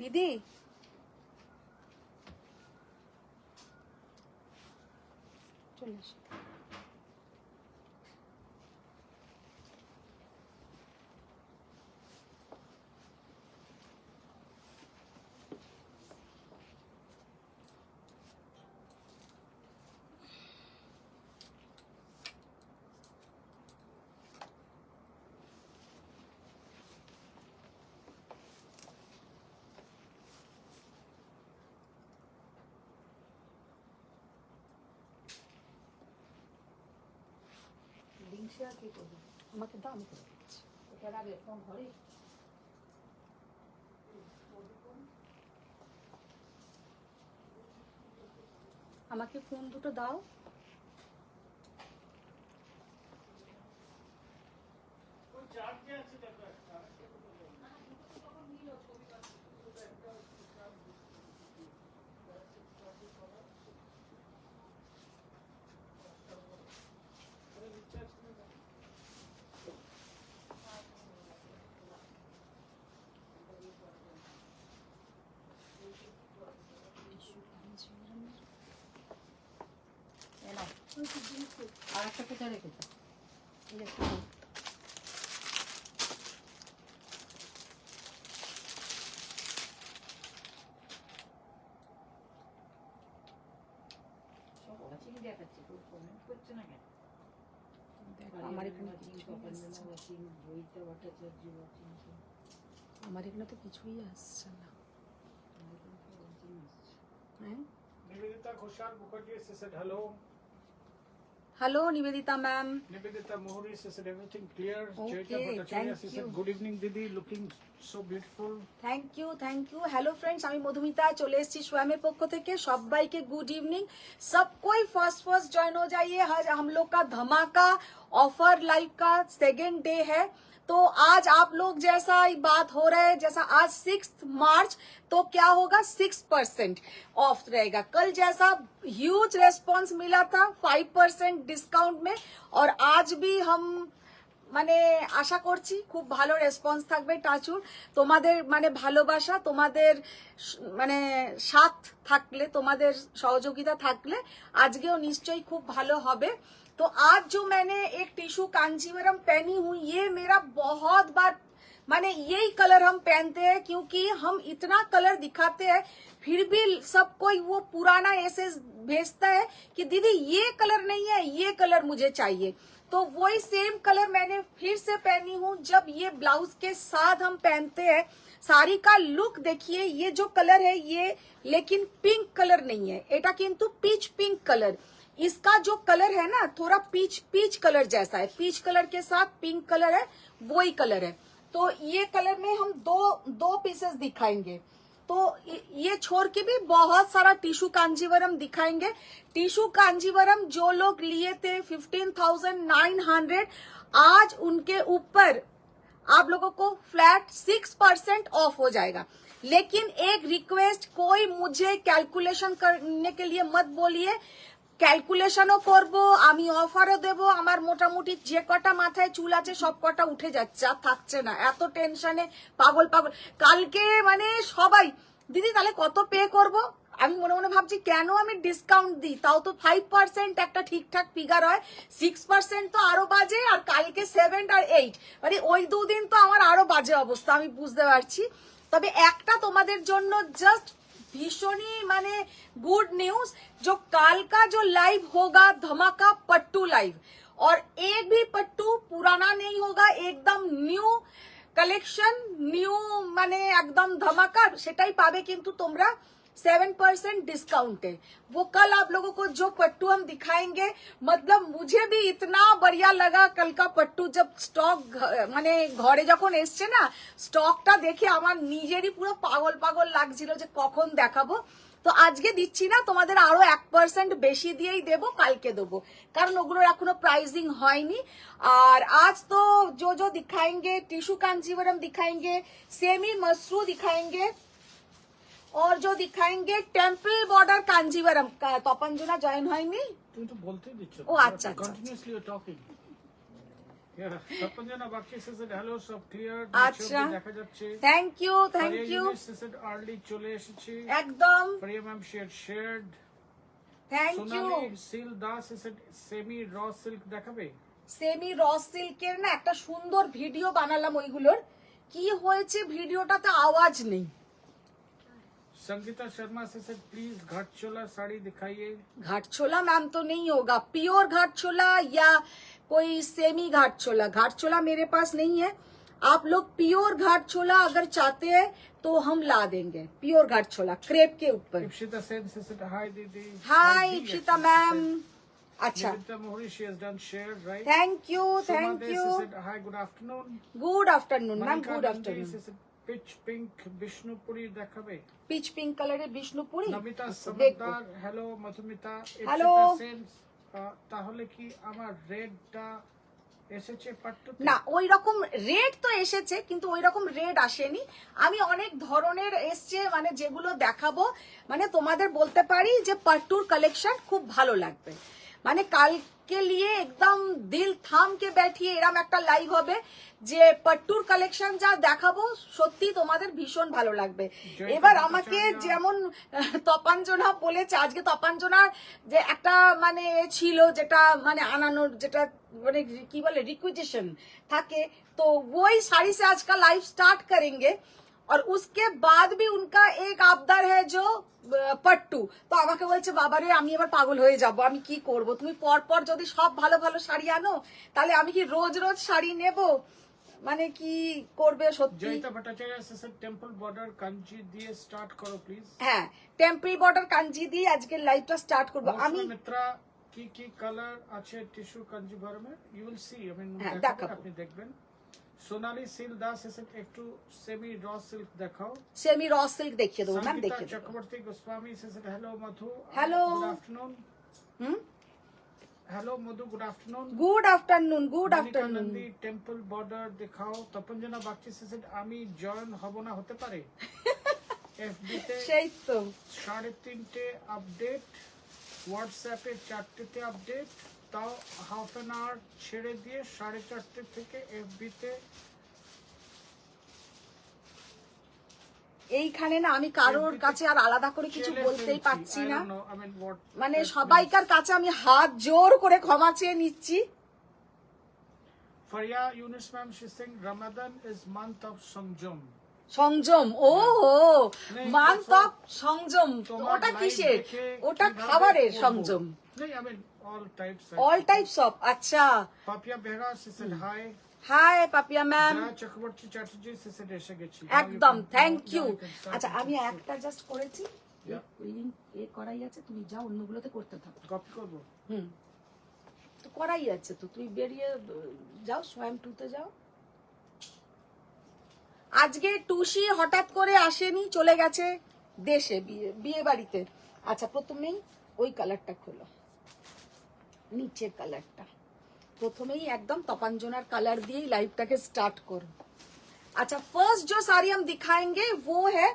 দিদি চলে এসো। আমাকে দাও, আমি করে দিচ্ছি। আমাকে ফোন দুটো দাও। আর একটা কোথায় রেখেছো? দেখাচ্ছে, কমেন্ট করছে না কেন? আমার এখানে আমার এখানে তো কিছুই আসছে না। হ্যাঁ, Nivedita Khoshal Mukherjee said hello. Hello Nivedita ma'am. Nivedita Mohuri said everything clear. Okay, Chaita Bhattacharya thank said you. good evening Didi, looking so beautiful. Thank you, thank you. Hello friends, আমি মধুমিতা চলে এসেছি स्वयमेर पक्ष থেকে। সবাইকে গুড ইভিনিंग। सब कोई first join हो जाइए। आज हम लोग का धमाका ऑफर लाइव का सेकेंड डे है। तो आज आप लोग जैसा बात हो रहा है, जैसा आज 6 मार्च, तो क्या होगा 6% ऑफ रहेगा। कल जैसा ह्यूज रेस्पॉन्स मिला था 5% डिस्काउंट में, और आज भी हम মানে আশা করছি খুব ভালো রেসপন্স থাকবে। টাচুর তোমাদের মানে ভালোবাসা, তোমাদের মানে সাথ থাকলে, তোমাদের সহযোগিতা থাকলে আজকেও নিশ্চয়ই খুব ভালো হবে। तो आज जो मैंने एक टिश्यू कांजीवरम पहनी हूँ, ये मेरा बहुत बार माने यही कलर हम पहनते हैं, क्योंकि हम इतना कलर दिखाते हैं फिर भी सब कोई वो पुराना ऐसे भेजता है कि दीदी ये कलर नहीं है, ये कलर मुझे चाहिए। तो वही सेम कलर मैंने फिर से पहनी हूँ। जब ये ब्लाउज के साथ हम पहनते हैं, साड़ी का लुक देखिए। ये जो कलर है ये लेकिन पिंक कलर नहीं है, एटा किंतु पीच पिंक कलर। इसका जो कलर है ना थोड़ा पीच कलर जैसा है, पीच कलर के साथ पिंक कलर है, वही कलर है। तो ये कलर में हम दो पीसेस दिखाएंगे। तो ये छोड़ के भी बहुत सारा टिश्यू कांजीवरम दिखाएंगे। टिश्यू कांजीवरम जो लोग लिए थे 15,900, आज उनके ऊपर आप लोगों को फ्लैट 6% ऑफ हो जाएगा। लेकिन एक रिक्वेस्ट, कोई मुझे कैलकुलेशन करने के लिए मत बोलिए। ক্যালকুলেশনও করব আমি, অফারও দেব। আমার মোটামুটি যে কটা মাথায় চুল আছে সব কটা উঠে যাচ্ছে, আর থাকছে না। এত টেনশনে পাগল পাগল। কালকে মানে সবাই দিদি তাহলে কত পে করব, আমি মনে মনে ভাবছি কেন আমি ডিসকাউন্ট দিই, তাও তো 5% একটা ঠিকঠাক ফিগার হয়, 6% তো আরো বাজে, আর কালকে 7 আর 8 মানে ওই দুদিন তো আমার আরো বাজে অবস্থা, আমি বুঝতে পারছি। তবে একটা তোমাদের জন্য জাস্ট भीषण ही माने गुड न्यूज, जो काल का जो लाइव होगा धमाका पट्टू लाइव, और एक भी पट्टू पुराना नहीं होगा, एकदम न्यू कलेक्शन, न्यू माने एकदम धमाका सेटाई पावे। किंतु तुमरा 7% डिस्काउंट है। वो कल आप लोगों को जो पट्टू हम दिखाएंगे, मतलब मुझे भी इतना बढ़िया लगा कल का पट्टू। जब स्टॉक माने घरे যখন এসছে না, স্টকটা দেখে আমার নিজেরই পুরো পাগল পাগল লাগছিল যে কখন দেখাবো। তো আজকে দিচ্ছি না, তোমাদের আরো 1% বেশি দিয়েই দেবো, কালকে দেবো, কারণ ওগুলোর এখনো প্রাইসিং হয়নি। আর আজ তো जो दिखाएंगे टिश्यू कांजीवरम दिखाएंगे, सेमी मसरू दिखाएंगे, और जो दिखाएंगे टेम्पल बॉर्डर कांजीवरम का। तपन जो ना जॉइन হয়নি, তুমি তো বলতেই দিচ্ছ। ও আচ্ছা আচ্ছা, continuously you talking. Yeah, Tapanjana Bakshi says that hello, সব clear. আচ্ছা। দেখা যাচ্ছে। Thank you Maria Eunice says that early চলে এসেছি। একদম Priya ma'am shared. Thank you. Sonali Sil Das says that semi raw silk দেখাবে। সেমি র সিল্কের না একটা সুন্দর ভিডিও বানালাম ওইগুলোর, কি হয়েছে ভিডিওটাতে আওয়াজ নেই। Sangeeta Sharma says that please घाटचोला sari दिखाइए। घाटचोला मैम तो नहीं होगा, प्योर घाटचोला या कोई सेमी घाटचोला, घाटचोला मेरे पास नहीं है। आप लोग प्योर घाटचोला अगर चाहते हैं तो हम ला देंगे, प्योर घाटचोला क्रेप के ऊपर। Ipshita Sen says that hi दीदी। हाय Hi, Ipsita actually ma'am. said. अच्छा, Nivita Mohri, she has done shared, right? Thank you Suma thank De you. says that hi, good afternoon। Good afternoon ma'am, Manika good Nandi afternoon. says that pitch pink Bishnupuri দেখাবে। Pitch pink কালারের বিষ্ণুপুরি নমিতা দেখো। Samaddar hello Madhumita. Hello. Ipsita Sen, তাহলে কি আমার রেডটা এসেছে পাট্টুতে? না ওই রকম রেড তো এসেছে কিন্তু ওই রকম রেড আসেনি। আমি অনেক ধরনের এসছে, মানে যেগুলো দেখাবো, মানে তোমাদের বলতে পারি যে পাট্টুর কালেকশন খুব ভালো লাগবে। মানে কালকে লিয়ে একদম দিল থাম কে बैठिए এরকম একটা লাইভ হবে যে পাট্টুর কালেকশন যা দেখাবো সত্যি তোমাদের ভীষণ ভালো লাগবে। এবার আমাকে যেমন তপাঞ্জনা বলেছে, আজকে তপাঞ্জনার যে একটা মানে ছিল যেটা মানে আনানোর যেটা মানে কি বলে रिक्विजिशन থাকে, तो वही साड़ी से आज का लाइव स्टार्ट करेंगे और उसके बाद भी उनका एक आबदार है जो पट्टू। तो আমাকে বলছে বাবারে আমি এবার পাগল হয়ে যাব, আমি কি করব, তুমি পর পর যদি সব ভালো ভালো শাড়ি আনো তাহলে আমি কি রোজ রোজ শাড়ি নেব, মানে কি করবে সত্যি। Joyita Bhattacharya says that temple border Kanji দিয়ে স্টার্ট করো প্লিজ। হ্যাঁ টেম্পল বর্ডার কাঞ্জি দিয়ে আজকে লাইভটা স্টার্ট করব আমি। মিত্রা কি কি কালার আছে টিস্যু কাঞ্জিভরমে? You will see, I mean হ্যাঁ, দেখাবো। আপনি দেখবেন। সোনালি সিল দাস এসে একটু সেমি র সিল্ক দেখাও। সেমি র সিল্ক দেখিয়ে দেবো ম্যাম, সঙ্গীতা দেখিয়ে দেবো। চক্রবর্তী গোস্বামী এসে hello Madhu. Hello. Good afternoon. Hmm, hello Madhu, good afternoon. Good afternoon, good Monika afternoon. Nandi temple border দেখাও। তপঞ্জনা বাগচি এসে আমি জয়েন হব না, হতে পারে। এফবিতে সেই তো 3:30 আপডেট, হোয়াটসঅ্যাপে 4তে আপডেট, তাও হাফ অ্যান আওয়ার ছেড়ে দিয়ে 4:30 থেকে এফবিতে। এইখানে না আমি কারোর কাছে আর আলাদা করে কিছু ছেলে বলতেই ফেলছি। পাচ্ছি I না, don't know, I mean, what মানে that সবাইকার কাছে আমি হাত জোর করে ক্ষমা চেয়ে নিচ্ছি। means. Faria Yunus ma'am, she's saying Ramadan is month of Sanjam. সংযম, ও নেই, মান্থ দেখো, অফ সংযম, তোমার ওটা live কিসের? দেখে ওটা কিভাবে খাবারের করবো? সংযম, নেই, I mean, all types. All types of. আচ্ছা Papia Behra, she said hi. Hi Papia ma'am, Joya Chakraborty Chatterjee, she said এসে গেছি। একদম Now you can- thank now you. you can start আচ্ছা with আমি the show. একটা জাস্ট করেছি, এ করাই আছে, তুমি যাও অন্যগুলোতে করতে থাকো। Copy করবো? হুম, তো করাই আছে, তো তুই বেরিয়ে যাও সোয়াম টুতে যাও। আজকে টুসি হঠাৎ করে আসেনি, চলে গেছে দেশে বিয়ে বাড়িতে। আচ্ছা প্রথমেই ওই কালারটা খোলো, নিচের কালারটা প্রথমেই একদম তপাঞ্জনার কালার দিয়েই লাইভটাকে স্টার্ट करो। अच्छा फर्स्ट जो साड़ी हम दिखाएंगे वो है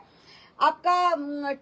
आपका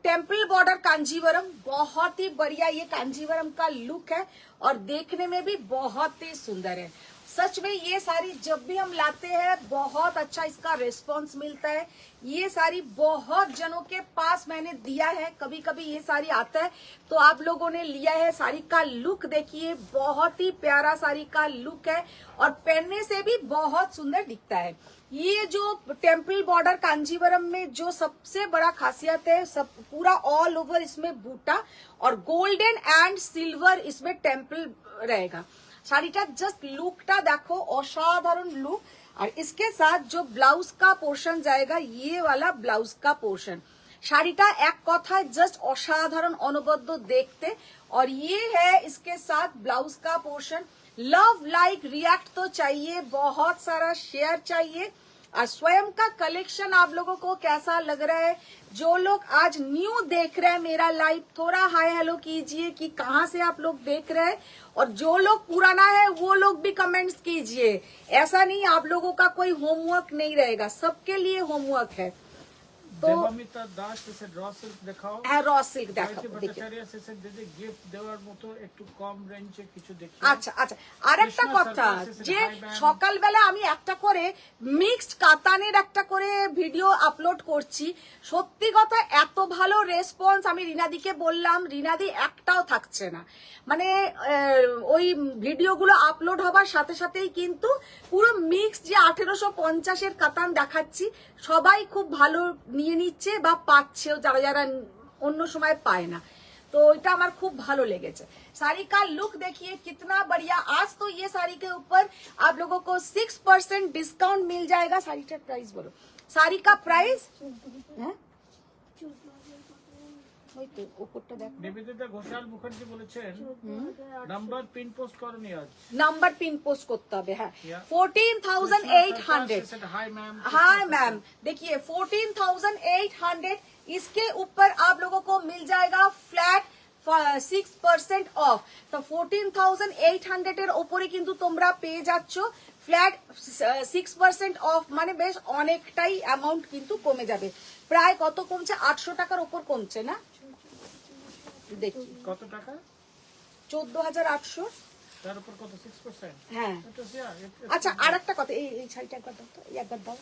टेम्पल बॉर्डर कांजीवरम। बहुत ही बढ़िया ये कांजीवरम का लुक है और देखने में भी बहुत ही सुंदर है। सच में ये साड़ी जब भी हम लाते हैं बहुत अच्छा इसका रिस्पॉन्स मिलता है। ये साड़ी बहुत जनों के पास मैंने दिया है, कभी कभी ये साड़ी आता है तो आप लोगों ने लिया है। साड़ी का लुक देखिए, बहुत ही प्यारा साड़ी का लुक है और पहनने से भी बहुत सुंदर दिखता है। ये जो टेम्पल बॉर्डर कांजीवरम में जो सबसे बड़ा खासियत है, सब पूरा ऑल ओवर इसमें बूटा और गोल्डन एंड सिल्वर इसमें टेम्पल रहेगा। শাড়িটার জাস্ট লুকটা দেখো, অসাধারণ লুক। আর इसके साथ जो ब्लाउज का पोर्शन जाएगा, ये वाला ब्लाउज का पोर्शन, শাড়িটা এক কথায় জাস্ট অসাধারণ অনবদ্য দেখতে। और ये है इसके साथ ब्लाउज का पोर्शन। लव लाइक रिएक्ट तो चाहिए, बहुत सारा शेयर चाहिए। और स्वयं का कलेक्शन आप लोगों को कैसा लग रहा है? जो लोग आज न्यू देख रहे हैं मेरा लाइव, थोड़ा हाय हेलो कीजिए कि कहाँ से आप लोग देख रहे हैं। और जो लोग पुराना है वो लोग भी कमेंट्स कीजिए। ऐसा नहीं आप लोगों का कोई होमवर्क नहीं रहेगा, सबके लिए होमवर्क है। তো দেবামিতা দাস এসে র সিল্ক দেখাও। হ্যাঁ র সিল্ক দেখাবো গায়ত্রী দেখে। ভট্টাচার্য এসে দিদি গিফট দেওয়ার মতো একটু কম রেঞ্জে কিছু দেখি। আচ্ছা আচ্ছা, আরেকটা কৃষ্ণা কথা সার্কাস এসে যে hi ma'am। সকালবেলা আমি একটা করে মিক্সড কাতানের একটা করে ভিডিও আপলোড করছি, সত্যি কথা এত ভালো রেসপন্স, আমি রিনাদিকে বললাম, রিনাদি একটাও থাকছে না, মানে ওই ভিডিওগুলো আপলোড হবার সাথে সাথেই কিন্তু পুরো মিক্স যে 1850-এর কাতান দেখাচ্ছি সবাই খুব ভালো নিয়ে নিচ্ছে বা পাচ্ছেও, যারা যারা অন্য সময় পায় না। तो এটা আমার খুব ভালো লেগেছে। साड़ी का लुक देखिए कितना बढ़िया। आज तो ये साड़ी के ऊपर आप लोगों को 6% डिस्काउंट मिल जाएगा। साड़ी का प्राइस बोलो, साड़ी का प्राइस है ওই তো উপরটা দেখো। নিবেদিতা ঘোষাল মুখার্জি বলেছেন নাম্বার পিন পোস্ট করনি আজ। নাম্বার পিন পোস্ট করতে হবে, হ্যাঁ। Yeah. 14,800। Hi ma'am. हाँ मैम, देखिए 14,800, इसके ऊपर आप लोगों को मिल जाएगा फ्लैट 6% ऑफ। तो 14,800 এর উপরে কিন্তু তোমরা পেয়ে যাচ্ছ ফ্ল্যাট 6% অফ, মানে বেশ অনেকটাই অ্যামাউন্ট কিন্তু কমে যাবে। প্রায় কত কমছে, 800 টাকার উপর কমছে না, দেখি কত টাকা? 14,800। তার উপর কত 6%? হ্যাঁ এটা আচ্ছা, আর একটা কথা, এই শাড়িটা একবার দাও তো, এই একবার দাও।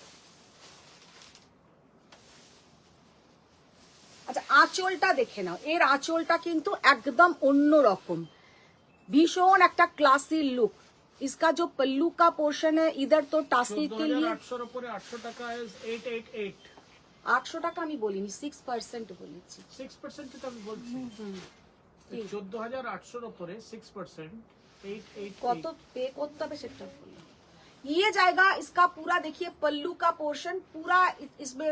আচ্ছা আঁচলটা দেখে নাও, এর আঁচলটা কিন্তু একদম অন্য রকম, ভীষণ একটা ক্লাসি লুক। इसका जो पल्लू का पोर्शन है इधर तो टास्की के लिए 14,800 উপরে 800 টাকা is 888। 800 টাকা আমি বলিনি, 6% বলেছি। 6% তো আমি বলছি। 14,800 উপরে 6% 888 কত पे করতে হবে সেটা বললাম। ये जाएगा इसका पूरा, देखिए पल्लू का पोर्शन पूरा, इसमें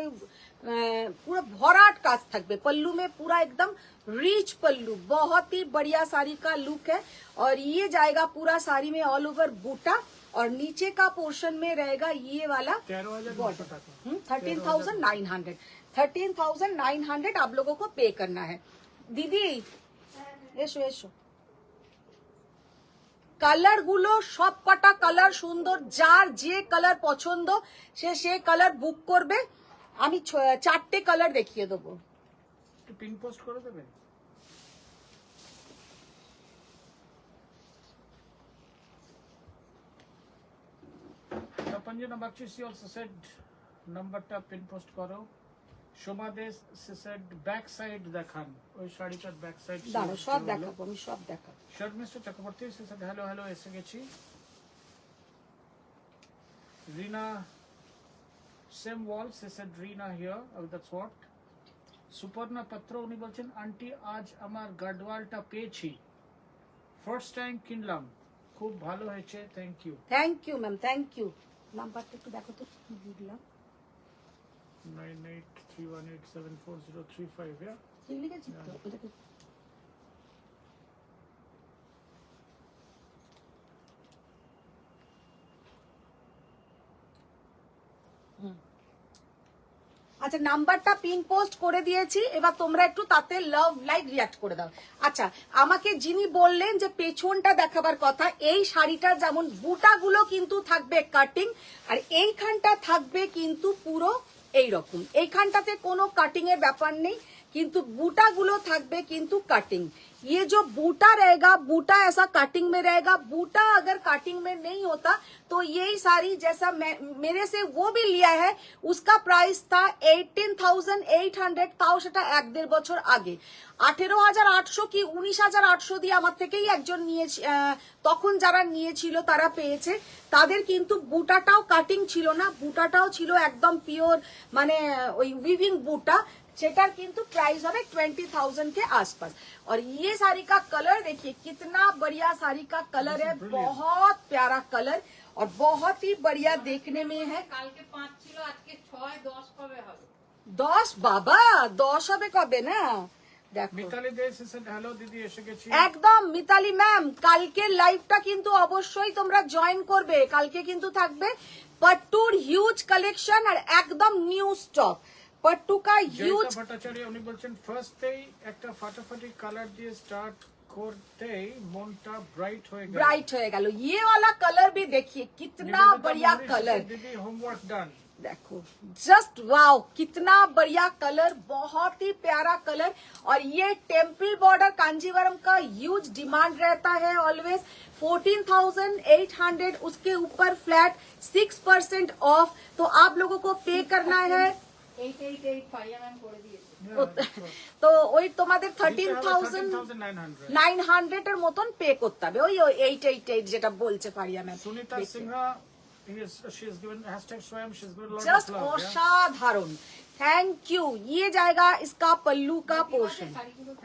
पूरा भराट काज থাকবে पल्लू में, पूरा एकदम रिच पल्लू, बहुत ही बढ़िया साड़ी का लुक है। और ये जाएगा पूरा साड़ी में ऑल ओवर बूटा, और नीचे का पोर्शन में रहेगा ये वाला 13,900 টাকা। 13,900। 13,900 आप लोगों को पे करना है। दीदी এসো এসো, কালার গুলো সব কটা কালার সুন্দর, যার যে কালার পছন্দ সে কালার বুক করবে। আমি 4টে কালার দেখিয়ে দেবো। একটু পিন পোস্ট করে দেবে। তপঞ্জন বাগচি অলসো সেড নাম্বারটা পিন পোস্ট করো। সোমা দেশ সেড ব্যাক সাইড দেখান, ওই শাড়িটার ব্যাক সাইড। দাঁড়াও সব দেখাবো, আমি সব দেখাবো। Sharmistha Chakraborty said hello hello এসে গেছি। Rina same wall said Rina here, that's what. Suparna Patra উনি বলছেন আন্টি আজ আমার গাডওয়ালটা পেয়েছি, ফার্স্ট টাইম কিনলাম, খুব ভালো হয়েছে, thank you. Thank you ma'am, thank you. নাম্বারটা একটু দেখো তো কি দিলাম। 9831874035 yeah? ঠিক লিখেছি তো, এটাকে আচ্ছা নাম্বারটা পিন পোস্ট করে দিয়েছি, এবার তোমরা একটু তাতে লাভ লাইক রিয়াক্ট করে দাও। আচ্ছা আমাকে যিনি বললেন যে পেছনটা দেখাবার কথা, এই শাড়িটার যেমন বুটাগুলো কিন্তু থাকবে কাটিং, আর এইখানটা থাকবে কিন্তু পুরো এইরকম, এইখানটাতে কোনো কাটিং এর ব্যাপার নেই, কিন্তু বুটাগুলো থাকবে কিন্তু কাটিং। ये जो बूटा रहेगा, बूटा ऐसा कटिंग में रहेगा, बूटा अगर कटिंग में नहीं होता तो यही साड़ी जैसा मेरे से वो भी लिया है, उसका प्राइस था 18,800, তাও সেটা 1-1.5 বছর আগে। 18,800 কি 19,800 দিয়ে আমার থেকেই একজন নিয়েছে, তখন যারা নিয়েছিল তারা পেয়েছে, তাদের কিন্তু বুটাটাও কাটিং ছিল না, বুটাটাও ছিল একদম পিওর, মানে ওই উইভিং বুটা, সেটার কিন্তু प्राइस হবে 20,000 के आसपास। और ये साड़ी का कलर देखिए कितना बढ़िया साड़ी का कलर है, बहुत प्यारा कलर और बहुत ही बढ़िया देखने में है। কালকে 5 ছিল, আজকে 6, 10 কবে হবে? 10 বাবা 10 হবে কবে না, দেখো মিতালি দেশ সেড হ্যালো দিদি এসে গেছি। একদম মিতালি ম্যাম, কালকে লাইভটা কিন্তু অবশ্যই তোমরা জয়েন করবে, কালকে কিন্তু থাকবে পট্টুর হিউজ কালেকশন আর একদম নিউ স্টক। पट्टू का ह्यूज ভট্টাচার্য উনি বলছেন ফার্স্টেই একটা ফাটাফাটি কালার দিয়ে স্টার্ট করতেই মনটা ব্রাইট হয়ে গেল। ब्राइट हो गया। ये वाला कलर भी देखिए कितना बढ़िया कलर। दीदी होमवर्क डन। देखो जस्ट वाओ, कितना बढ़िया कलर, बहुत ही प्यारा कलर। और ये टेम्पल बॉर्डर कांजीवरम का ह्यूज डिमांड रहता है ऑलवेज। 14,800, उसके ऊपर फ्लैट 6% ऑफ। तो आप लोगों को पे करना है 888 করে দিয়েছে। তো ওই তোমাদের 13,900 এর মতন পে করতে হবে, ওই 888 যেটা বলছে Faria ma'am. Sunita Singha, she has given hashtag Swayam, she's given a lot just of love. Yeah? असाधारण, थैंक यू। ये जाएगा इसका पल्लू का पोर्शन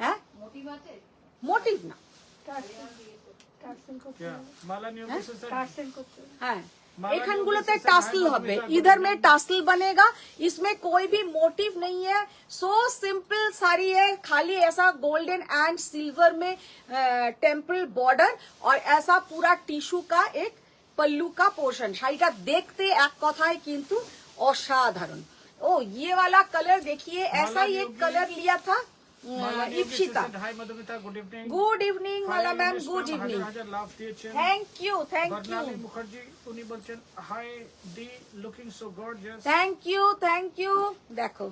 है, মোটিভ আছে? मोटिव ना Yeah. Mala Nyogi said, है, माला এখানগুলোতে নিয়ম से टासल हाई হবে, मधुमिता इधर में टासल बनेगा। इसमें कोई भी मोटिव नहीं है, सो सिंपल साड़ी है, खाली ऐसा गोल्डन एंड सिल्वर में टेम्पल बॉर्डर और ऐसा पूरा टिश्यू का एक पल्लू का पोर्शन। শাড়িটা দেখতে এক কথায় কিন্তু অসাধারণ। ओ ये वाला कलर देखिए, ऐसा ही एक कलर लिया था Mala Nyogi Ipsita. said, hi Madhumita, good evening. Good evening Mala Hi, ma'am, Ines गुड ma'am, इवनिंग, হাজার লাভ দিয়েছেন। थैंक यू বর্ণালী মুখার্জি উনি বলছেন, hi D, looking so gorgeous. Thank you. देखो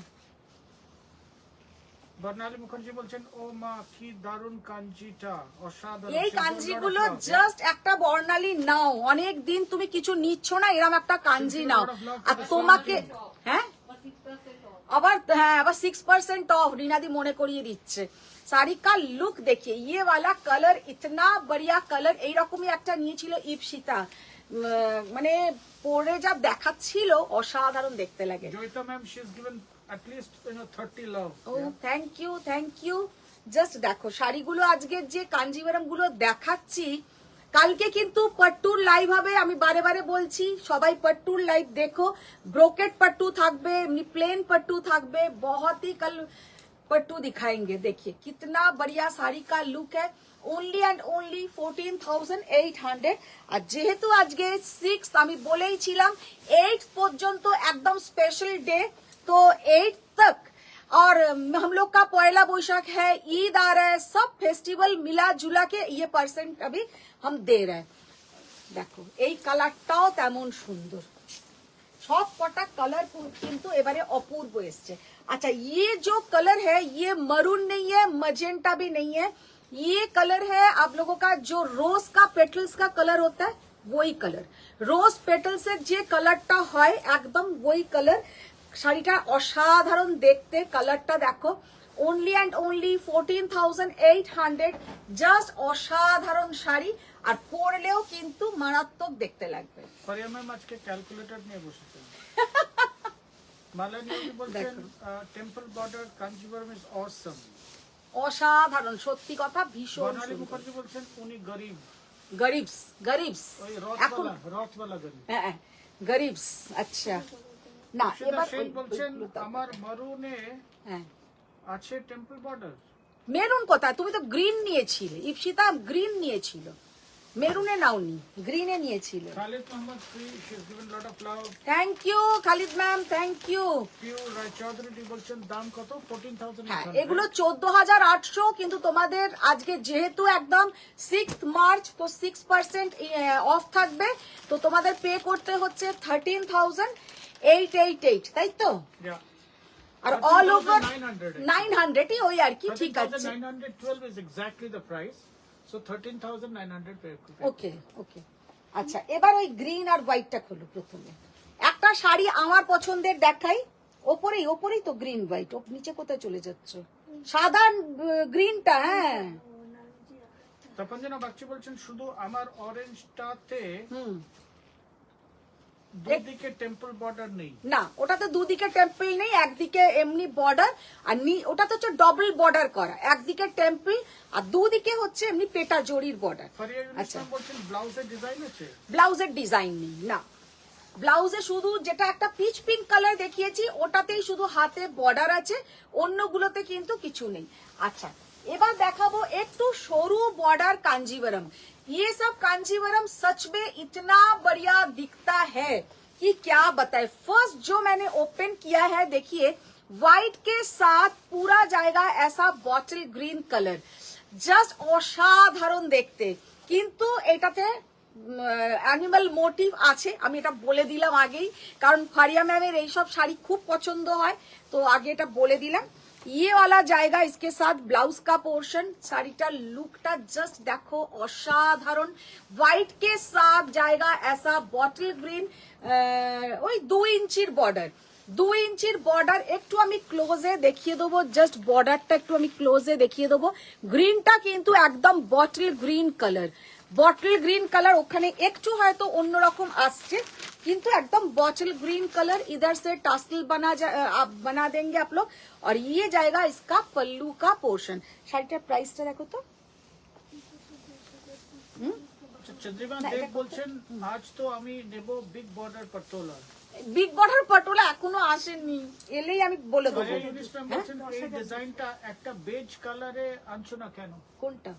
বর্ণালী মুখার্জি বলছেন, ও মা কি দারুণ কাঞ্জিটা, অসাধারণ। এই She's given a lot of কাঞ্জিগুলো love, yeah? Just একটা বর্ণালী নাও, অনেক দিন তুমি কিছু নিচ্ছ না, এরকম একটা কাঞ্জি নাও। আর তোমাকে হ্যাঁ বা 6% অফ। আবার হ্যাঁ আবার 6% অফ রিনাদি মনে করিয়ে দিচ্ছে। শাড়ি কা লুক देखिए, ये वाला कलर इतना बढ़िया कलर। এইরকমই একটা নিয়েছিল ইপসিতা, মানে পরে যা দেখাচ্ছিল অসাধারণ দেখতে লাগে। Joyita ma'am, she has given at least 30 love. ও থ্যাংক ইউ। জাস্ট দেখো শাড়িগুলো আজকে যে কাঞ্জিভারাম গুলো দেখাচ্ছি, কালকে কিন্তু পট্টুর লাইভ হবে। আমি বারে বারে বলছি সবাই পট্টুর লাইভ দেখো। ব্রোকেট পট্টু থাকবে, এমনি প্লেন পট্টু থাকবে, बहुत ही कल पट्टू दिखाएंगे। देखिए कितना बढ़िया साड़ी का लुक है। Only and only 14,800। আর যেহেতু আজকে 6 আমি বলেই ছিলাম 8 পর্যন্ত একদম স্পেশাল ডে, तो 8 तक। और हम लोग का पहला बैशाख है, ईद आ रहा है, सब फेस्टिवल मिला जुला के ये परसेंट अभी हम दे रहे हैं। देखो এই কালারটাও তেমন সুন্দর, সব কটা কালার কিন্তু এবারে অপূর্ব এসছে। अच्छा ये जो कलर है ये मरून नहीं है, मजेंटा भी नहीं है, ये कलर है आप लोगों का जो रोज का पेटल्स का कलर होता है, वही कलर। रोज पेटल्स এর যে কালারটা হয় একদম वही कलर। শাড়িটা অসাধারণ দেখতে, কালারটা দেখো। ओनली एंड ओनली 14,800, জাস্ট অসাধারণ শাড়ি। আর পরলেও কিন্তু মারাত্মক দেখতে লাগবে। ফারিয়া ম্যাম আজকে ক্যালকুলেটর নিয়ে বসেছেন। মালা নিয়োগী বলছেন, টেম্পল বর্ডার কাঞ্জিভারম ইজ অসম। অসাধারণ, সত্যি কথা, ভীষণ বর্ণালী সুন্দর। মুখার্জি বলছেন, উনি গরিব, গরিবস ওই এখন রথওয়ালা গরিব। হ্যাঁ গরিবস। আচ্ছা না সুশীলা এবার সেন বলছেন, আমার মরুনে হ্যাঁ আছে টেম্পল বর্ডার। মেরুন কোথায়? তুমি তো গ্রিন নিয়েছিলে, ইপসিতা গ্রিন নিয়েছিল, মেরুনে নাওনি, গ্রিনে নিয়েছিল। Khalid Mohammad free, she has given lot of love. Thank you Khalid ma'am, thank you. Piu Roy Chowdhury বলছেন, দাম কত? হ্যাঁ 14,800। এগুলো 14,800, কিন্তু তোমাদের আজকে যেহেতু একদম 6 মার্চ, তো 6% অফ থাকবে, তো তোমাদের পে করতে হচ্ছে 13,888, তাই তো? Yeah. আর অল ওভার 900 900 ওই আর কি, ঠিক আছে। 13,912 is exactly the price. So 13,900 pay. ওকে ওকে আচ্ছা এবার ওই গ্রিন আর হোয়াইটটা খোলো প্রথমে। একটা শাড়ি আমার পছন্দের দেখাই, ওপরেই তো গ্রিন হোয়াইট, নিচে কোথায় চলে যাচ্ছ? সাদা গ্রিনটা, হ্যাঁ তপঞ্জনা বাগচি বলছেন, শুধু আমার অরেঞ্জটাতে হুম দুদিকে টেম্পল বর্ডার নেই। না ওটাতে দুদিকে টেম্পল নেই, একদিকে এমনি বর্ডার, আর ওটা তো হচ্ছে ডবল বর্ডার করা, একদিকে টেম্পল আর দুদিকে হচ্ছে এমনি পেটা জড়ির বর্ডার। ফারিয়া আচ্ছা ইসলাম বলছেন, ব্লাউজের ডিজাইন আছে? ব্লাউজের ডিজাইন নেই, না ব্লাউজে শুধু যেটা একটা পিচ পিঙ্ক কালার দেখিয়েছি ওটাতেই শুধু হাতে বর্ডার আছে, অন্যগুলোতে কিন্তু কিছু নেই। আচ্ছা এবার দেখাবো একটু সরু বর্ডার कांजीवरम। ये सब कांजीवरम सच में इतना बढ़िया दिखता है कि क्या बताए। फर्स्ट जो मैंने ओपन किया है, देखिए व्हाइट के साथ पूरा जाएगा ऐसा बॉटल ग्रीन कलर, জাস্ট অসাধারণ দেখতে। কিন্তু এটাতে অ্যানিমাল মোটিভ আছে, আমি এটা বলে দিলাম আগেই, কারণ ফারিয়া ম্যামের এইসব শাড়ি খুব পছন্দ হয়, তো আগে এটা বলে দিলাম। ये वाला जाएगा इसके साथ ब्लाउज का पोर्शन। শাড়িটা লুকটা জাস্ট দেখো, অসাধারণ। হোয়াইট के साथ जाएगा ऐसा বটল গ্রিন, ওই 2 ইঞ্চির বর্ডার, 2 ইঞ্চির বর্ডার। একটু আমি ক্লোজে দেখিয়ে দেবো, জাস্ট বর্ডারটা একটু আমি ক্লোজে দেখিয়ে দেবো। গ্রিনটা কিন্তু একদম bottle green colour, bottle green colour. ওখানে একটু হয়তো অন্যরকম আসছে, কিন্তু একদম बॉटल ग्रीन कलर। इधर से टासल बना देंगे आप लोग, और ये जाएगा इसका पल्लू का पोर्शन। শাড়িটার প্রাইসটা দেখো তো। আচ্ছা, চন্দ্রিমা দেব বলছেন আজ তো আমি নেব big border patola. Big border patola এখনো আসেনি, এলেই আমি বলে দেবো। ইউনিস ম্যাম বলছেন এই ডিজাইনটা একটা বেজ কালারে আনছো না কেন? কোনটা?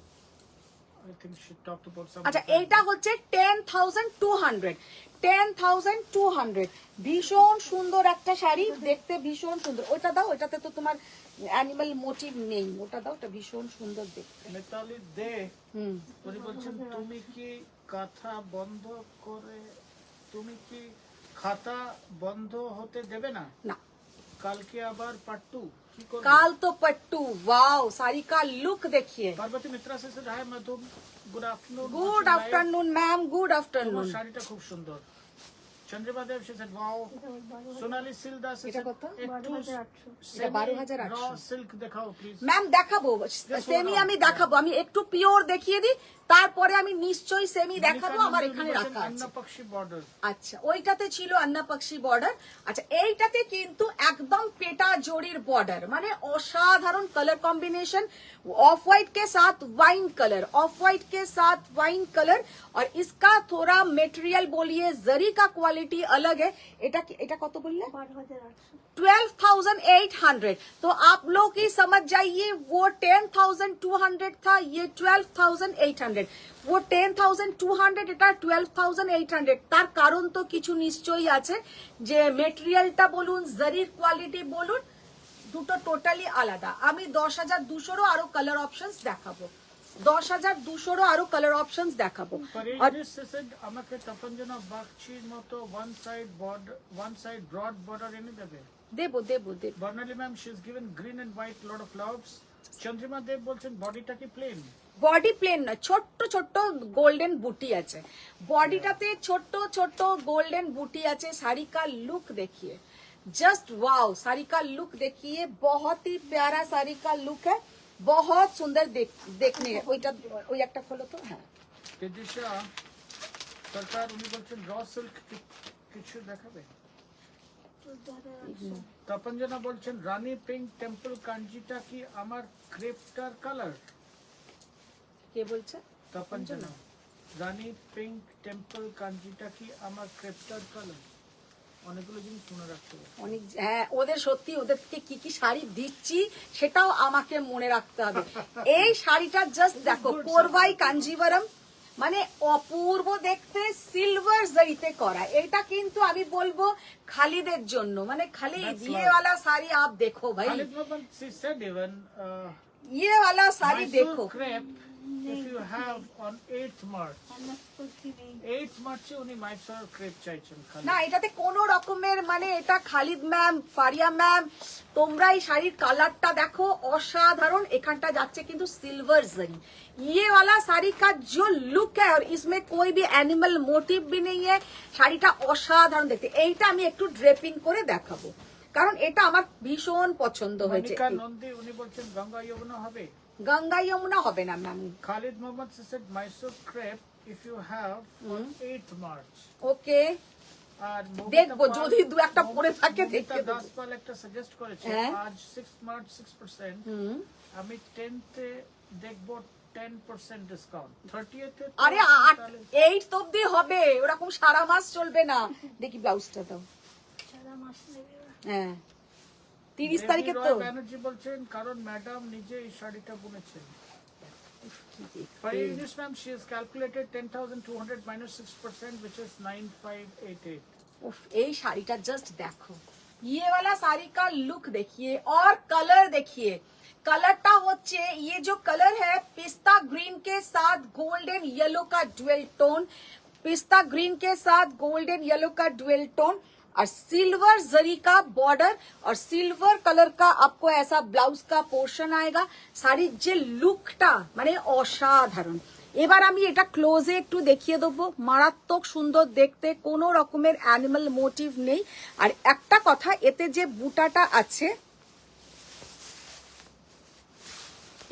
I think she talked about some. আচ্ছা, এইটা হচ্ছে 10,200, 10,200। ভীষণ সুন্দর একটা শাড়ি, দেখতে ভীষণ সুন্দর। ওইটা দাও, ওইটাতে তো তোমার অ্যানিমাল মোটিভ নেই, ওটা দাও, ওটা ভীষণ সুন্দর দেখতে। মিতালি দে উনি বলছেন তুমি কি খাতা বন্ধ হতে দেবে না? না, কালকে আবার পাট্টু কি করবে? কাল তো পট্টু। वाओ, साड़ी का लुक देखिए। পার্বতী মিত্রা সে হাই মাধুম, good afternoon. Good afternoon ma'am, good তোমার আফটারনুন। শাড়িটা খুব সুন্দর। Chandrima Deb she said wow. Sonali Sildas এটা কত? এটা 12,800 র সিল্ক দেখাও প্লিজ। ম্যাম দেখাবো, সেমি আমি দেখাবো। আমি একটু পিওর দেখিয়ে দিই, তারপরে আমি নিশ্চয়ই সেমি দেখাবো। আমার এখানে রাখা আছে। অন্নপক্ষী বর্ডার। আচ্ছা, ওইটাতে ছিল অন্নপক্ষী বর্ডার। আচ্ছা, এইটাতে কিন্তু একদম পেটা জড়ির বর্ডার, মানে অসাধারণ কালার कॉम्बिनेशन। ऑफ व्हाइट के साथ वाइन कलर, ऑफ व्हाइट के साथ वाइन कलर, और इसका थोड़ा मटेरियल बोलिए जरी का क्वालिटी अलग है। এটা কত বললে? 12,800। तो आप लोग ही समझ जाइए, वो 10,200 था, ये 12,800। वो 10,200, এটা 12,800। তার কারণ তো কিছু নিশ্চয়ই আছে, যে মেটেরিয়ালটা বলুন, জরির কোয়ালিটি বলুন, দুটো টোটালি আলাদা। আমি 10,200 আরো কালার অপশনস দেখাবো, 10,200 আরো কালার অপশনস দেখাবো। আমাকে তপঞ্জনা বাগচির মতো ওয়ান সাইড ব্রড বর্ডার এনে দেবে। দেবো দেবো দেবো। Barnali ma'am she is given green and white lot of loves. Chandrima Deb বলছেন বডিটা কি প্লেন? বডি প্লেন না, ছোট্ট ছোট্ট গোল্ডেন বুটি আছে বডিটাতে, ছোট্ট ছোট্ট গোল্ডেন বুটি আছে। শাড়ি का लुक देखिए, जस्ट वाओ। साड़ी का लुक देखिए, बहुत ही प्यारा साड़ी का लुक है, बहुत सुंदर देखने। ওইটা ওই একটা খোলো তো। হ্যাঁ, তেজস্বা সরকার উনি বলছেন র সিল্ক কিছু দেখাবে। তপঞ্জনা বলছেন রানী পিঙ্ক টেম্পল কাঞ্জিটা কি আমার ক্রেপটার কালার? কে বলছে? তপঞ্জনা, রানী পিঙ্ক টেম্পল কাঞ্জিটা কি আমার ক্রেপটার কালার? অনেকগুলো জিনিস মনে রাখতে হবে। অনেক, হ্যাঁ, ওদের সত্যি ওদেরকে কি কি শাড়ি দিচ্ছি সেটাও আমাকে মনে রাখতে হবে। এই শাড়িটা জাস্ট দেখো, কোরবাই কাঞ্জিভারম, মানে অপূর্ব দেখতে, সিলভার জরিতে করা। এটা কিন্তু আমি বলবো খালিদের জন্য, মানে খালিদ ये वाला साड़ी आप देखो भाई, Khalid Mohammad she said even ये वाला साड़ी देखो। crepe if you have on 8th March 8th March উনি মাইসোর ক্রেপ চাইছেন খালিদ। না, এটাতে কোন রকমের, মানে এটা খালিদ ম্যাম, ফারিয়া ম্যাম, তোমরা এই শাড়ির কালারটা দেখো, অসাধারণ। এখানটা যাচ্ছে কিন্তু সিলভার জরি। ये वाला साड़ी का जो लुक है, और इसमें कोई भी एनिमल मोटिव भी नहीं है, শাড়িটা অসাধারণ দেখতে। এইটা আমি একটু ড্রেপিং করে দেখাবো, কারণ এটা আমার ভীষণ পছন্দ হয়েছে। মনিকা নন্দী উনি বলছেন গঙ্গা যমুনা হবে। গঙ্গা যমুনা হবে না ma'am. Khalid Mohammad said Mysore crepe if you have on 8th March। ওকে, আর দেখবো যদি দু একটা পরে থাকে দেখতে দেবো। 10 পাল একটা সাজেস্ট করেছে, হ্যাঁ। আজ 6 মার্চ 6%, আমি 10th এ দেখবো 10% ডিসকাউন্ট, 30th এ আরে 8 অবধি হবে, ওরকম সারা মাস চলবে না। দেখি ব্লাউজটা দাও। হ্যাঁ, 30 তারিখে তো। ব্যানার্জি বলছেন কারণ ম্যাডাম নিজে এই শাড়িটা বুনেছেন। Faridis ma'am, she has calculated 10,200 minus 6%, which is 9,588. उफ, এই শাড়িটা জাস্ট দেখো, ये वाला साड़ी का लुक देखिए, और कलर देखिए। कलरটা হচ্ছে, ये जो कलर है पिस्ता ग्रीन के साथ गोल्डन येलो का डुअल टोन, पिस्ता ग्रीन के साथ गोल्डन येलो का डुअल टोन और सिल्वर जरी का बॉर्डर और सिल्वर कलर का आपको ऐसा ब्लाउज का पोर्शन आएगा শাড়ির যে লুকটা মানে অসাধারণ। এবার আমি এটা ক্লোজে একটু দেখিয়ে দেবো, মারাত্মক সুন্দর দেখতে, কোনো রকমের অ্যানিমাল মোটিভ নেই। আর একটা কথা, এতে যে বুটাটা আছে,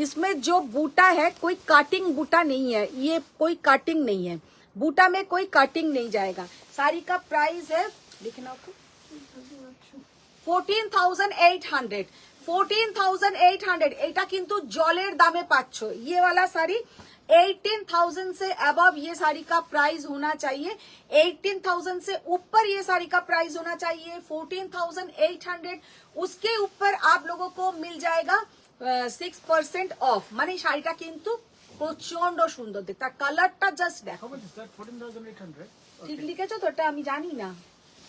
इसमें जो बूटा है कोई कटिंग बूटा नहीं है, ये कोई कटिंग नहीं है, बूटा में कोई कटिंग नहीं जाएगा। साड़ी का प्राइस है देखना आपको 14,800 14,800 এটা কিন্তু জলের দামে পাচ্ছ। ये वाला साड़ी 18,000 से अबव ये साड़ी का प्राइस होना चाहिए, 18,000 से ऊपर ये साड़ी का प्राइस होना चाहिए, 14,800 उसके ऊपर आप लोगों को मिल जाएगा 6% অফ। মানে এই শাড়িটা কিন্তু প্রচন্ড সুন্দর দেখতে, আর কালারটা জাস্ট দেখো। How much is that? 14,800? ঠিক লিখেছো তো? এটা আমি জানি না।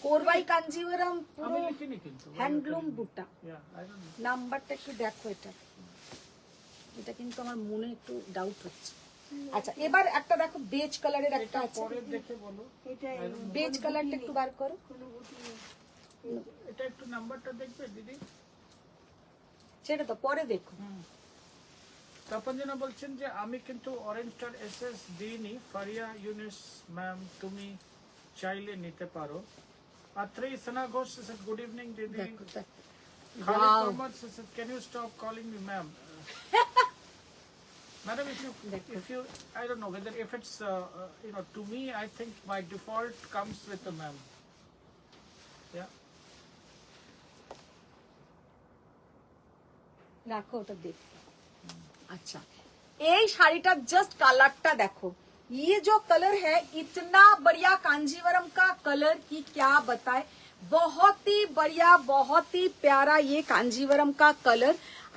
কোরবাই কাঞ্জিভারাম পুরো আমি লিখিনি কিন্তু। হ্যান্ডলুম বুটা। Yeah, I don't know. নাম্বারটা একটু দেখো, এটা কিন্তু আমার মনে একটু ডাউট হচ্ছে। আচ্ছা, এবার একটা দেখো বেজ কালারের একটা এটা আছে, পরে দেখে বলো। বেজ কালারটা একটু বার করো। এটা একটু নাম্বারটা দেখবে দিদি। সেটা তো পরে দেখো। তপঞ্জনা বলছেন যে আমি কিন্তু অরেঞ্জ স্টার এসএস দিইনি, ফারিয়া ইউনিস ম্যাম তুমি চাইলে নিতে পারো। আত্রে সনা ঘোষ said good evening দিদি। দেখো দেখো, Khalid Wow. Mohammed said can you stop calling me ma'am? Madam, if you I don't know whether if it's to me I think my default comes with the ma'am. Yeah. রাখো ওটা দেখো। अच्छा, এই শাড়িটা just কালারটা দেখো, ये जो कलर है इतना बढ़िया कांजीवरम का कलर की क्या बताए, बहुत ही बढ़िया, बहुत ही प्यारा ये कांजीवरम का कलर।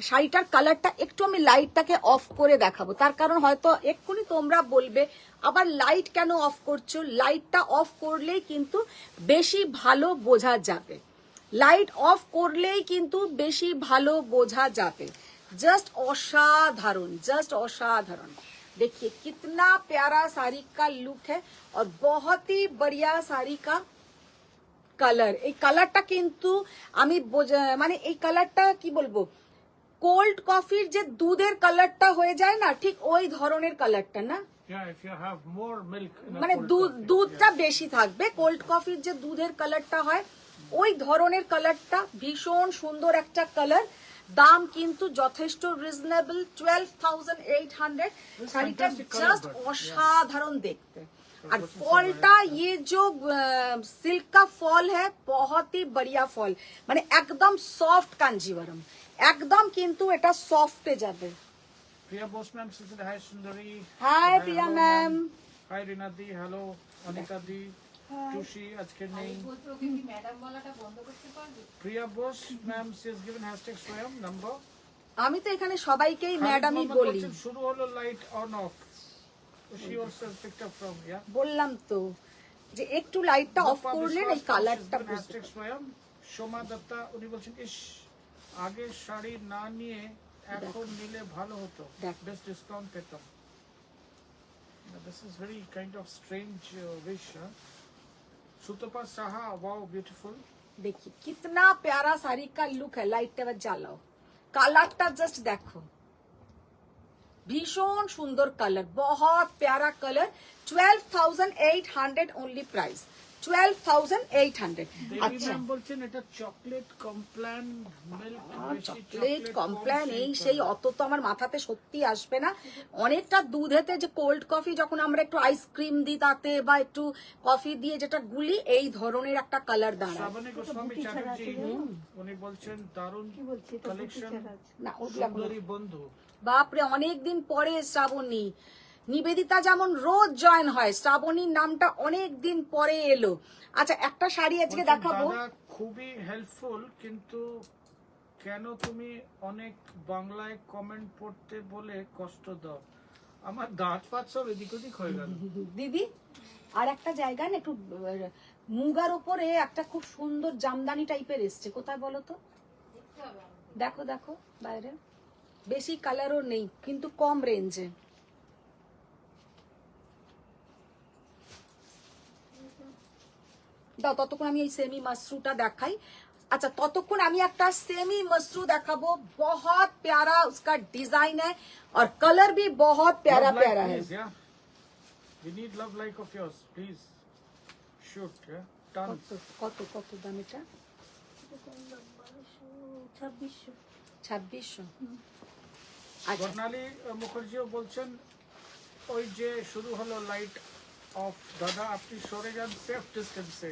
শাড়িটার কালারটা একটু আমি লাইটটাকে অফ করে দেখাবো, তার কারণ হয়তো এক্ষুনি তোমরা বলবে আবার লাইট কেন অফ করছো। লাইটটা অফ করলেই কিন্তু বেশি ভালো বোঝা যাবে, লাইট অফ করলেই কিন্তু বেশি ভালো বোঝা যাবে। जस्ट असाधारण, जस्ट असाधारण। देखिए कितना प्यारा साड़ी का लुक है और बहुत ही बढ़िया साड़ी का কালার। এই কালারটা কিন্তু আমি মানে এই কালারটা কি বলবো, কোল্ড কফির যে দুধের কালারটা হয়ে যায় না, ঠিক ওই ধরনের কালারটা না। Yeah, if you have more milk in a মানে cold coffee, দুধটা yeah. বেশি থাকবে, কোল্ড কফির যে দুধের কালারটা হয় ওই ধরনের কালারটা, ভীষণ সুন্দর একটা কালার। দাম কিন্তু যথেষ্ট রিজনেবল, 12,800। শাড়িটা fantastic color, জাস্ট but, অসাধারণ দেখতে। আর ফলটা ये जो सिल्क का फॉल है बहुत ही बढ़िया फॉल, মানে একদম সফট কাঞ্জিভারাম, একদম কিন্তু এটা সফটে যাবে। Priya Bose ma'am said hi Sundari. Hi Priya hello, ma'am. Hi Rinadi, hello Anita di, Tushi আজকে নেই। আমি বলছি ওকে কি ম্যাডাম বলাটা বন্ধ করতে পারবে? Priya Bose ma'am she has given hashtag Swayam number. আমি তো এখানে সবাইকেই Khalid ম্যাডামই Mohammed বলি, বলছেন, শুরু হলো light on of. She also has picked up from yeah. বললাম তো যে একটু লাইটটা অফ Rupa করলে Biswas, এই কালারটা she's given hashtag Swayam. Soma Datta উনি বলছেন ইস আগে শাড়ি না নিয়ে এখন নিলে ভালো হতো, দেখ। বেস্ট ডিসকাউন্ট পেতাম। This is very kind of strange wish. Sutapa Saha, wow, beautiful. देखिए कितना प्यारा साड़ी का लुक है। लाइट এবার জ্বালাও, কালারটা জাস্ট দেখো, ভীষণ সুন্দর কালার, बहुत प्यारा कलर। 12,800 only price, 12,800। দেবী আচ্ছা, ম্যাম বলছেন এটা chocolate Complan milk, chocolate Complan, এই সেই অত তো আমার মাথাতে সত্যি আসবে না। অনেকটা দুধেতে যে কোল্ড কফি যখন আমরা একটু আইসক্রিম দিই তাতে বা একটু কফি দিয়ে যেটা গুলি, এই ধরনের একটা কালার দাঁড়ায়। শ্রাবণী গোস্বামী চ্যাটার্জি উনি বলছেন দারুণ কালেকশন না ওগুলা সুন্দরী বন্ধু। বাপরে, অনেকদিন পরে শ্রাবণী। নিবেদিতা যেমন রোজ জয়েন হয়, শ্রাবণীর নামটা অনেক দিন পরে এলো। আচ্ছা, একটা শাড়ি আজকে বলছেন, দেখাবো। দাদা খুবই হেল্পফুল, কিন্তু কেন তুমি অনেক বাংলায় কমেন্ট পড়তে বলে কষ্ট দাও? আমার দাঁত ফাত সব এদিক ওদিক হয়ে গেল। দিদি আর একটা জায়গায় না একটু মুগার উপরে একটা খুব সুন্দর জামদানি টাইপের এসছে, কোথায় বলো তো? দেখতে হবে আমাকে। দেখো দেখো বাইরে, বেশি কালারও নেই কিন্তু কম রেঞ্জে। দাও ততক্ষণ আমি এই সেমি মাশরুটা দেখাই। अच्छा ततক্ষণ আমি একটা सेमी मसरू দেখাবো, बहुत प्यारा उसका डिजाइन है और कलर भी बहुत प्यारा Love like, प्यारा है। please, yeah. We need love like of yours, please. Shoot, yeah. Tons. কত কত দাম এটা? 2600। আচ্ছা বর্ণালী মুখার্জিও বলছেন ওই যে শুরু হলো লাইট অফ, দাদা আপনি সরে যান সেফ ডিস্টেন্সে।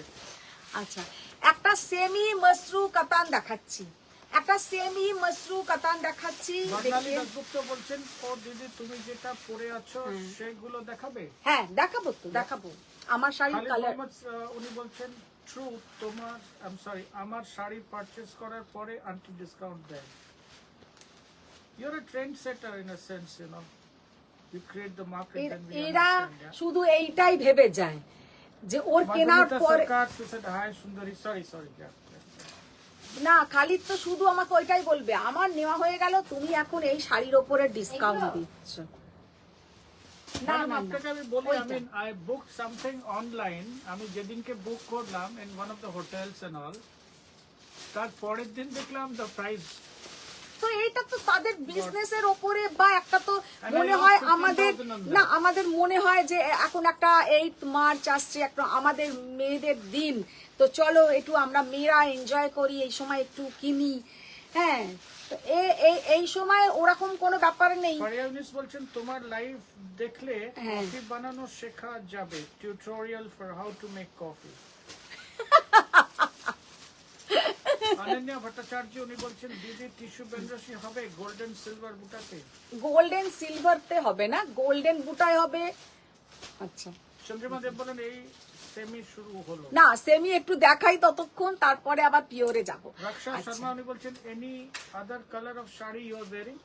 আচ্ছা একটা সেমি মসরু কাতান দেখাচ্ছি, একটা সেমি মসরু কাতান দেখাচ্ছি। বর্ণালী দেখিয়ে দাসগুপ্ত বলছেন ও দিদি তুমি যেটা পরে আছো সেগুলো দেখাবে। হ্যাঁ দেখাবো তো, দেখাবো আমার শাড়ির খালিদ কালার। মোহাম্মদ উনি বলছেন ট্রু তোমার আমার শাড়ি পারচেজ করার পরে আন্টি ডিসকাউন্ট দেয়। You are a trend setter in a sense, you know you create the market then we এরা আন্ডারস্ট্যান্ড। শুধু এইটাই ভেবে যায় যে ওর কেনার পরে সুন্দরী সরি সরি না, খালিদ তো শুধু আমাকে ওইটাই বলবে আমার নেওয়া হয়ে গেল, তুমি এখন এই শাড়ির ওপরে ডিসকাউন্ট দিচ্ছ। না না আপনাকে আমি বলি, ওইটা। I mean I booked something online, আমি যেদিনকে বুক করলাম in one of the hotels and all, তার পরের দিন দেখলাম the price তো এইটা তো তাদের বিজনেসের ওপরে, বা একটা তো And মনে I হয় lost 15,000 আমাদের on that. না, আমাদের মনে হয় যে এখন একটা 8 মার্চ আসছে, একটা আমাদের মেয়েদের দিন, তো চলো একটু আমরা মেয়েরা এনজয় করি, এই সময় একটু কিনি। হ্যাঁ তো এই সময় ওরকম কোনো ব্যাপার নেই। ফারিয়া ইউনিস বলছেন তোমার লাইভ দেখলে হ্যাঁ। কফি বানানো শেখা যাবে, tutorial for how to make coffee. Ananya Bhattacharya উনি বলছেন দিদি টিস্যু বেনারসি হবে গোল্ডেন সিলভার বুটাতে। গোল্ডেন সিলভারতে হবে না, গোল্ডেন বুটায় হবে। আচ্ছা চন্দ্রিমা দেব বলেন এই সেমি শুরু হলো। না সেমি একটু দেখাই ততক্ষণ, তারপরে আবার পিওরে যাব। रक्षा शर्मा उन्हें बोलছেন any other colour of sari you are wearing.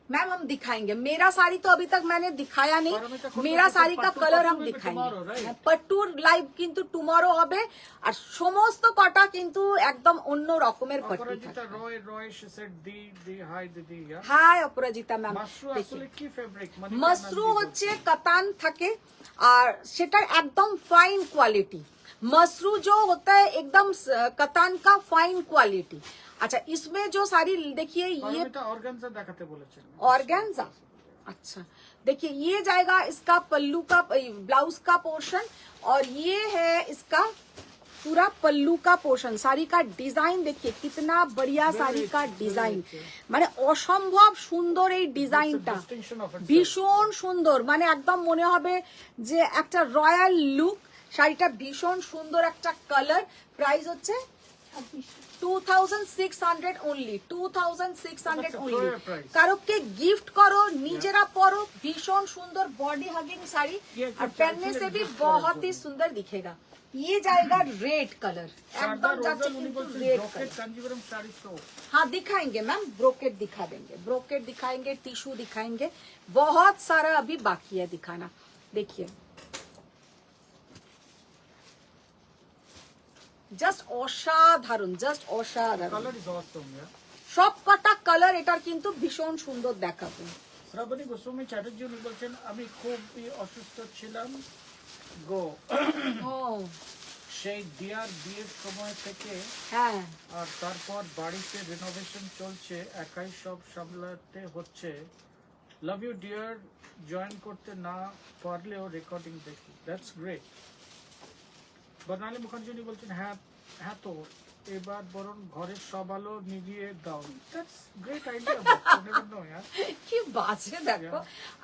Ma'am हम दिखाएंगे, मेरा साड़ी तो अभी तक मैंने दिखाया नहीं, और अभी तक मेरा तो साड़ी का पट्टू कलर हम में tomorrow, दिखाएंगे। right? पट्टूर लाइव किंतु टुमारो হবে আর সমস্ত কটা কিন্তু একদম অন্য রকমের পট্টু অপরাজিতা থাকবে। রয় রয় she said দি হাই দিদি ইয়া। হাই অপরাজিতা ম্যাম। মাশরু আসলে কি ফেব্রিক মানে মসরু হচ্ছে কাতান থাকে আর সেটা একদম ফাইন কোয়ালিটি। मसरू जो होता है एकदम कतान का फाइन क्वालिटी। अच्छा इसमें जो सारी देखिए ये এটা অর্গানজা দেখাতে বলেছেন। ऑर्गेन्जा। अच्छा देखिए ये जाएगा इसका पल्लू का ब्लाउज का पोर्शन और ये है इसका पूरा पल्लू का पोर्शन। साड़ी का डिजाइन देखिए कितना बढ़िया साड़ी का डिजाइन, মানে অসম্ভব সুন্দর এই ডিজাইনটা, ভীষণ সুন্দর, মানে একদম মনে হবে যে একটা রয়্যাল লুক। শাড়িটা ভীষণ সুন্দর একটা কালার। প্রাইস হচ্ছে 2600 অনলি, 2600 অনলি। কারোকে গিফট করো, নিজেরা পরো, ভীষণ সুন্দর বডি हगिंग साड़ी और पहनने से भी बहुत ही सुंदर दिखेगा। ये जाएगा रेड कलर, एकदम जाचे किंतु रेड कलर। कांजीवरम साड़ी तो हाँ दिखाएंगे मैम, ब्रोकेट दिखा देंगे, ब्रोकेट दिखाएंगे, टिश्यू दिखाएंगे, बहुत सारा अभी बाकी है दिखाना। देखिए জাস্ট অসাধারণ, জাস্ট অসাধারণ। কালার ইজ অসম ইয়া। সব কটা কালার এটার কিন্তু ভীষণ সুন্দর দেখাবে। শ্রাবণী গোস্বামী চ্যাটার্জি উনি বলছেন আমি খুবই অসুস্থ ছিলাম গো, ও সেই দিয়ার বিয়ের সময় থেকে, হ্যাঁ আর তারপর বাড়িতে রিনোভেশন চলছে, একাই সব সামলাতে হচ্ছে। লাভ ইউ ডিয়ার, জয়েন করতে না পারলেও রেকর্ডিং দেখি, দ্যাটস গ্রেট। বর্ণালী মুখার্জি উনি বলছেন হ্যাঁ হ্যাঁ তো এবার বরং ঘরের সব আলো নিভিয়ে দাও, দ্যাটস গ্রেট আইডিয়া। কি বাজে দেখো।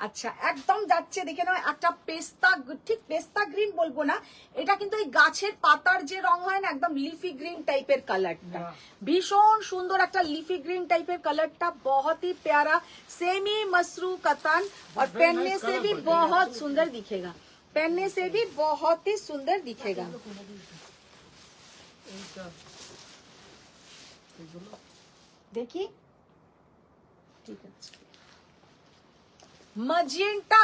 আচ্ছা একদম যাচ্ছে, দেখে নাও একটা পেস্তা, ঠিক পেস্তা গ্রিন বলবো না, এটা কিন্তু ওই গাছের পাতার যে রং হয় না, একদম লিফি গ্রিন টাইপের কালারটা, ভীষণ সুন্দর একটা লিফি গ্রিন टाइपेर कलरটা, बहुत ही प्यारा सेमी मसरू कतान और पहनने से भी बहुत सुंदर दिखेगा, पहनने से भी बहुत ही सुंदर दिखेगा। देखिए ठीक है, मजेंटा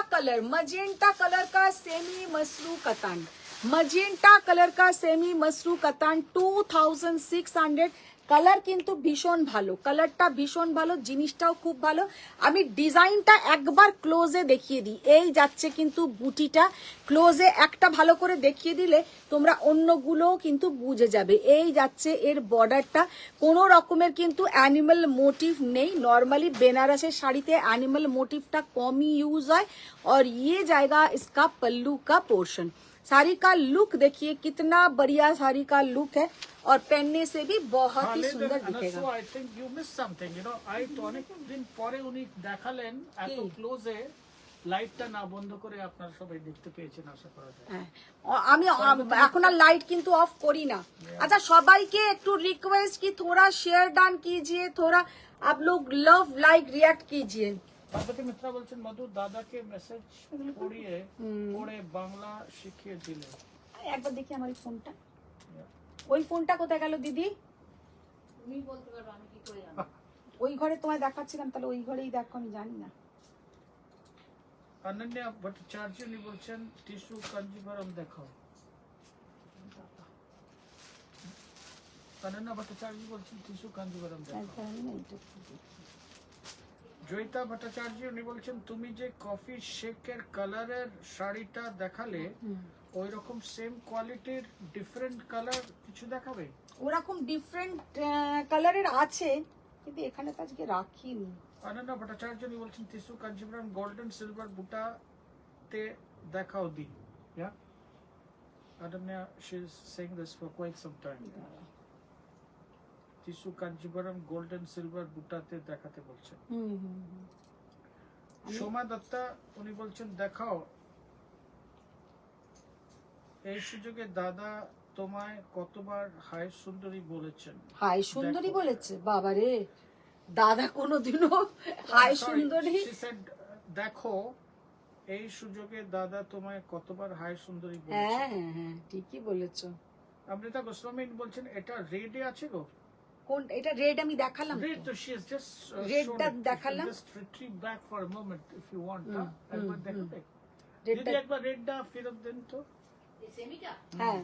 कलर का सेमी मसरू कतान, मजेंटा कलर का सेमी मसरू कतान 2600 কালার কিন্তু ভীষণ ভালো, কালারটা ভীষণ ভালো, জিনিসটাও খুব ভালো। আমি ডিজাইনটা একবার ক্লোজে দেখিয়ে দিই। এই যাচ্ছে কিন্তু বুটিটা, ক্লোজে একটা ভালো করে দেখিয়ে দিলে তোমরা অন্যগুলোও কিন্তু বুঝে যাবে। এই যাচ্ছে এর বর্ডারটা, কোনো রকমের কিন্তু অ্যানিমাল মোটিভ নেই। নর্মালি বেনারসের শাড়িতে অ্যানিমাল মোটিভটা কমই ইউজ হয়। और ये जाएगा इसका पल्लू का पोर्शन। साड़ी का लुक देखिए कितना बढ़िया साड़ी का लुक है, और पहनने से भी बहुत ही सुंदर दिखेगा। I think you missed something, you know, I তো অনেকদিন পরে উনি দেখালেন এত ক্লোজে, লাইটটা না বন্ধ করে আপনারা সবাই দেখতে পেয়েছেন আশা করা যায়। হ্যাঁ, আমি এখন আর লাইট কিন্তু অফ করি না। আচ্ছা, সবাইকে একটু রিকোয়েস্ট কি थोड़ा शेयर डान कीजिए, थोड़ा आप लोग लव लाइक रिएक्ट कीजिए। পার্বতী মিত্রা বলছেন মধু দাদাকে মেসেজ পড়ে বাংলা শিখিয়ে দিলে। একবার দেখি আমার ফোনটা, ওই ফোনটা কোথায় গেল দিদি? তুমি বলতে পারো, আমি কি করে জানবো? ওই ঘরে তোমায় দেখাচ্ছিলাম, তাহলে ওই ঘরেই দেখো, আমি জানি না। অনন্যা ভট্টাচার্য উনি বলছেন টিস্যু কাঞ্জিভারম দেখাও। অনন্যা ভট্টাচার্য বলছেন টিস্যু কাঞ্জিভারম দেখাও। জয়িতা ভট্টাচার্য উনি বলছেন তুমি যে কফি শেকের কালারের শাড়িটা দেখালে ওই রকম সেম কোয়ালিটির ডিফারেন্ট কালার কিছু দেখাবে? ওরকম ডিফারেন্ট কালারের আছে, কিন্তু এখানে তো আজকে রাখিনি। অনন্যা ভট্টাচার্য উনি বলছেন টিস্যু কাঞ্জিভারম গোল্ডেন সিলভার বুটাতে দেখাও দি। Yeah, Ananya, she's saying this for quite some time. Tissue Kanjivaram golden silver বুটাতে দেখাতে বলছেন। সোমা দত্তা উনি বলছেন দেখাও। এই সুযোগে দাদা তোমায় কতবার হাই সুন্দরী বলেছেন? হাই সুন্দরী বলেছে? বাবা রে, দাদা কোনোদিনও হাই সুন্দরী। দেখো, এই সুযোগে দাদা তোমায় কতবার হাই সুন্দরী বলেছে? হ্যাঁ হ্যাঁ, ঠিকই বলেছো। অমৃতা গোস্বামী বলছেন এটা রেডে আছে গো। কোন এটা? রেড আমি দেখালাম রেড তো she has just রেডটা দেখালাম। just retrieve back for a moment if you want, না একবার দেখাবে রেডটা যদি একবার রেডটা ফেরত দেন তো। এই সেমিটা হ্যাঁ,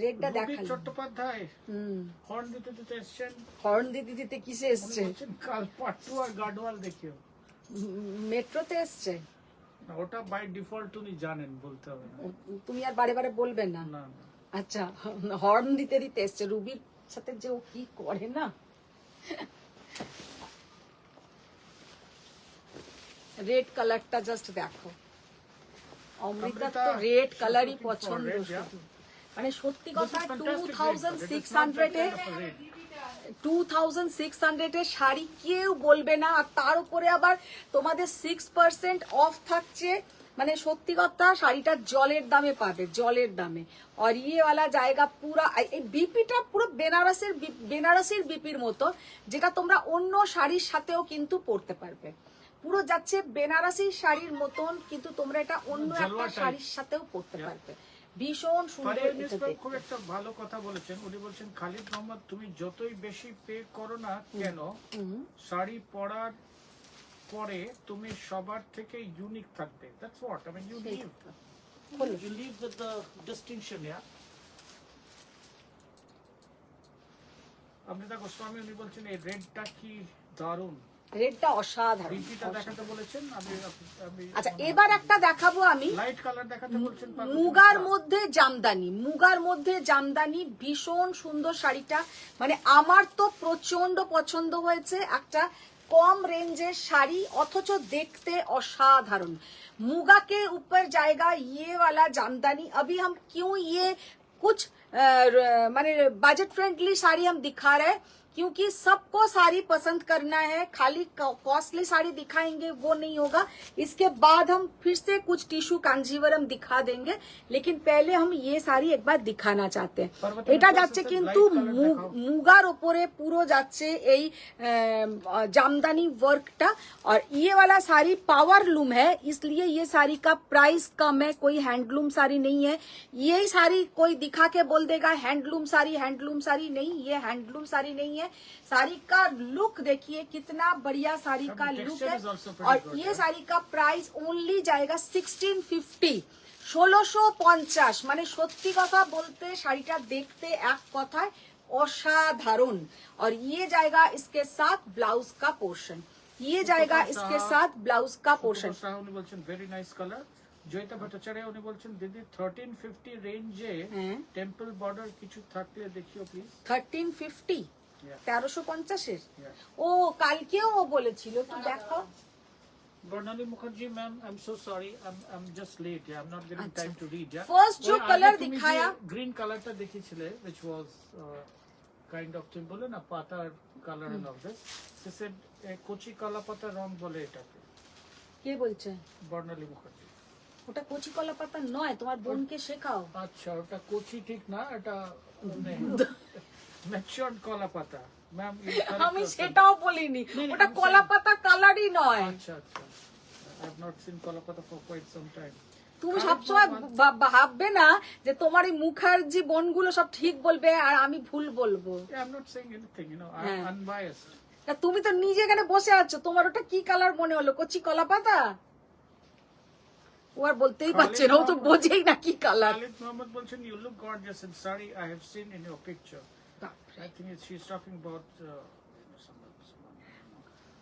রেডটা রবি দেখালাম। চট্টোপাধ্যায় হর্ন দিতে দিতে এসছেন। হর্ন দিতে দিতে কিসে এসছে? বলছেন কাল পাট্টু আর গাডওয়াল দেখিও। মেট্রোতে এসছে। না, ওটা বাই ডিফল্ট উনি জানেন, বলতে হবে না। তুমি আর বারে বারে বলবে না। না না, আচ্ছা, হর্ন দিতে দিতে এসছে। রুবির সাথে যে ও কি করে না। রেড কালারটা জাস্ট দেখো। অমৃতা তো রেড কালারই পছন্দ শুধু। মানে সত্যি কথা, 2600 এর শাড়ি কেউ বলবে না। আর তার উপরে আবার তোমাদের 6% অফ থাকছে। মানে সত্যি কথা, শাড়িটা জলের দামে পাবে, জলের দামে। আর ইয়ে ওয়ালা জায়গা পুরা, এই বিপিটা পুরো বেনারসির বিপির মতো, যেটা তোমরা অন্য শাড়ির সাথেও কিন্তু পরতে পারবে। পুরো যাচ্ছে বেনারসি শাড়ির মতন, কিন্তু তোমরা এটা অন্য একটা শাড়ির সাথেও পরতে পারবে। ভীষণ সুন্দর। খুব একটা ভালো কথা বলেছেন। উনি বলছেন খালিদ মোহাম্মদ তুমি যতই বেশি পে করো না কেন, শাড়ি পরার পরে তুমি সবার থেকে ইউনিক থাকবে। That's what I mean, you live with the distinction. Yeah, Amrita Goswami উনি বলছেন এই রেডটা কি দারুণ। রেডটা অসাধারণ। বিপিটা দেখাতে বলেছেন। আমি আচ্ছা, এবার একটা দেখাবো আমি। লাইট কালার দেখাতে বলছেন। মুগার মধ্যে জামদানি, মুগার মধ্যে জামদানি, ভীষণ সুন্দর শাড়িটা। মানে আমার তো প্রচন্ড পছন্দ হয়েছে। একটা কম रेंजের শাড়ি, অথচ দেখতে অসাধারণ। मुगा के ऊपर जाएगा ये वाला जामदानी। अभी हम क्यों ये कुछ माने बजट फ्रेंडली साड़ी हम दिखा रहे हैं, क्योंकि सबको साड़ी पसंद करना है। खाली कॉस्टली साड़ी दिखाएंगे वो नहीं होगा। इसके बाद हम फिर से कुछ टिश्यू कांजीवरम दिखा देंगे, लेकिन पहले हम ये साड़ी एक बार दिखाना चाहते हैं। এটা যাচ্ছে কিন্তু মুগার উপরে পুরো যাচ্ছে এই জামদানি ওয়ার্কটা। और ये वाला साड़ी पावर लूम है, इसलिए ये साड़ी का प्राइस कम है। कोई हैंडलूम साड़ी नहीं है। यही साड़ी कोई दिखा के बोल देगा हैंडलूम साड़ी, हैंडलूम साड़ी नहीं, ये हैंडलूम साड़ी नहीं है। साड़ी का लुक देखिए कितना बढ़िया साड़ी का लुक है। और ये साड़ी का प्राइस ओनली जाएगा 1650। 1650 মানে সত্যি কথা বলতে শাড়িটা দেখতে এক কথায় অসাধারণ। और ये जाएगा इसके साथ ब्लाउज का पोर्शन, ये जाएगा इसके साथ ब्लाउज का पोर्शन। শাহ উনি বলছেন very nice colour. Joyita Bhattacharya উনি বলছেন দিদি 1350 রেঞ্জে টেম্পল বর্ডার কিছু থাকলে দেখিও প্লিজ। 1350 Yeah. 1350 এর Yeah. ও কালকেও ও বলেছিল, একটু দেখো। Barnali Mukherjee ma'am I am so sorry, I am just late, I am not getting time to read. First जो color दिखाया গ্রিন কালারটা দেখিয়েছিলে which was kind of তুমি বলে না পাতার কালার এন্ড অফ দিস, সে সেড কোচি কালা পাতা রং বলে এটাকে। কে বলছে? বর্ণালী মুখার্জি। ওটা কচি কলা পাতা নয়, তোমার বোনকে শেখাও। আচ্ছা ওটা কোচি ঠিক না, এটা ম্যাচিওরড কলা পাতা ম্যাম। আমি সেটাও বলিনি, ওটা কলা পাতা কালারই নয়। আচ্ছা আচ্ছা, আই হ্যাভ নট সিন কলা পাতা ফর কোয়াইট সাম টাইম। তুমি সবসময় ভাববে না যে তোমার এই মুখার্জি বোনগুলো সব ঠিক বলবে আর আমি ভুল বলবো। I am not saying anything, you know, I am unbiased. তা তুমি তো নিজে এখানে বসে আছো, তোমার ওটা কি কালার মনে হলো? কচি কলা পাতা? ও আর বলতেই পারছে না, ও তো বোঝেই না কি কালার। খালিদ মোহাম্মদ বলছেন you look gorgeous in sari I have seen in your picture. I think she is talking about someone.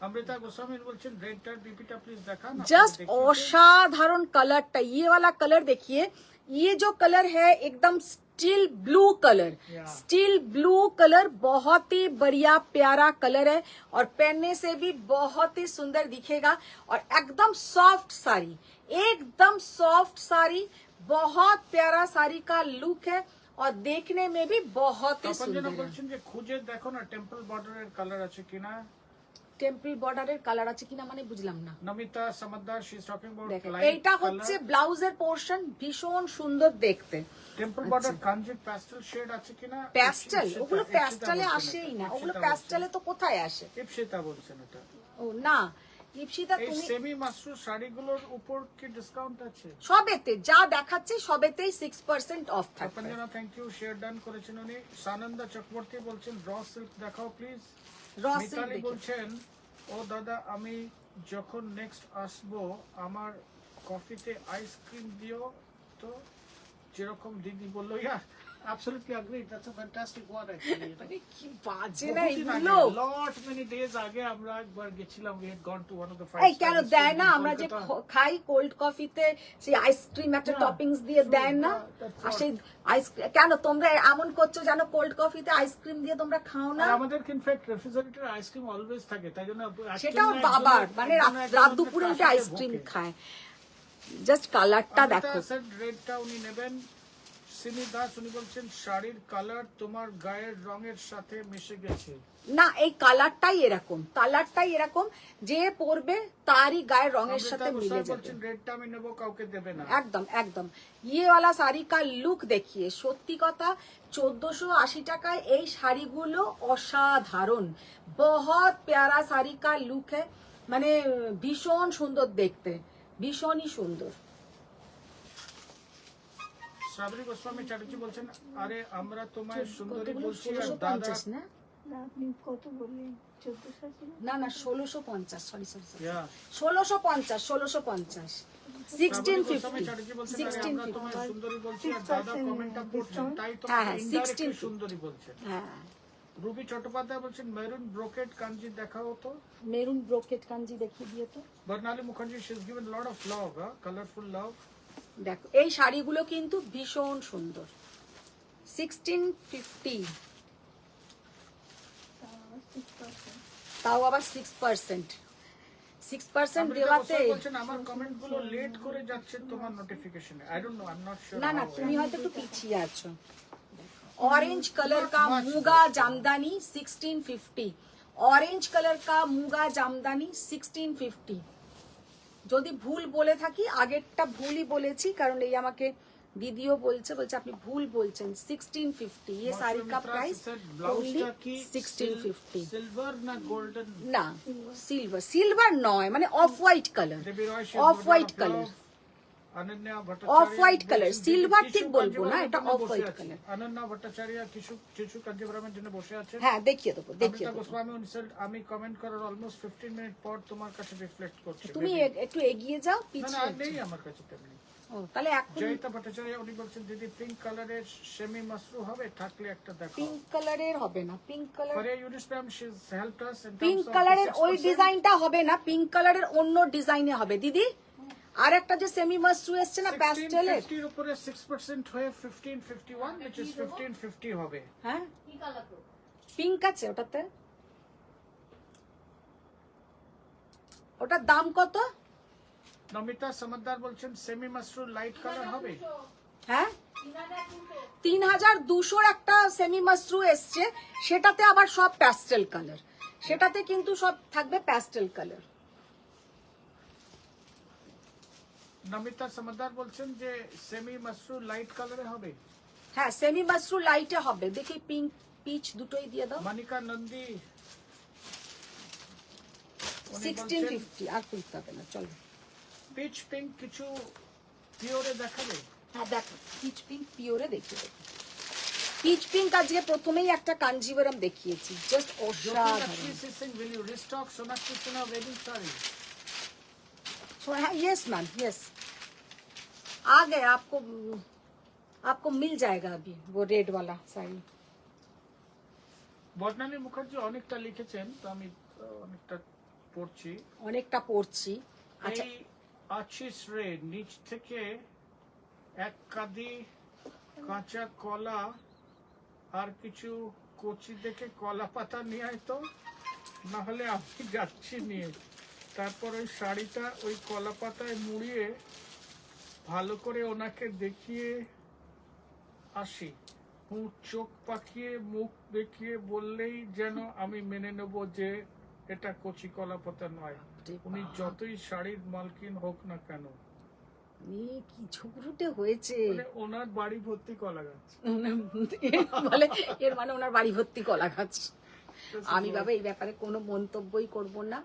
Amrita Goswami बोलছেন রেডটার বিপিটা প্লিজ দেখান। जस्ट असाधारण कलरটা, ये वाला कलर देखिए, ये जो कलर है एकदम steel blue colour, steel blue colour बहुत ही बढ़िया प्यारा कलर है और पहनने से भी बहुत ही सुंदर दिखेगा। और एकदम सॉफ्ट साड़ी, एकदम सॉफ्ट साड़ी, बहुत प्यारा साड़ी का लुक है और देखने में भी बहुत ही सुंदर है। বলছেন যে খুঁজে দেখো না টেম্পল বর্ডারের কালার আছে কিনা। টেম্পল বর্ডারের কালার আছে কিনা মানে বুঝলাম না। Namita Samaddar she is talking about দেখেন লাইট। এইটা হচ্ছে ব্লাউজের পোরশন, ভীষণ সুন্দর দেখতে। টেম্পল বর্ডার কাঞ্জি প্যাস্টেল শেড আছে কিনা। প্যাস্টেল, ওগুলো প্যাস্টেলে আসেই না, ওগুলো প্যাস্টেলে তো কোথায় আসে? ইপসিতা বলছেন এটা। ও না, ইপসিতা এই তুমি সেমি মাসরুর শাড়িগুলোর উপর কি ডিসকাউন্ট আছে? সবেতে যা দেখাচ্ছে সবেতেই 6% অফ থাকবে। অপঞ্জনা থ্যাংক ইউ, শেয়ার ডান করেছেন উনি। সানন্দা চক্রবর্তী বলছেন র সিল্ক দেখাও প্লিজ। র মিতালি সিল্ক বলছেন ও দাদা আমি যখন নেক্সট আসবো আমার কফিতে আইসক্রিম দিও তো, যেরকম দিদি বললো। ইয়া absolutely agreed, that's a fantastic one actually. মানে কি বাজে না এগুলো। lot many days আগে আমরা একবার গেছিলাম, we had gone to one of the এই কেন দেয় না, আমরা যে খাই কোল্ড কফিতে সেই আইসক্রিম একটা টপিংস দিয়ে দেয় না, আর সেই আইসক্রিম কেন তোমরা এমন করছো যেন কোল্ড কফিতে আইসক্রিম দিয়ে তোমরা খাও না? আমাদের ইনফ্যাক্ট রেফ্রিজারেটরে আইসক্রিম অলওয়েজ থাকে, তাই জন্য সেটাও বাবার মানে রাত দুপুরে উঠে আইসক্রিম খায়। জাস্ট কালারটা দেখো। রেডটা উনি নেবেন। সিমি দাস উনি বলছেন শাড়ির কালার তোমার গায়ের রঙের সাথে মিশে গেছে। না এই কালারটাই এরকম, কালারটাই এরকম, যে পরবে তারই গায়ের রঙের সাথে মিলে যাবে। বলছেন রেডটা আমি নেব, কাউকে দেবে না। একদম একদম। ये वाला साड़ी का लुक देखिए, সত্যি কথা 1480 টাকায় এই শাড়িগুলো অসাধারণ, बहुत प्यारा साड़ी का लुक है, মানে ভীষণ সুন্দর দেখতে, ভীষণই সুন্দর। শ্রাবণী গোস্বামী চ্যাটার্জি বলছেন আরে আমরা তোমায় সুন্দরী বলছি আর 1650 দাদা। না না আপনি কত বললেন? 1400 ছিল না না 1650, sorry sorry sorry, Yeah. 1650 1650 Goswami Chatterjee বলছেন আরে আমরা 1650 তোমায় সুন্দরী বলছি আর দাদা কমেন্টটা করছেন তাই তো হ্যাঁ, হ্যাঁ, ইনডাইরেক্টলি 1650 সুন্দরী বলছেন। হ্যাঁ। রুবি চট্টোপাধ্যায় বলছেন মেরুন ব্রোকেট কাঞ্জি দেখাও তো। মেরুন ব্রোকেট কাঞ্জি দেখিয়ে দিও তো। Barnali Mukherjee she is given lot of love, colourful love. দেখো এই শাড়িগুলো কিন্তু ভীষণ সুন্দর। 1650, 6%। তাও আবার 6% দেওয়াতে। বলছেন আমার কমেন্টগুলো লেট করে যাচ্ছে তোমার নোটিফিকেশনে, I don't know, I am not sure. না না তুমি হয়তো একটু পিছিয়ে আছো। ऑरेंज कलर का मुगा जामदानी 1650, ऑरेंज कलर का मुगा जामदानी 1650। যদি ভুল বলে থাকি, আগেরটা ভুলই বলেছি কারণ এই আমাকে দিদিও বলছে আপনি ভুল বলছেন। 1650 ये साड़ी का प्राइस ओनली 1650। সিলভার না গোল্ডেন? না সিলভার, সিলভার নয় মানে off white colour, off white colour, Ananya of Bhattacharya white colour, silver ঠিক বলবো না, এটা off white colour. Ananya Bhattacharya কিছু কাঞ্জিপুরমের জন্য বসে আছে। হ্যাঁ দেখিয়ে দেবো, দেখিয়ে অমৃতা দেবো। গোস্বামী ইনসাল্ট আমি কমেন্ট করার অলমোস্ট 15 মিনিট পর তোমার কাছে রিফ্লেক্ট করছে। তুমি একটু এগিয়ে যাও, না না পিছিয়ে নেই আমার কাছে তেমনি। ও তাহলে এখন জয়িতা ভট্টাচার্য উনি বলছেন দিদি পিঙ্ক কালারের সেমি মাসরু হবে, থাকলে একটা দেখো। পিঙ্ক কালারের হবে না, pink colour, Fariya Yunus ma'am she is helped us in pink terms of কালারের ওই ডিজাইনটা হবে না, পিঙ্ক কালারের অন্য ডিজাইনে হবে দিদি। আর একটা যে সেমি মাসরু এসছে না প্যাস্টেলের, 1650 এর উপরে 6% হয়ে 1551 which is 1550 হবে। হ্যাঁ কি কালার তো? পিঙ্ক আছে ওটাতে। ওটার দাম কত? নমিতা সমদ্দার বলছেন সেমি মাসরু লাইট কালার হবে। হ্যাঁ 3200 একটা সেমি মাসরু এসছে, সেটাতে আবার সব প্যাস্টেল কালার, সেটাতে কিন্তু সব থাকবে প্যাস্টেল কালার। নমিতা সমদ্দার বলছেন যে সেমি মাসরু লাইট কালারে হবে। হ্যাঁ সেমি মাসরু লাইটে হবে, দেখি পিঙ্ক পিচ দুটোই দিয়ে দাও। মানিকা নন্দী উনি 1650 আর তুলতে হবে না, চলো। পিচ পিঙ্ক কিছু পিওরে দেখাবে। হ্যাঁ দেখো পিচ পিঙ্ক পিওরে দেখিয়ে দেবো। পিচ পিঙ্ক আজকে প্রথমেই একটা কাঞ্জিভারাম দেখিয়েছি, জাস্ট অসাধারণ। will you restock Sonakshi Sinha wedding saree? So yes ma'am, yes आ गए, आपको मिल जाएगा अभी वो रेड वाला साड़ी। বর্ণালী মুখার্জি অনেকটা লিখেছেন, তো আমি অনেকটা পড়ছি। অনেকটা পড়ছি। আচ্ছা এই আছিস রে নিচ থেকে এক কাঁদি কাঁচা কলা আর কিছু কচি দেখে কলা পাতা নিয়ে আয় তো, না হলে আমি যাচ্ছি নিয়ে। তারপর ওই শাড়িটা ওই কলা পাতায় মুড়িয়ে ভালো করে ওনাকে দেখিয়ে আসি। চোখ পাকিয়ে মুখ দেখিয়ে বললেই যেন আমি মেনে নেব যে এটা কচি কলা পাতা নয়, উনি যতই শাড়ির মালকিন হোক না কেন। কি ঝুঁকরুটে হয়েছে, মানে ওনার বাড়ি ভর্তি কলা গাছ। বলে এর মানে ওনার বাড়ি ভর্তি কলা গাছ। আমি বাবা এই ব্যাপারে কোনো মন্তব্যই করব না।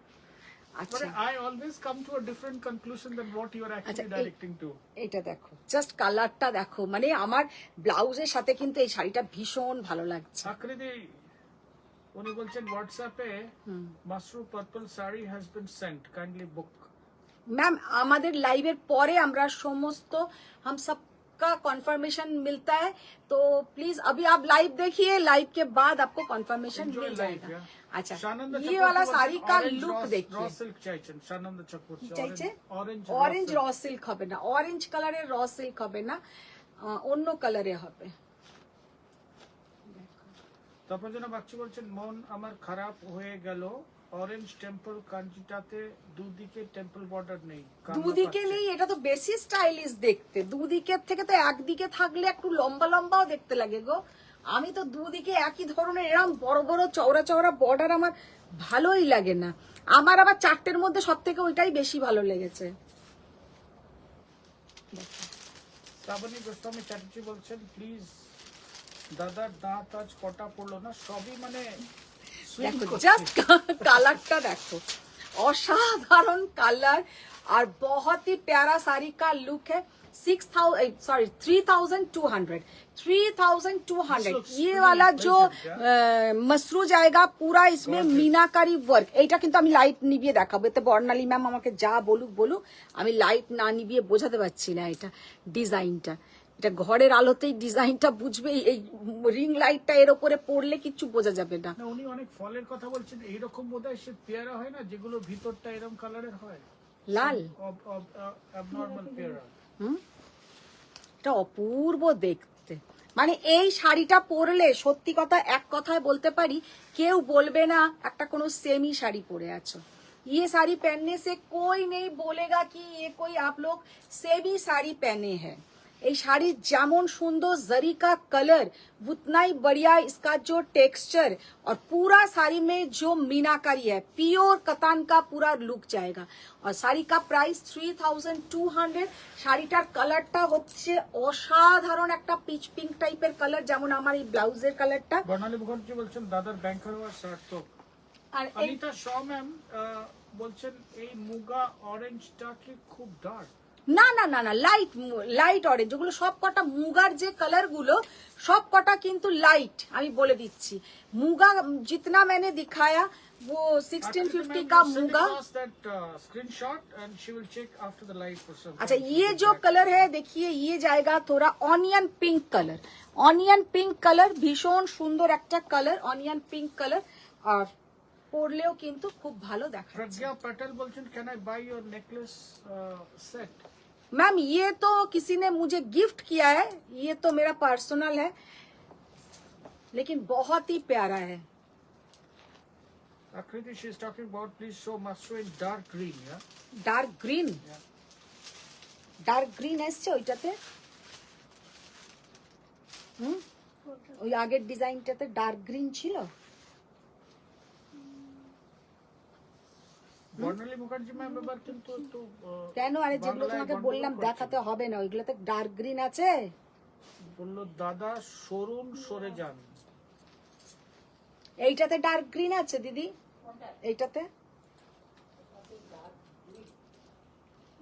আচ্ছা I always come to a different conclusion than what you are actually directing to. এটা দেখো, জাস্ট কালারটা দেখো, মানে আমার ব্লাউজের সাথে কিন্তু এই শাড়িটা ভীষণ ভালো লাগছে। আকৃতি উনি বলছেন হোয়াটসঅ্যাপে mashru purple sari has been sent, kindly book. Ma'am আমাদের লাইভের পরে আমরা সমস্ত हम सबका कंफर्मेशन मिलता है, तो प्लीज अभी आप लाइव देखिए, लाइव के बाद आपको कंफर्मेशन मिल जाएगा। अच्छा ये वाला साड़ी का लुक देखिए, র সিল্ক চাইছেন সানন্দ চক্রবর্তী। চাইছে অরেঞ্জ অরেঞ্জ র সিল্ক হবে না, অরেঞ্জ কালারের র সিল্ক হবে না, অন্য কালারে হবে। তারপর যেন বাচ্চু বলছেন মন আমার খারাপ হয়ে গেল, অরেঞ্জ টেম্পল কাঞ্জিটাতে দুদিকে টেম্পল বর্ডার নেই। দুদিকে নেই, এটা তো বেশি স্টাইলিশ দেখতে, দুদিকের থেকে তো একদিকে থাকলে একটু লম্বা লম্বাও দেখতে লাগে গো। আমি তো দুদিকে একই ধরনের এরকম বড় বড় চওড়া চওড়া বর্ডার আমার ভালোই লাগে না। আমার আবার চারটের মধ্যে সব থেকে ওইটাই বেশি ভালো লেগেছে। শ্রাবণী গোস্বামী চ্যাটার্জি বলছেন প্লিজ দাদার দাঁত আজ কটা পড়লো না, সবই মানে দেখো জাস্ট কালারটা দেখো, অসাধারণ কালার আর बहुत ही प्यारा साड़ी का लुक है। 3,200 ये वाला जो मसरू जाएगा पूरा, इसमें मीनाकारी वर्क। এইটা কিন্তু আমি লাইট নিভিয়ে দেখাবো, এতে বর্ণালী ম্যাম আমাকে যা বলুক আমি লাইট না নিভিয়ে বোঝাতে পারছি না এটা ডিজাইনটা। এটা ঘরের আলোতেই ডিজাইনটা বুঝবে, এই রিং লাইটটা এর উপরে পড়লে কিছু বোঝা যাবে না। উনি অনেক ফলের কথা বলছেন, এইরকম বোধহয় সে পেয়ারা হয় না যেগুলো ভিতরটা এরকম কালারের হয়, লাল অ্যাবনর্মাল পেয়ারা। এটা অপূর্ব দেখতে, মানে এই শাড়িটা পরলে সত্যি কথা এক কথায় বলতে পারি কেউ বলবে না একটা কোনো সেমি শাড়ি পরে আছো। ये साड़ी पहनने से कोई नहीं बोलेगा कि ये कोई आप लोग सेमी साड़ी पहने हैं। এই শাড়ির যেমন সুন্দর जरी का कलर उतना ही बढ़िया इसका जो टेक्सचर और पूरा साड़ी में जो मीनाकारी है, प्योर कतान का पूरा लुक जाएगा। और শাড়ি का प्राइस 3,200। শাড়িটার কালারটা হচ্ছে অসাধারণ একটা পিচ পিঙ্ক টাইপের কালার, যেমন আমার এই ব্লাউজের কালারটা। বর্ণালী মুখার্জি বলছেন দাদার ব্যাংকার হওয়ার সার্থক। আর অনিতা শ ম্যাম বলছেন এই মুগা অরেঞ্জটা কি খুব ডার্ক। না না না না লাইট লাইট অরেঞ্জ, ওগুলো সব কটা মুগার যে কালার গুলো সব কটা কিন্তু লাইট। আমি বলে দিচ্ছি মুগা जितना मैंने दिखाया वो 1650 का muga. Screenshot and she will check after the live for some. अच्छा ये जो कलर है देखिए ये जाएगा थोड़ा onion pink colour, onion pink colour ভীষণ সুন্দর একটা কালার অনিয়ন পিঙ্ক কালার, আর পরলেও কিন্তু খুব ভালো দেখাচ্ছে। प्रज्ञा पटेल बोलছেন can I buy your necklace set. Ma'am ये तो किसी ने मुझे गिफ्ट किया है, ये तो मेरा पर्सनल है लेकिन बहुत ही प्यारा है। आकृति she is talking about please show mustard in dark green. या ডার্ক গ্রিন, ডার্ক গ্রিন এসছে ওইটাতে। ওই আগের ডিজাইনটাতে ডার্ক গ্রিন ছিল। বর্ণালী মুখার্জি ম্যাম এবার কিন্তু একটু কেন? আরে যেগুলো বাংলায় তোমাকে গন্ডগোল বললাম করছে। দেখাতে হবে না, ওইগুলোতে ডার্ক গ্রিন আছে। বললো দাদা সরুন সরে যান। এইটাতে ডার্ক গ্রিন আছে দিদি, এইটাতে।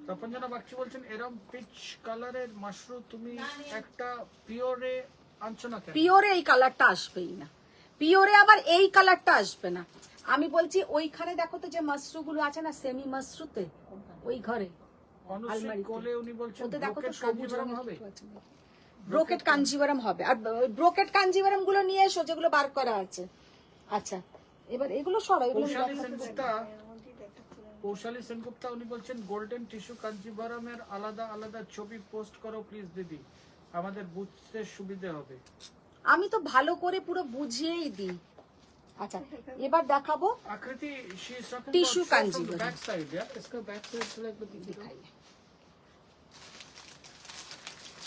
তপঞ্জনা বাগচি বলছেন এরকম পিচ কালারের মাশরুম তুমি একটা পিওরে আনছো না কেন? পিওরে এই কালারটা আসবেই না, পিওরে আবার এই কালারটা আসবে না। আমি বলছি ওইখানে দেখো তো যে মাশরু গুলো আছে না সেমি মাশরুতে, ওই ঘরে অনুশ্রী আলমারিতে। কোলে উনি বলছেন ওতে দেখো তো ব্রোকেট সবুজ কাঞ্জিভারাম রঙের হবে। কিছু আছে নাকি। ব্রোকেট কাঞ্জিভারাম হবে, আর ব্রোকেট কাঞ্জিভারাম গুলো নিয়ে এসো যেগুলো বার করা আছে। আচ্ছা এবার এগুলো সরাই, এগুলো কৌশালী দেখাতে সেনগুপ্তা, এর মধ্যেই একটা পুরো কৌশালী সেনগুপ্তা উনি বলছেন গোল্ডেন টিস্যু কাঞ্জিভারামের আলাদা আলাদা ছবি পোস্ট করো প্লিজ দিদি, আমাদের বুঝতে সুবিধা হবে। আমি তো ভালো করে পুরো বুঝিয়েই দিই। আচ্ছা এবার দেখাবো आकृति she is talking Tissue about show from the Kanjeevaram. back side, yeah? इसका back side थोड़ा एक बार दिखाइए।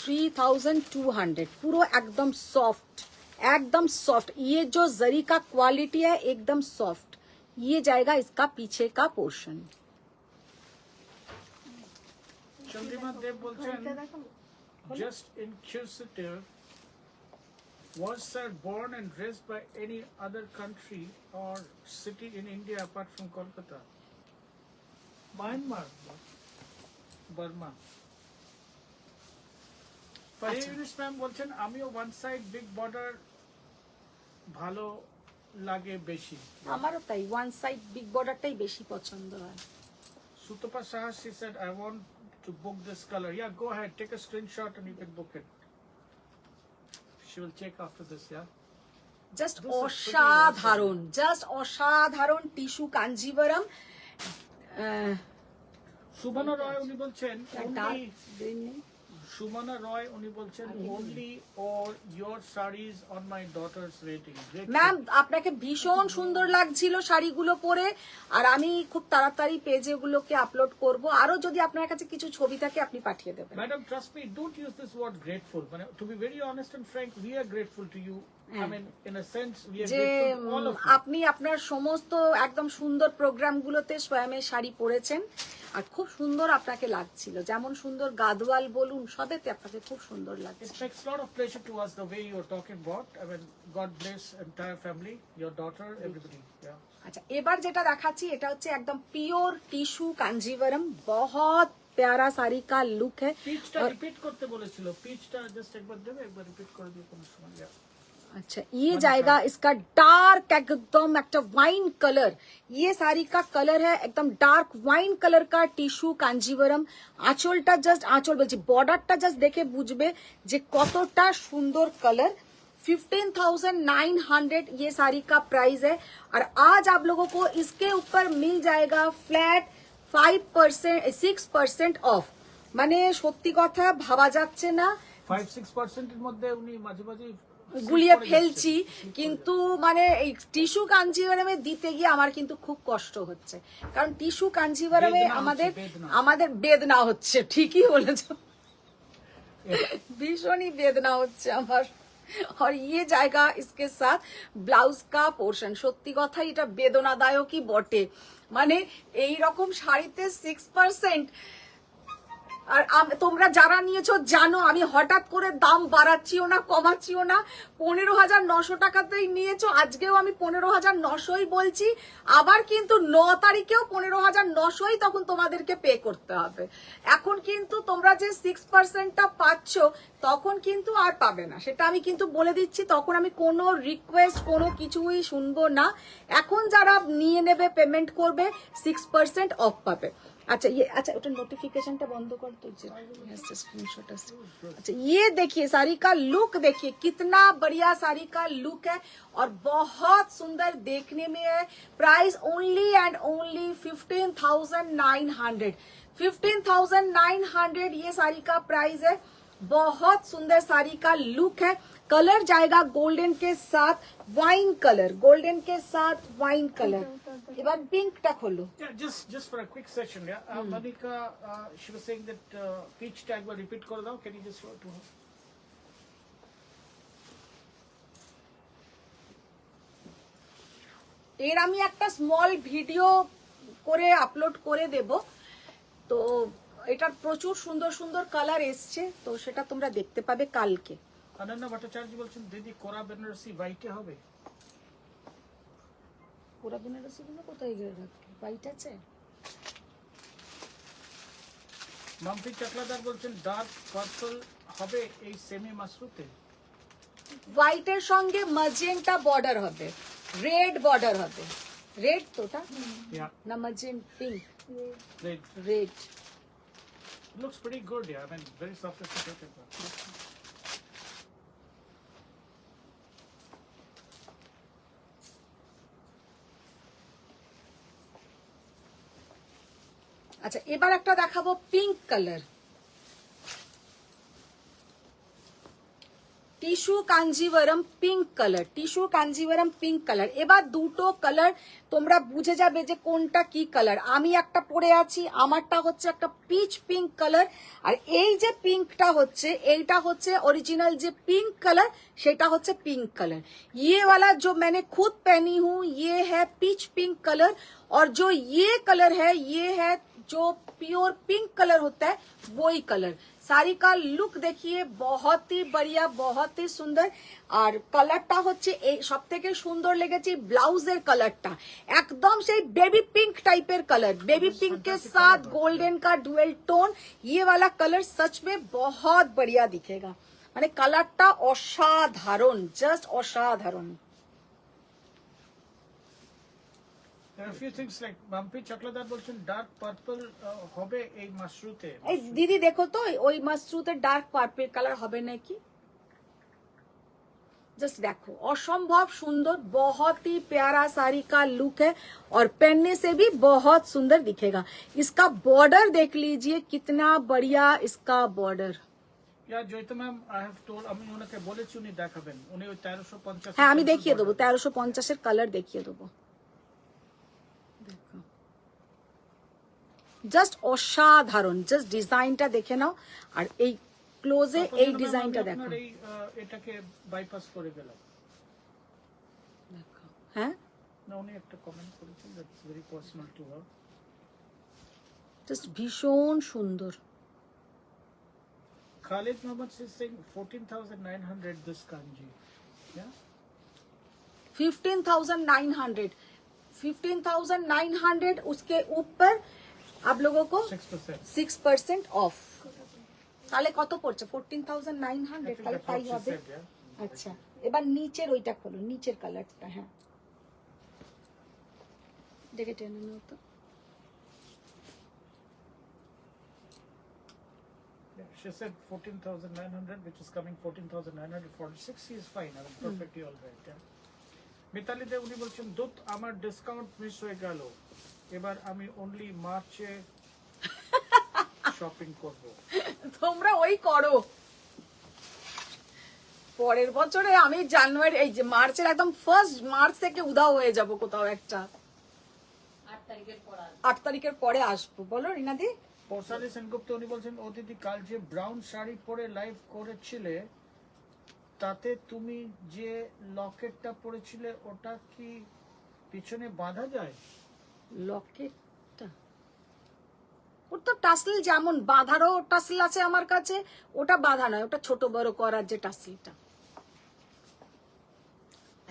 3200 पूरा एकदम सॉफ्ट, एकदम सॉफ्ट। ये जो जरी का क्वालिटी है एकदम सॉफ्ट, ये जाएगा इसका पीछे का पोर्शन। चंद्रिमा देव बोलছেন এটা দেখাবো। just inquisitive, was sir born and raised by any other country or city in India apart from Kolkata? Myanmar, Burma. পারিউনিস ম্যাম বলছেন আমিও ওয়ান সাইড বিগ বর্ডার ভালো লাগে বেশি। আমারও তাই ওয়ান সাইড বিগ বর্ডারটাই বেশি পছন্দ হয়। Sutapa Saha, she said, I want to book this color. Yeah, go ahead, take a screenshot and you can book it. She will check after this, yeah? Just This is pretty অসাধারণ, just অসাধারণ tissue Kanjivaram. Sumana রয় উনি বলছেন dark only green নেই। সুমনা রয় উনি বলছেন only or your sarees on my daughter's rating. Great ma'am tip. আপনাকে ভীষণ সুন্দর লাগছিল শাড়িগুলো পরে, আর আমি খুব তাড়াতাড়ি পেজে গুলোকে আপলোড করব। আরো যদি আপনার কাছে কিছু ছবি থাকে আপনি পাঠিয়ে দেবেন। Madam, trust me, don't use this word grateful. To be very honest and frank, we are grateful to you. I mean, in a sense, we are যে grateful to all of you. আপনি আপনার সমস্ত একদম সুন্দর প্রোগ্রামগুলোতে স্বয়মের শাড়ি পরেছেন আর খুব সুন্দর আপনাকে লাগছিল, যেমন সুন্দর গাদওয়াল বলুন সবেতে আপনাকে খুব সুন্দর লাগছে। It makes a lot of pleasure to us the way you're talking about. I mean, God bless entire family, your daughter, everybody. Yeah. আচ্ছা এবার যেটা দেখাচ্ছি এটা হচ্ছে একদম পিওর টিস্যু কাঞ্জিভারাম, बहुत प्यारा साड़ी का लुक है। পিচটা রিপিট করতে বলেছিল, পিচটা জাস্ট একবার দেবে, একবার রিপিট করে দিও কোন সময়। अच्छा ये जाएगा इसका डार्क एकदम एक वाइन कलर, ये साड़ी का कलर है एकदम डार्क वाइन कलर का टिश्यू कांजीवरम। आंचलटा जस्ट आंचल बोलছি बॉर्डरটা জাস্ট দেখে বুঝবে যে কতটা সুন্দর কালার। 15,900 ये साड़ी का प्राइस है, और आज आप लोगों को इसके ऊपर मिल जाएगा फ्लैट 5% 6% অফ। মানে সত্যি কথা ভাবা যাচ্ছে না, 5-6% এর মধ্যে উনি মাঝে মাঝে গুলিয়ে ফেলছি, কিন্তু মানে এই টিস্যু কাঞ্জিভারামে দিতে গিয়ে আমার কিন্তু খুব কষ্ট হচ্ছে, কারণ টিস্যু কাঞ্জিভারামে বেদনা হচ্ছে, আমাদের বেদনা। আমাদের বেদনা হচ্ছে। ঠিকই বলেছো, ভীষণই বেদনা হচ্ছে আমার। আর ইয়ে জায়গা इसके साथ ব্লাউজ কা পোর্শন, সত্যি কথা এটা বেদনাদায়কই বটে। মানে এই রকম শাড়িতে 6% আর তোমরা যারা নিয়েছো জানো আমি হঠাৎ করে দাম বাড়াচ্ছিও না কমাচ্ছিও না, 15,900 টাকাতেই নিয়েছো, আজকেও আমি 15,900ই বলছি, আবার কিন্তু 9 তারিখেও 15,900ই তখন তোমাদেরকে পে করতে হবে। এখন কিন্তু তোমরা যে 6%টা পাচ্ছ তখন কিন্তু আর পাবে না, সেটা আমি কিন্তু বলে দিচ্ছি। তখন আমি কোনো রিকোয়েস্ট কোনো কিছুই শুনবো না। এখন যারা নিয়ে নেবে পেমেন্ট করবে 6% অফ পাবে। अच्छा ये, अच्छा उठा नोटिफिकेशनটা বন্ধ কর তো, যে स्क्रीनशॉट আছে। अच्छा ये देखिए साड़ी का लुक, देखिए कितना बढ़िया साड़ी का लुक है और बहुत सुंदर देखने में है। प्राइस ओनली एंड ओनली 15,900, 15,900 ये साड़ी का प्राइस है। बहुत सुंदर साड़ी का लुक है। कलर जाएगा गोल्डन के साथ वाइन कलर, गोल्डन के साथ वाइन कलर। এবার পিঙ্কটা খোলো। Yeah, just for a quick session, yeah. Monica, she was saying that peach tag will repeat kore dao. Can you just show it to her? এর আমি একটা small video করে upload করে দেব, তো এটার প্রচুর সুন্দর সুন্দর কালার এসছে, তো সেটা তোমরা দেখতে পাবে কালকে। অনন্যা ভট্টাচার্য বলছেন দিদি কোরা বেনারসি হোয়াইটে হবে। পুরা বেনারসি গুলো কোথায় গিয়ে রাখি, হোয়াইট আছে। মাম্পি চকলাদার বলছেন ডার্ক পার্পল হবে এই সেমি মাসরুতে। হোয়াইটের সঙ্গে ম্যাজেন্টা বর্ডার হবে, রেড বর্ডার হবে। রেড তোটা Yeah, না magenta pink, red. Red. Looks pretty good, yeah. I mean, very sophisticated. আচ্ছা এবার একটা দেখাবো pink colour, tissue Kanjivaram pink colour, tissue Kanjivaram pink colour. এবার দুটো কালার তোমরা বুঝে যাবে যে কোনটা কি কালার। আমি একটা পরে আছি, আমারটা হচ্ছে একটা পিচ পিঙ্ক কালার, আর এই যে পিঙ্কটা হচ্ছে এইটা হচ্ছে অরিজিনাল যে পিঙ্ক কালার, সেটা হচ্ছে পিঙ্ক কালার। ये वाला जो मैंने खुद पहनी हूँ ये है पीच पिंक कलर, और जो ये कलर है ये है जो प्योर पिंक कलर होता है वही कलर। साड़ी का लुक देखिए बहुत ही बढ़िया, बहुत ही सुंदर। আর কালারটা হচ্ছে এই সবথেকে সুন্দর লেগেছে ব্লাউজের কালারটা, একদম সেই বেবি पिंक टाइपेर कलर, बेबी पिंक के साथ गोल्डन का डुअल टोन। ये वाला कलर सच में बहुत बढ़िया दिखेगा, মানে কালারটা অসাধারণ, জাস্ট অসাধারণ। There are a few things like Mampi Chakladar বলছেন ডার্ক পার্পল হবে এই মাসরুতে। এই দিদি দেখো তো ওই মাসরুতে ডার্ক পার্পল কালার হবে নাকি, जस्ट देखो असंभव सुंदर, बहुत ही प्यारा साड़ी का लुक है और पहनने से भी बहुत सुंदर दिखेगा। इसका बॉर्डर देख लीजिए कितना बढ़िया इसका बॉर्डर। या Joyita ma'am I have told, আমি ওনাকে বলেছি উনি দেখাবেন, উনি ওই 1350। হ্যাঁ আমি দেখিয়ে দেবো, 1350 এর কালার দেখিয়ে দেবো। দেখো জাস্ট অসাধারণ, জাস্ট ডিজাইনটা দেখে নাও, আর এই ক্লোজে এই ডিজাইনটা দেখো। এই এটাকে বাইপাস করে গেলাম। দেখো হ্যাঁ না উনি একটা কমেন্ট করেছেন that's very personal to her. Just ভীষণ সুন্দর। Khalid Mohammed is saying 14,900 this kanji. Yeah? 15,900, 15,900 उसके ऊपर आप लोगों को 6%. 6% ऑफ। তাহলে কত পড়ছে 14,900, তাহলে 5 হবে। আচ্ছা এবার নিচের ওইটা খোলো, নিচের কালারটা। হ্যাঁ দেখে টেনে নাও তো। She said 14,900, which is coming 14,946. She is fine. I mean, perfectly all right. Yeah. Mitali দে উনি বলছেন দুধ আমার ডিসকাউন্ট মিস হয়ে গেল, এবার আমি অনলি মার্চে শপিং করব। তোমরা ওই করো, পরের বছরে আমি জানুয়ারি এই যে মার্চের একদম ফার্স্ট মার্চ থেকে উধাও হয়ে যাব কোথাও একটা, 8 তারিখের পর আসবে। 8 তারিখের পরে আসবো। বলো রিনাদি। পৌশালী সেনগুপ্ত উনি বলছেন ও দিদি কাল যে ব্রাউন শাড়ি পরে লাইভ করেছিলে তাতে তুমি যে লকেটটা পরেছিলে ওটা কি পিছনে বাঁধা যায়? লকেটটা ওর তো টাসেল যেমন বাঁধারও টাসেল আছে আমার কাছে, ওটা বাঁধা নয়, ওটা ছোট বড় করার যে টাসেলটা।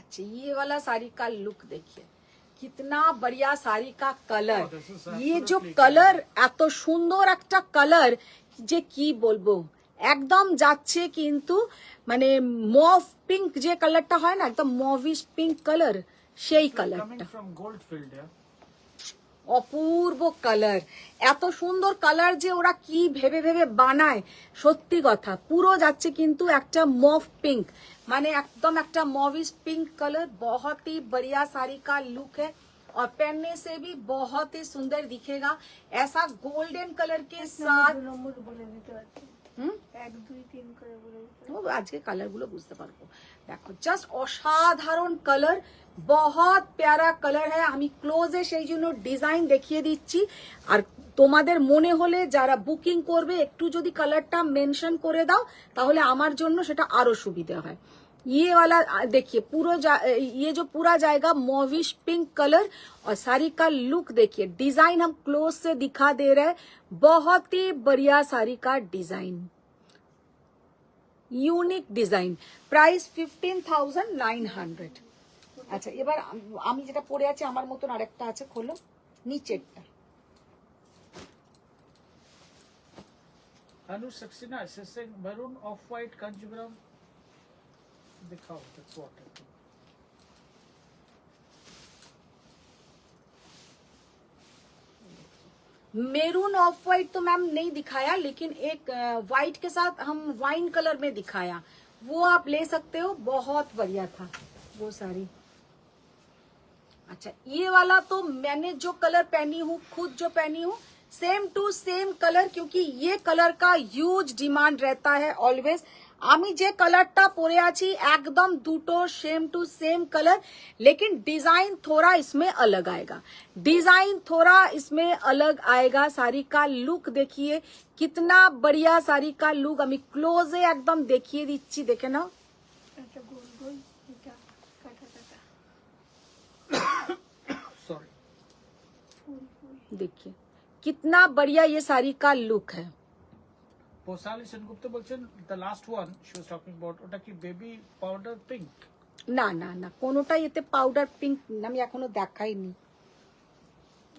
अच्छा ये वाला साड़ी का लुक देखिए, कितना बढ़िया साड़ी का कलर। Oh, this is ये जो absolutely कलर এত সুন্দর একটা কালার যে কি বলবো, একদম যাচ্ছে কিন্তু মানে মভ পিঙ্ক যে কালারটা হয় না, একদম মভিশ পিঙ্ক কালার, সেই Coming কালারটা। from Goldfield, yeah. Apurba colour, এত সুন্দর কালার যে ওরা কি ভেবে ভেবে বানায়, সত্যি কথা। পুরো যাচ্ছে কিন্তু একটা মভ পিঙ্ক, মানে একদম একটা মভিশ पिंक कलर। बहुत ही बढ़िया साड़ी का लुक है और पहनने से भी बहुत ही सुंदर दिखेगा। ऐसा गोल्डन कलर के साथ 2 নম্বর বলে দিতে পারছি, 1 2 3 করে বলে দিতে ও আজকে কালার গুলো বুঝতে পারবো। দেখো জাস্ট অসাধারণ কালার, বহুত প্যারা কালার হ্যাঁ। আমি ক্লোজে সেই জন্য ডিজাইন দেখিয়ে দিচ্ছি, আর তোমাদের মনে হলে যারা বুকিং করবে একটু যদি কালারটা মেনশন করে দাও তাহলে আমার জন্য সেটা আরো সুবিধা হয়। ये वाला देखिए ये जो पूरा जाएगा मॉविश पिंक कलर, और साड़ी का लुक देखिए, डिजाइन हम क्लोज से दिखा दे रहे हैं। बहुत ही बढ़िया साड़ी का डिजाइन, ইউনিক ডিজাইন। প্রাইস 15,900। আচ্ছা এবার আমি যেটা পরে আছি আমার মতন আরেকটা আছে, খোলো নিচেরটা। Anu Saxena is saying maroon off-white Kanjivaram. दिखाओ, that's what I think. Maroon of white तो मैम नहीं दिखाया, लेकिन एक वाइट के साथ हम वाइन कलर में दिखाया, वो आप ले सकते हो, बहुत बढ़िया था वो साड़ी। अच्छा ये वाला तो मैंने जो कलर पहनी हूँ, खुद जो पहनी हूँ, सेम टू सेम कलर, क्योंकि ये कलर का ह्यूज डिमांड रहता है ऑलवेज। আমি যে কালারটা পরে আছি একদম দুটো सेम टू सेम कलर, लेकिन डिजाइन थोड़ा इसमें अलग आएगा, डिजाइन थोड़ा इसमें अलग आएगा। साड़ी का लुक देखिए, कितना बढ़िया साड़ी का लुक। আমি ক্লোজে একদম দেখিয়ে দিচ্ছি, দেখে নাও। একটা গোল গোল, এটা কাটা কাটা Sorry. ফুল ফুল। देखिए कितना बढ़िया ये साड़ी का लुक है। Posali Sengupta বলছেন the last one she was talking about, ওটা কি বেবি পাউডার পিঙ্ক? না না না, কোনোটাই এতে পাউডার পিঙ্ক আমি এখনো দেখাইনি।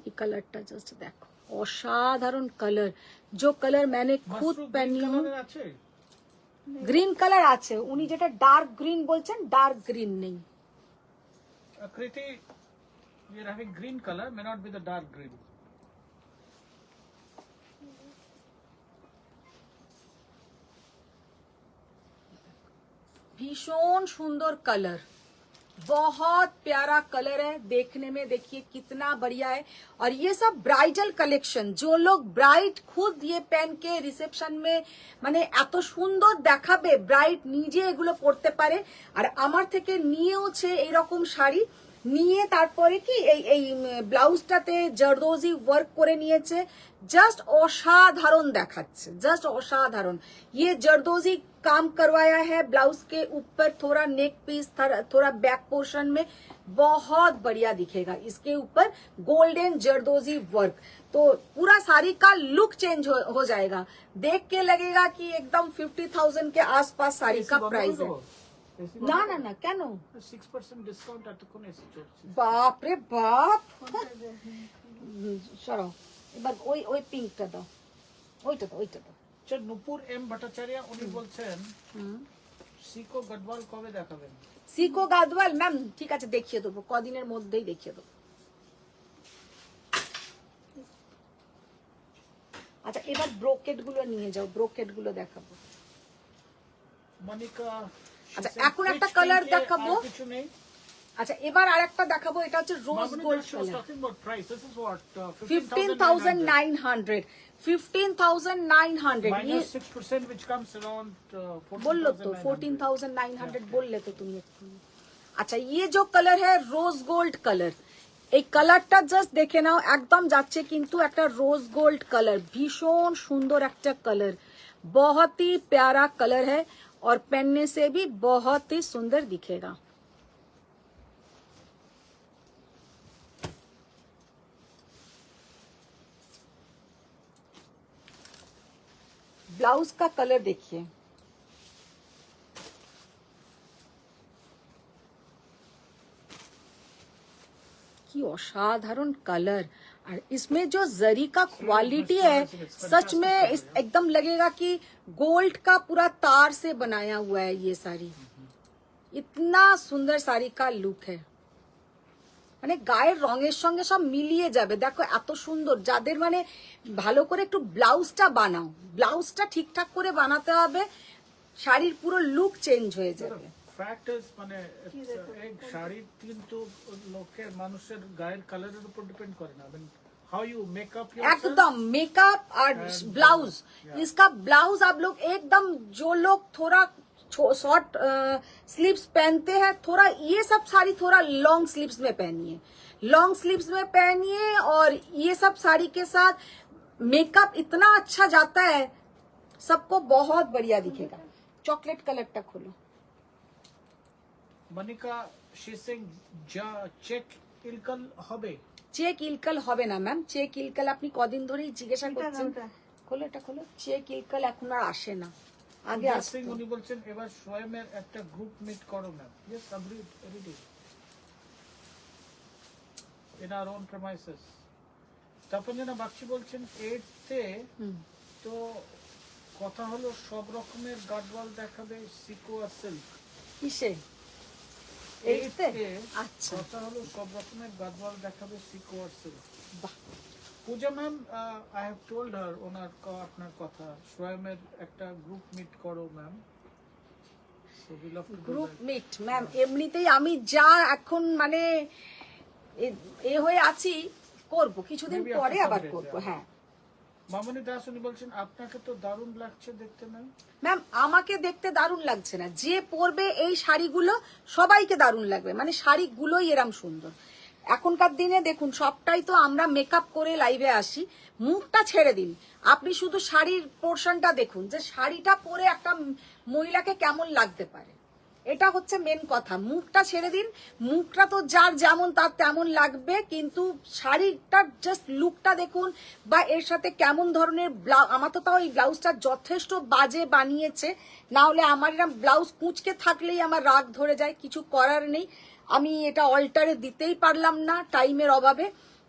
এই কালারটা জাস্ট দেখো, অসাধারণ কালার। जो कलर मैंने खुद पहनी हूँ, আছে গ্রিন কালার আছে। উনি যেটা ডার্ক গ্রিন বলছেন, ডার্ক গ্রিন নেই। Kriti, you're having green color, may not be the dark green. भीषण सुंदर कलर, बहुत प्यारा कलर है देखने में। देखिए कितना बढ़िया है। और ये सब ब्राइडल कलेक्शन, जो लोग ब्राइड खुद ये पहन के रिसेप्शन में মানে এত সুন্দর দেখাবে, ব্রাইড নিজে এগুলো পরতে পারে। আর আমার থেকে নিয়েওছে এইরকম শাড়ি, নিয়ে তারপরে কি এই এই ব্লাউজটাতে জরদোজি ওয়ার্ক করে নিয়েছে, জাস্ট অসাধারণ দেখাচ্ছে, জাস্ট অসাধারণ। ये जरदोजी काम करवाया है ब्लाउज के ऊपर, थोड़ा नेक पीस, थोड़ा बैक पोर्शन में, बहुत बढ़िया दिखेगा। इसके ऊपर गोल्डन जरदोजी वर्क, तो पूरा साड़ी का लुक चेंज हो जाएगा। देख के लगेगा कि एकदम 50,000 के आसपास साड़ी का प्राइस है। না না না, কেন? 6% ডিসকাউন্ট এতক্ষণ এসে চলছে। বাপ রে বাপ, সরাও এবার ওই ওই পিঙ্কটা দাও, ওইটা দাও, ওইটা দাও। আচ্ছা নূপুর এম ভট্টাচার্য উনি বলছেন সিকো গডওয়াল কবে দেখাবেন? সিকো গাদওয়াল ম্যাম ঠিক আছে, দেখিয়ে দেবো, কদিনের মধ্যেই দেখিয়ে দেবো। আচ্ছা এবার ব্রোকেট গুলো নিয়ে যাও, ব্রোকেট গুলো দেখাবো। মনিকা, আচ্ছা এখন একটা কালার দেখাবো। কিছু নেই। আচ্ছা এবার আরেকটা দেখাবো, এটা হচ্ছে rose gold colour. talking about price, this is what 15,900 15,900 minus 6% which comes around बोलो तो 14,900 बोल ले तो तुम একটু। আচ্ছা ये जो कलर है रोज गोल्ड कलर, এই কালারটা জাস্ট দেখে নাও, একদম যাচ্ছে কিন্তু একটা रोज गोल्ड कलर, ভীষণ সুন্দর একটা कलर, बहुत ही प्यारा कलर है और पहनने से भी बहुत ही सुंदर दिखेगा। ब्लाउज का कलर देखिए, की असाधारण कलर। और इसमें जो जरी का क्वालिटी है सच में एकदम लगेगा कि गोल्ड का पूरा तार से बनाया हुआ है ये साड़ी। इतना সুন্দর শাড়ি का লুক है, মানে গায়ের রঙের সঙ্গে সব মিলিয়ে যাবে। দেখো এত সুন্দর, যাদের মানে ভালো করে একটু ব্লাউজটা বানাও, ব্লাউজটা ঠিকঠাক করে বানাতে হবে, শাড়ির পুরো লুক চেঞ্জ হয়ে যাবে। ফ্যাক্ট ইজ মানে এই শাড়ি কিন্তু লোকের মানুষের গায়ের কালারের উপর ডিপেন্ড করে না, মানে हाउ यू मेकअप एकदम मेकअप और ब्लाउज, इसका ब्लाउज आप लोग एकदम, जो लोग थोड़ा शॉर्ट स्लीव्स पहनते हैं, थोड़ा ये सब साड़ी थोड़ा लॉन्ग स्लीव्स में पहनिए, लॉन्ग स्लीव्स में पहनिए। और ये सब साड़ी के साथ मेकअप इतना अच्छा जाता है, सबको बहुत बढ़िया दिखेगा। चॉकलेट कलर तक खोलो। মনিকা শি সিং যা চেক ইলকল হবে, চেক ইলকাল হবে না ম্যাম, চেক ইলকাল আপনি কদিন ধরেই জিজ্ঞাসা করছেন। খোলো এটা খোলো, চেক ইলকাল এখন আর আসে না, আগে আসতো। সিং উনি বলছেন এবার সোয়েমের একটা গ্রুপ মিট করো ma'am. Yes every day in our own premises. Tapanjana Bagchi বলছেন 8 তে তো কথা হলো সব রকমের গাডওয়াল দেখাবে সিকোয়া সিল্ক। কিসে? 8 তে আচ্ছা, কথা হলো সব রকমের গাডওয়াল দেখাবে সিকোয়া সিল্ক। বাহ। Puja ma'am I have told her ওনার আপনার কথা, সোয়েমের একটা গ্রুপ মিট করো ma'am. So we love to group meet ma'am, এমনিতেই আমি যা এখন মানে এ হয়ে আছি, করব কিছুদিন Maybe পরে after আবার some days, করব। yeah. হ্যাঁ মামনি দাস উনি বলছেন আপনাকে তো দারুণ লাগছে দেখতে ম্যাম। ম্যাম, আমাকে দেখতে দারুণ লাগছে না, যে পরবে এই শাড়িগুলো সবাইকে দারুণ লাগবে, মানে শাড়িগুলোই এরম সুন্দর। এখনকার দিনে দেখুন সবটাই তো আমরা মেকআপ করে লাইভে আসি, মুখটা ছেড়ে দিন, আপনি শুধু শাড়ির পোর্শনটা দেখুন, যে শাড়িটা পরে একটা মহিলাকে কেমন লাগতে পারে, এটা হচ্ছে মেন কথা। মুখটা ছেড়ে দিন, মুখটা তো যার যেমন তার তেমন লাগবে, কিন্তু শাড়িটার জাস্ট লুকটা দেখুন, বা এর সাথে কেমন ধরনের ব্লাউজ। আমার তো তাও এই ব্লাউজটা যথেষ্ট বাজে বানিয়েছে, না হলে আমার এরকম ব্লাউজ কুঁচকে থাকলেই আমার রাগ ধরে যায়, কিছু করার নেই, আমি এটা অল্টারে দিতেই পারলাম না টাইমের অভাবে।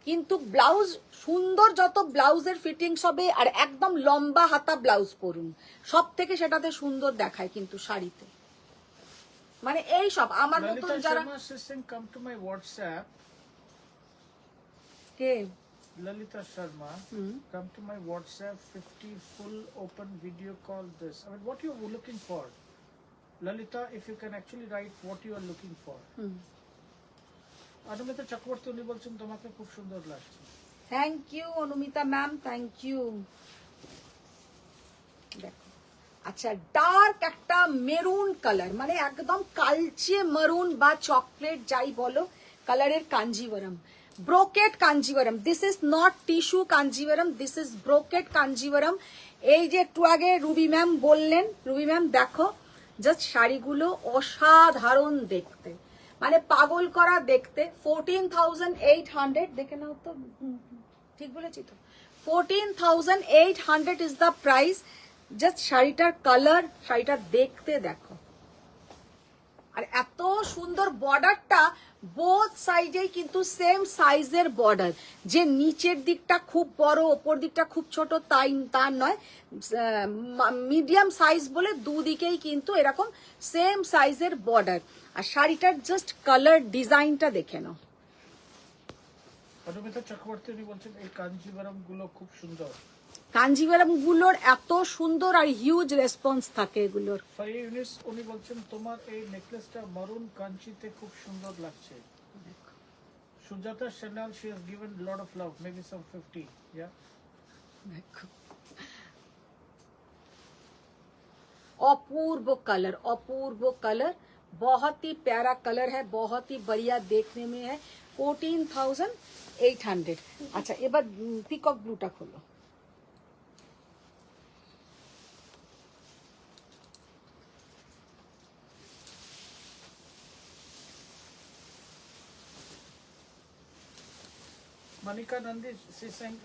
কিন্তু ব্লাউজ সুন্দর, যত ব্লাউজের ফিটিংস হবে, আর একদম লম্বা হাতা ব্লাউজ পরুন, সব থেকে সেটাতে সুন্দর দেখায় কিন্তু শাড়িতে। মানে এই সব আমার মতন যারা কাম টু মাই হোয়াটসঅ্যাপ, কে Lalita Sharma, come to my WhatsApp 50 full open video call this. I mean, what you are looking for? Lalita, if you can actually write what you are looking for. Anumita Chakraborty উনি বলছেন তোমাকে খুব সুন্দর লাগছে। Thank you Anumita ma'am, thank you. দেখো আচ্ছা, dark একটা maroon colour, মানে একদম কালচে মেরুন বা চকলেট যাই বলো, কালারের Kanjivaram, brocade Kanjivaram. This is not tissue Kanjivaram, this is brocade Kanjivaram. এই যে একটু আগে রুবি ম্যাম বললেন, রুবি ম্যাম দেখো জাস্ট শাড়িগুলো অসাধারণ দেখতে, মানে পাগল করা দেখতে। 14,800 দেখে নাও তো, ঠিক বলেছি তো? 14,800 ইজ দ্য প্রাইস। জাস্ট শাড়িটার কালার, শাড়িটা দেখতে দেখো, আর এত সুন্দর বর্ডারটা, বোথ সাইডেই কিন্তু সেম সাইজের বর্ডার, যে নিচের দিকটা খুব বড় ওপর দিকটা খুব ছোট তা নয়, মিডিয়াম সাইজ বলে দুদিকেই কিন্তু এরকম সেম সাইজের বর্ডার। আর শাড়িটার জাস্ট কালার ডিজাইনটা দেখে নাও। অনুমিতা চক্রবর্তী উনি বলছেন এই কাঞ্জিভারাম গুলো খুব সুন্দর, কাঞ্জিভারাম গুলোর এত সুন্দর আর হিউজ রেসপন্স থাকে এগুলোর। ফারি ইউনিস উনি বলছেন তোমার এই নেকলেসটা মারুন কাঞ্চিতে খুব সুন্দর লাগছে। Sujata Sanyal, she has given a lot of love, maybe some 50, yeah. Apoorva colour, Apoorva colour, बहुत ही प्यारा कलर है, बहुत ही बढ़िया देखने में है। 14,800। अच्छा এবার পিকক ব্লুটা খোলো। Manika Nandi, she saying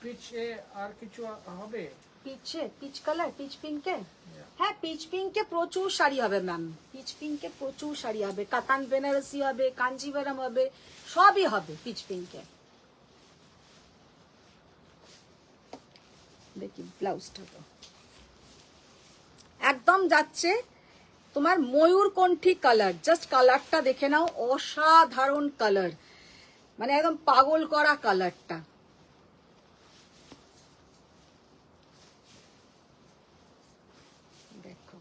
peach এ আর কিছু হবে? পিচে পিচ কালার, পিচ পিঙ্কে, Yeah. হ্যাঁ পিচ পিঙ্কে প্রচুর শাড়ি হবে ম্যাম, পিচ পিঙ্কে প্রচুর শাড়ি হবে, কাতান বেনারসি হবে, কাঞ্জিভারম হবে, সবই হবে পিচ পিঙ্কে। দেখি ব্লাউজটা তো একদম যাচ্ছে তোমার ময়ূরকণ্ঠী কালার, জাস্ট কালারটা দেখে নাও, অসাধারণ কালার, মানে একদম পাগল করা কালারটা। দেখো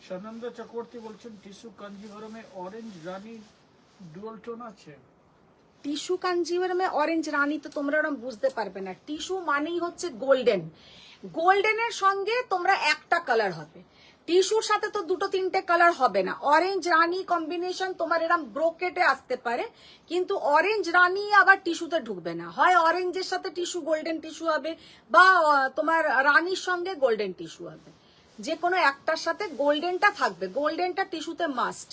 সানন্দ চক্রবর্তী বলছেন টিস্যু কাঞ্জিভরমে অরেঞ্জ রানী ডুয়াল টোন আছে। টিস্যু কাঞ্জিভারমে অরেঞ্জ রানী তো তোমরা ওরকম বুঝতে পারবে না, টিস্যু মানেই হচ্ছে গোল্ডেন, গোল্ডেনের সঙ্গে তোমরা একটা কালার হবে, টিস্যুর সাথে তো দুটো তিনটে কালার হবে না। অরেঞ্জ রানী কম্বিনেশন তোমার এরকম ব্রোকেটে আসতে পারে, কিন্তু অরেঞ্জ রানী আবার টিস্যুতে ঢুকবে না, হয় অরেঞ্জের সাথে টিস্যু গোল্ডেন টিস্যু হবে, বা তোমার রানীর সঙ্গে গোল্ডেন টিস্যু হবে, যে কোনো একটার সাথে গোল্ডেনটা থাকবে, গোল্ডেনটা টিস্যুতে মাস্ট।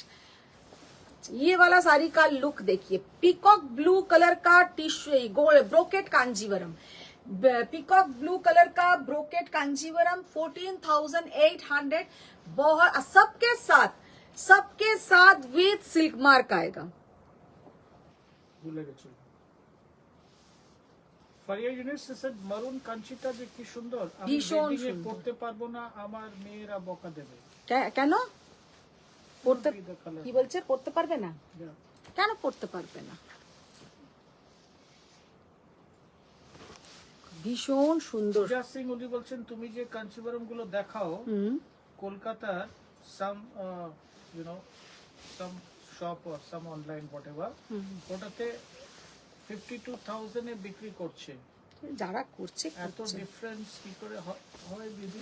ये वाला साड़ी का लुक देखिए, पीकॉक ब्लू कलर का tissue brocade Kanjeevaram, peacock blue colour का ब्रोकेट कांजीवरम 14,800, बहुत सबके साथ विद सिल्क मार्क आएगा। ভুলে গেছিল। ফারিয়া ইউনিস সেড মারুন কাঞ্চিটা যে কি সুন্দর, আমি ভীষণ wedding এ সুন্দর। পড়তে পারবো না, আমার মেয়েরা বকা দেবে। কেন পড়তে, Be the color. কি বলছে পড়তে পারবে না? Yeah. কেন পড়তে পারবে না? ভীষণ সুন্দর। সুজা সিং উনি বলছেন তুমি যে কাঞ্চিবরম গুলো দেখাও কলকাতার some you know some shop or some online whatever, ওটাতে 52,000 এ বিক্রি করছে। যারা করছে এত করছে। ডিফারেন্স কি করে হয় দিদি?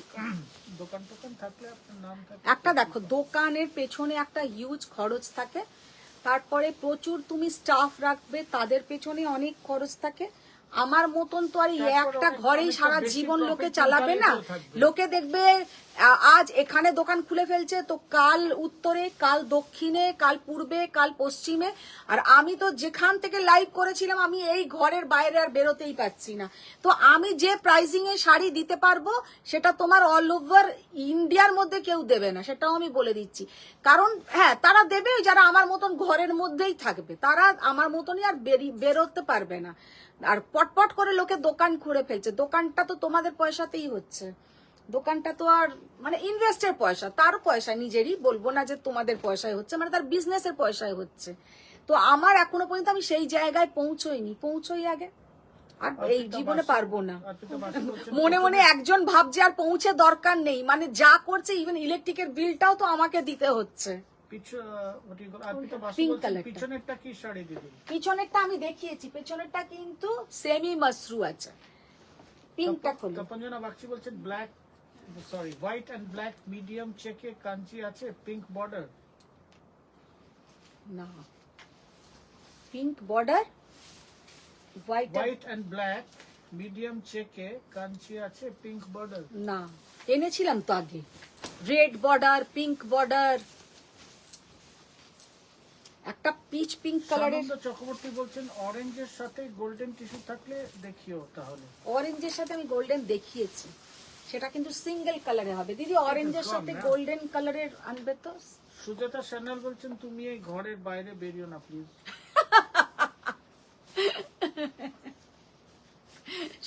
দোকান টোকান থাকলে আপনার নাম থাকে। একটা দেখো, দোকানের পেছনে একটা হিউজ খরচ থাকে, তারপরে প্রচুর তুমি স্টাফ রাখবে, তাদের পেছনে অনেক খরচ থাকে। আমার মতন তো আর এই তারপর একটা অনেক- ঘরেই অনেকটা সারা বেশি জীবন লোকে profit চালাবে না। mentality থাকবে। লোকে দেখবে আজ এখানে দোকান খুলে ফেলছে, তো কাল উত্তরে, কাল দক্ষিণে, কাল পূর্বে, কাল পশ্চিমে। আর আমি তো যেখান থেকে লাইভ করেছিলাম, আমি এই ঘরের বাইরে আর বেরোতেই পাচ্ছি না। তো আমি যে প্রাইসিং এ শাড়ি দিতে পারবো, সেটা তোমার অল ওভার ইন্ডিয়ার মধ্যে কেউ দেবে না, সেটাও আমি বলে দিচ্ছি। কারণ হ্যাঁ, তারা দেবে যারা আমার মতন ঘরের মধ্যেই থাকবে, তারা আমার মতনই আর বেরোতে পারবে না। আর পটপট করে লোকে দোকান খুঁড়ে ফেলছে, দোকানটা তো তোমাদের পয়সাতেই হচ্ছে, দোকানটা তো আর মানে ইনভেস্টের পয়সা, তার পয়সা নিজেরই, বলবো না যে তোমাদের পয়সায় হচ্ছে, মানে তার বিজনেসের পয়সায় হচ্ছে। তো আমার এখনো পর্যন্ত আমি সেই জায়গায় পৌঁছোই আগে, আর এই জীবনে পারবো না। অর্পিতা বাসু বলছেন মনে মনে একজন ভাবছে আর পৌঁছে দরকার নেই, মানে যা করছে, ইভেন ইলেকট্রিকের বিলটাও তো আমাকে দিতে হচ্ছে। অর্পিতা বাসু Pink বলছেন colour টা। পিছনেরটা কি শাড়ি দিদি? পিছনেরটা আমি দেখিয়েছি, পেছনেরটা কিন্তু সেমি মাসরু আছে। পিঙ্কটা খোলো। তপঞ্জনা বাগচি বলছেন black sorry white and black medium চেকে কাঞ্চি আছে, পিঙ্ক বর্ডার। না, pink border, white and black medium চেকে কাঞ্চি আছে, পিঙ্ক বর্ডার। না, এনেছিলাম তো আগে, রেড বর্ডার, পিঙ্ক বর্ডার, একটা পিচ পিঙ্ক কালারের। সানন্দ চক্রবর্তী বলছেন অরেঞ্জের সাথে গোল্ডেন টিস্যু থাকলে দেখিও তাহলে। অরেঞ্জের সাথে আমি গোল্ডেন দেখিয়েছি, সেটা কিন্তু সিঙ্গেল কালারে হবে দিদি। অরেঞ্জের কম সাথে না? গোল্ডেন কালারের আনবে তো। সুজাতা সান্যাল বলছেন তুমি এই ঘরের বাইরে বেরিও না প্লিজ।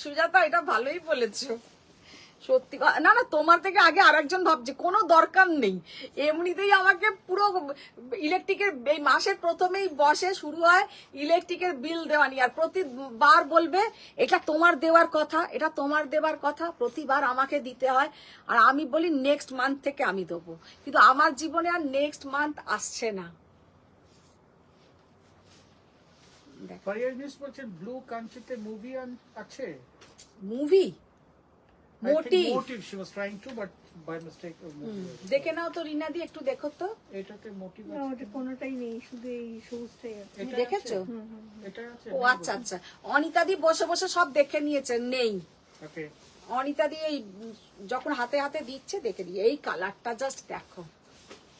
সুজাতা, এটা ভালোই বলেছো, সত্যি না না, তোমার থেকে আগে আরেকজন ভাবছে, কোনো দরকার নেই, এমনিতেই আমাকে পুরো ইলেকট্রিকের এই মাসের প্রথমেই বসে শুরু হয় ইলেকট্রিকের বিল দেওয়া নিয়ে, আর প্রতিবার বলবে এটা তোমার দেওয়ার কথা, এটা তোমার দেওয়ার কথা, প্রতিবার আমাকে দিতে হয়। আর আমি বলি নেক্সট মান্থ থেকে আমি দেবো, কিন্তু আমার জীবনে আর নেক্সট মান্থ আসছে না। ফারিয়া ইউনিস বলছেন ব্লু কাঞ্চিতে মুভি আছে। মুভি I think motive motive she was trying to, but by mistake of movie. দেখে নাও তো রিনা দি, একটু দেখো তো। এটাতে মোটিভ না, ওটা কোনোটাই নেই, শুধু এই সবুজটাই আছে। এটা দেখেছো? এটা আছে। ও আচ্ছা আচ্ছা, অনিতা দি বসে বসে সব দেখে নিয়েছে, নেই। ওকে অনিতা দি এই যখন হাতে হাতে দিচ্ছে দেখে দিয়ে, এই কালারটা জাস্ট দেখো,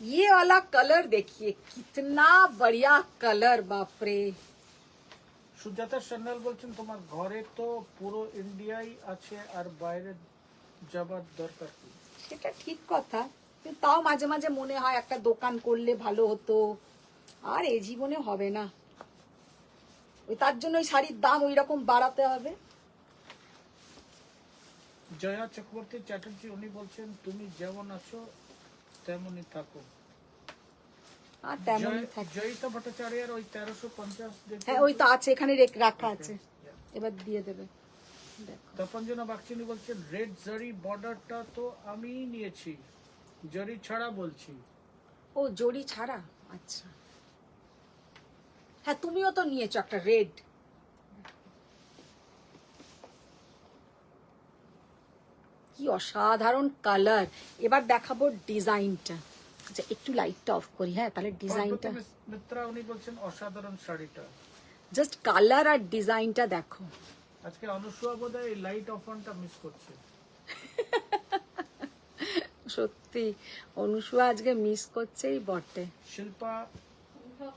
ये वाला कलर देखिए कितना बढ़िया कलर, बाप रे। সুজাতা সান্যাল বলছেন তোমার ঘরে তো পুরো ইন্ডিয়াই আছে আর বাইরে যাবার দরকার কি? সেটা ঠিক কথা, কিন্তু তাও মাঝে মাঝে মনে হয় একটা দোকান করলে ভালো হতো, আর এই জীবনে হবে না। ওই তার জন্য ওই শাড়ির দাম ওই রকম বাড়াতে হবে। জয়া চক্রবর্তী চ্যাটার্জি উনি বলছেন তুমি যেমন আছো তেমনই থাকো। আর তেমনই থাকে। জয়িতা ভট্টাচার্যের ওই 1350 দেখুন। হ্যাঁ ওই তো আছে এখানে রাখা আছে, এবার দিয়ে দেবে। দেখো তপঞ্জনা বাগচিনি বলছেন রেড জারি বর্ডারটা তো আমিই নিয়েছি, জারি ছাড়া বলছি। ও জড়ি ছাড়া, আচ্ছা হ্যাঁ তুমিও তো নিয়েছো একটা রেড। কি অসাধারণ কালার। এবার দেখাবো ডিজাইনটা। আচ্ছা একটু লাইটটা অফ করি, হ্যাঁ তাহলে ডিজাইনটা। পার্বতী মিত্রা উনি বলছেন অসাধারণ শাড়িটা। জাস্ট কালার আর ডিজাইনটা দেখো। আজকে অনুসুয়া বোধহয় এই লাইট অফ অনটা মিস করছে। সত্যি অনুসুয়া আজকে মিস করছেই বটে। শিল্পা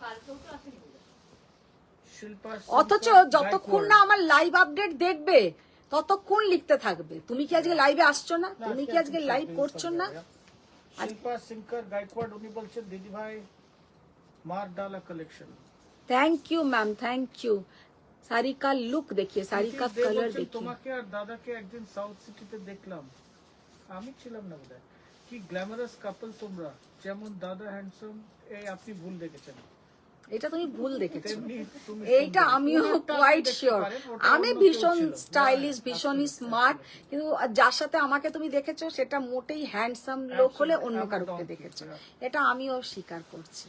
কালকেও তো আসেনি বলে। শিল্পা অথচ যতক্ষণ না আমার লাইভ আপডেট দেখবে ততক্ষণ লিখতে থাকবে। তুমি কি আজকে লাইভে আসছো না? তুমি কি আজকে লাইভ করছো না? শিল্পা সিংকর গায়কোয়াড় উনি বলছেন দিদি ভাই মার ডালা collection. Thank you ma'am, thank you. Sari का लुक देखिए, साड़ी का कलर देखिए। তোমাকে আর দাদাকে একদিন সাউথ সিটিতে দেখলাম, আমি ছিলাম না বোধহয়। কি গ্ল্যামারাস কাপল তোমরা, যেমন দাদা হ্যান্ডসাম, এই আপনি ভুল দেখেছেন। এটা তুমি ভুল দেখেছো, তেমনি তুমি এইটা সুন্দর। আমিও ওটা কোয়াইট দেখতে শিওর। পারেন, ওটা আমি অন্য কেউ ভীষণ ছিল। স্টাইলিশ, হ্যাঁ, ভীষণই absolutely, স্মার্ট, absolutely. কিন্তু যার সাথে আমাকে তুমি দেখেছো সেটা মোটেই হ্যান্ডসাম লোক হলে Absolutely, অন্য I'm কারোকে donkey, দেখেছো, yeah. এটা আমিও স্বীকার করছি।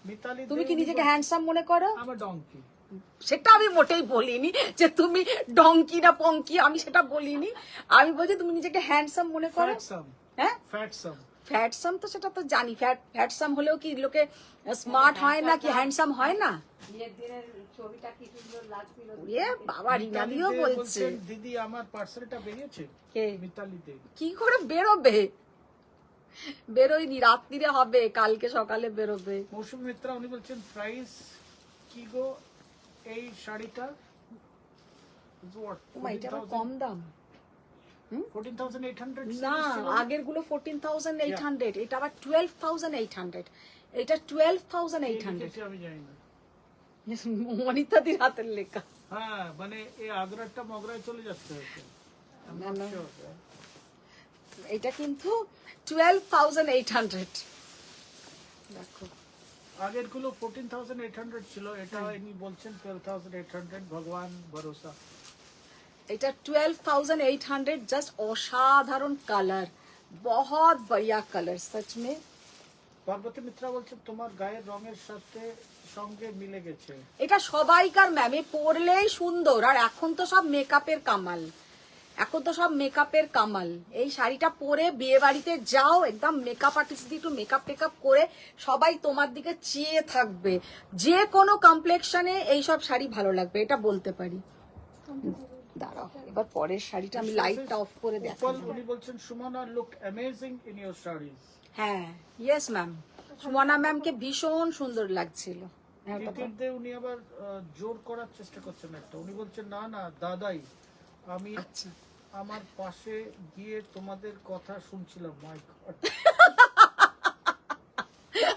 মিতালি তুমি দে কি উনি নিজেকে বলছেন, হ্যান্ডসাম মনে করো? আমার ডঙ্কি। সেটা আমি মোটেই বলিনি যে তুমি ডঙ্কি না পঙ্কি, আমি সেটা বলিনি। আমি বলছি তুমি নিজেকে হ্যান্ডসাম মনে করো। ফ্যাটসাম, হ্যাঁ ফ্যাটসাম। ফ্যাটসাম তো সেটা তো জানি, ফ্যাটসাম হলেও কি লোকে স্মার্ট হয় না কি হ্যান্ডসাম হয় না? বিয়ের দিনের ছবিটা কি সুন্দর লাগছিল। এ বাবা রিনাদিও বলছে। দিদি আমার পার্সেলটা বেরিয়েছে। কে? মিতালি দে। কি করে বেরোবে? বেরোয়নি, রাত্রিরে হবে, কালকে সকালে বেরোবে। মৌসুমী মিত্রা উনি বলছেন প্রাইস কি গো এই শাড়িটা? ওমা, এটা আবার কম দাম 14,800 না, আগের গুলো 14,800, এটা আবার 12,800, এটা 12,800। আমি জানি না। মনিতাদির হাতের লেখা। হ্যাঁ মানে এই আগ্রাটা মগরায় চলে যাচ্ছে হয়তো। I'm না, not না। sure, yeah. এটা কিন্তু 12,800। দেখো আগের গুলো 14,800 ছিল, এটা ইনি বলছেন 12,800, ভগবান ভরসা। এটা 12,800, জাস্ট অসাধারণ কালার, বহুত বড়িয়া কালার সচ মে। পার্বতী মিত্রা বলছেন তোমার গায়ের রঙের সাথে সঙ্গে মিলে গেছে। এটা সবাইকার ম্যামে পরলেই সুন্দর, আর এখন তো সব মেকআপের কামাল, এখন তো সব মেকআপের কামাল। এই শাড়িটা পরে বিয়ে বাড়িতে যাও, একদম মেকআপ আর্টিস্ট দিয়ে একটু মেকআপ টেকআপ করে সবাই তোমার দিকে চেয়ে থাকবে। যে কোনো কমপ্লেক্সনে এইসব শাড়ি ভালো লাগবে, এটা বলতে পারি। দাঁড়াও এবার পরের শাড়িটা আমি লাইটটা অফ করে উৎপল দেখাবো। উনি বলছেন Sumana look amazing in your saris. হ্যাঁ ইয়েস ম্যাম, সুমনা ম্যামকে ভীষণ সুন্দর লাগছিল। হ্যাঁ বাবা। তিতির দে উনি আবার জোর করার চেষ্টা করছেন একটা, উনি বলছেন না না দাদাই আমি আচ্ছা আমার পাশে গিয়ে তোমাদের কথা শুনছিলাম। মাই গড,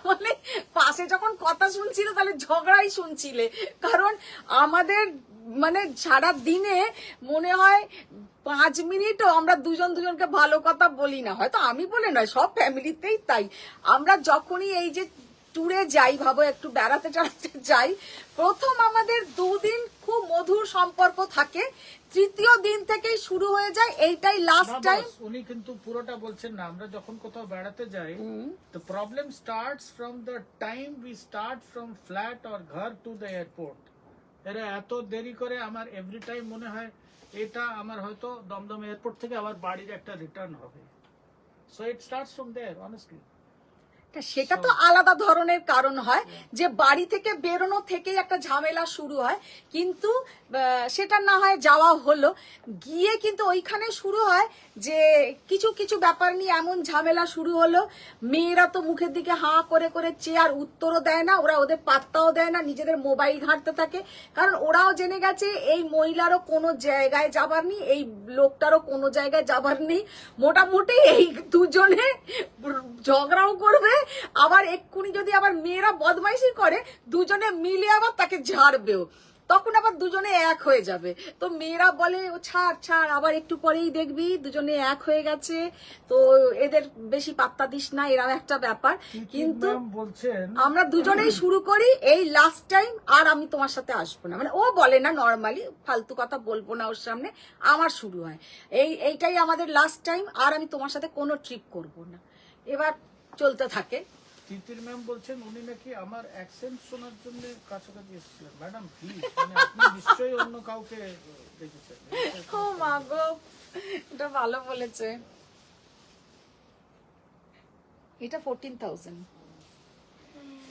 মানে পাশে যখন কথা শুনছিল তাহলে ঝগড়াই শুনছিলে, কারণ আমাদের মানে সারা দিনে মনে হয় 5 মিনিটও আমরা দুজন দুজনকে ভালো কথা বলি না। হয়তো আমি বলে নয়, সব ফ্যামিলিতেই তাই। আমরা যখনই এই যে ট্যুরে যাই, ভাবো একটু বেড়াতে টেড়াতে যাই, প্রথম আমাদের 2 দিন খুব মধুর সম্পর্ক থাকে, তৃতীয় দিন থেকেই শুরু হয়ে যায় এইটাই লাস্ট না টাইম। বস, উনি কিন্তু পুরোটা বলছেন না। আমরা যখন কোথাও বেড়াতে যাই, the problem starts from the time we start from flat or ঘর to the airport। এরা এত দেরি করে, আমার এভরি টাইম মনে হয় এটা আমার হয়তো দমদম এয়ারপোর্ট থেকে আবার বাড়ির একটা রিটার্ন হবে। So it starts from there, honestly. সেটা তো আলাদা ধরনের কারণ হয়, যে বাড়ি থেকে বেরোনো থেকেই একটা ঝামেলা শুরু হয়, কিন্তু সেটা না হয় যাওয়া হলো, গিয়ে কিন্তু ওইখানে শুরু হয় যে কিছু কিছু ব্যাপার নিয়ে এমন ঝামেলা শুরু হলো। মেয়েরা তো মুখের দিকে হাঁ করে করে চেয়ার উত্তরও দেয় না, ওরা ওদের পাত্তাও দেয় না, নিজেদের মোবাইল ঘাঁটতে থাকে, কারণ ওরাও জেনে গেছে এই মহিলারও কোনো জায়গায় যাবার নেই, এই লোকটারও কোনো জায়গায় যাবার নেই, মোটামুটি এই দুজনে ঝগড়াও করবে, আবার এক্ষুনি যদি আবার মেয়েরা বদমাইশি করে দুজনে মিলে আবার তাকে ঝাড়বেও, তখন আবার দুজনে এক হয়ে যাবে। তো মেয়েরা বলে ও ছাড় ছাড়, আবার একটু পরেই দেখবি দুজনে এক হয়ে গেছে, তো এদের বেশি পাত্তা দিস না, এরকম একটা ব্যাপার। কিন্তু বলছেন আমরা দুজনেই শুরু করি এই লাস্ট টাইম আর আমি তোমার সাথে আসবো না, মানে ও বলে না, নর্মালি ফালতু কথা বলবো না ওর সামনে, আমার শুরু হয় এইটাই আমাদের লাস্ট টাইম, আর আমি তোমার সাথে কোনো ট্রিপ করব না, এবার চলতে থাকে। তিতির ম্যাম বলছেন উনি নাকি আমার অ্যাকসেন্ট শোনার জন্য কাছাকাছি এসেছিলেন। ম্যাডাম প্লিজ, মানে আপনি নিশ্চয়ই অন্য কাউকে দেখেছেন। ও মা গো, এটা ভালো বলেছে। এটা 14,000।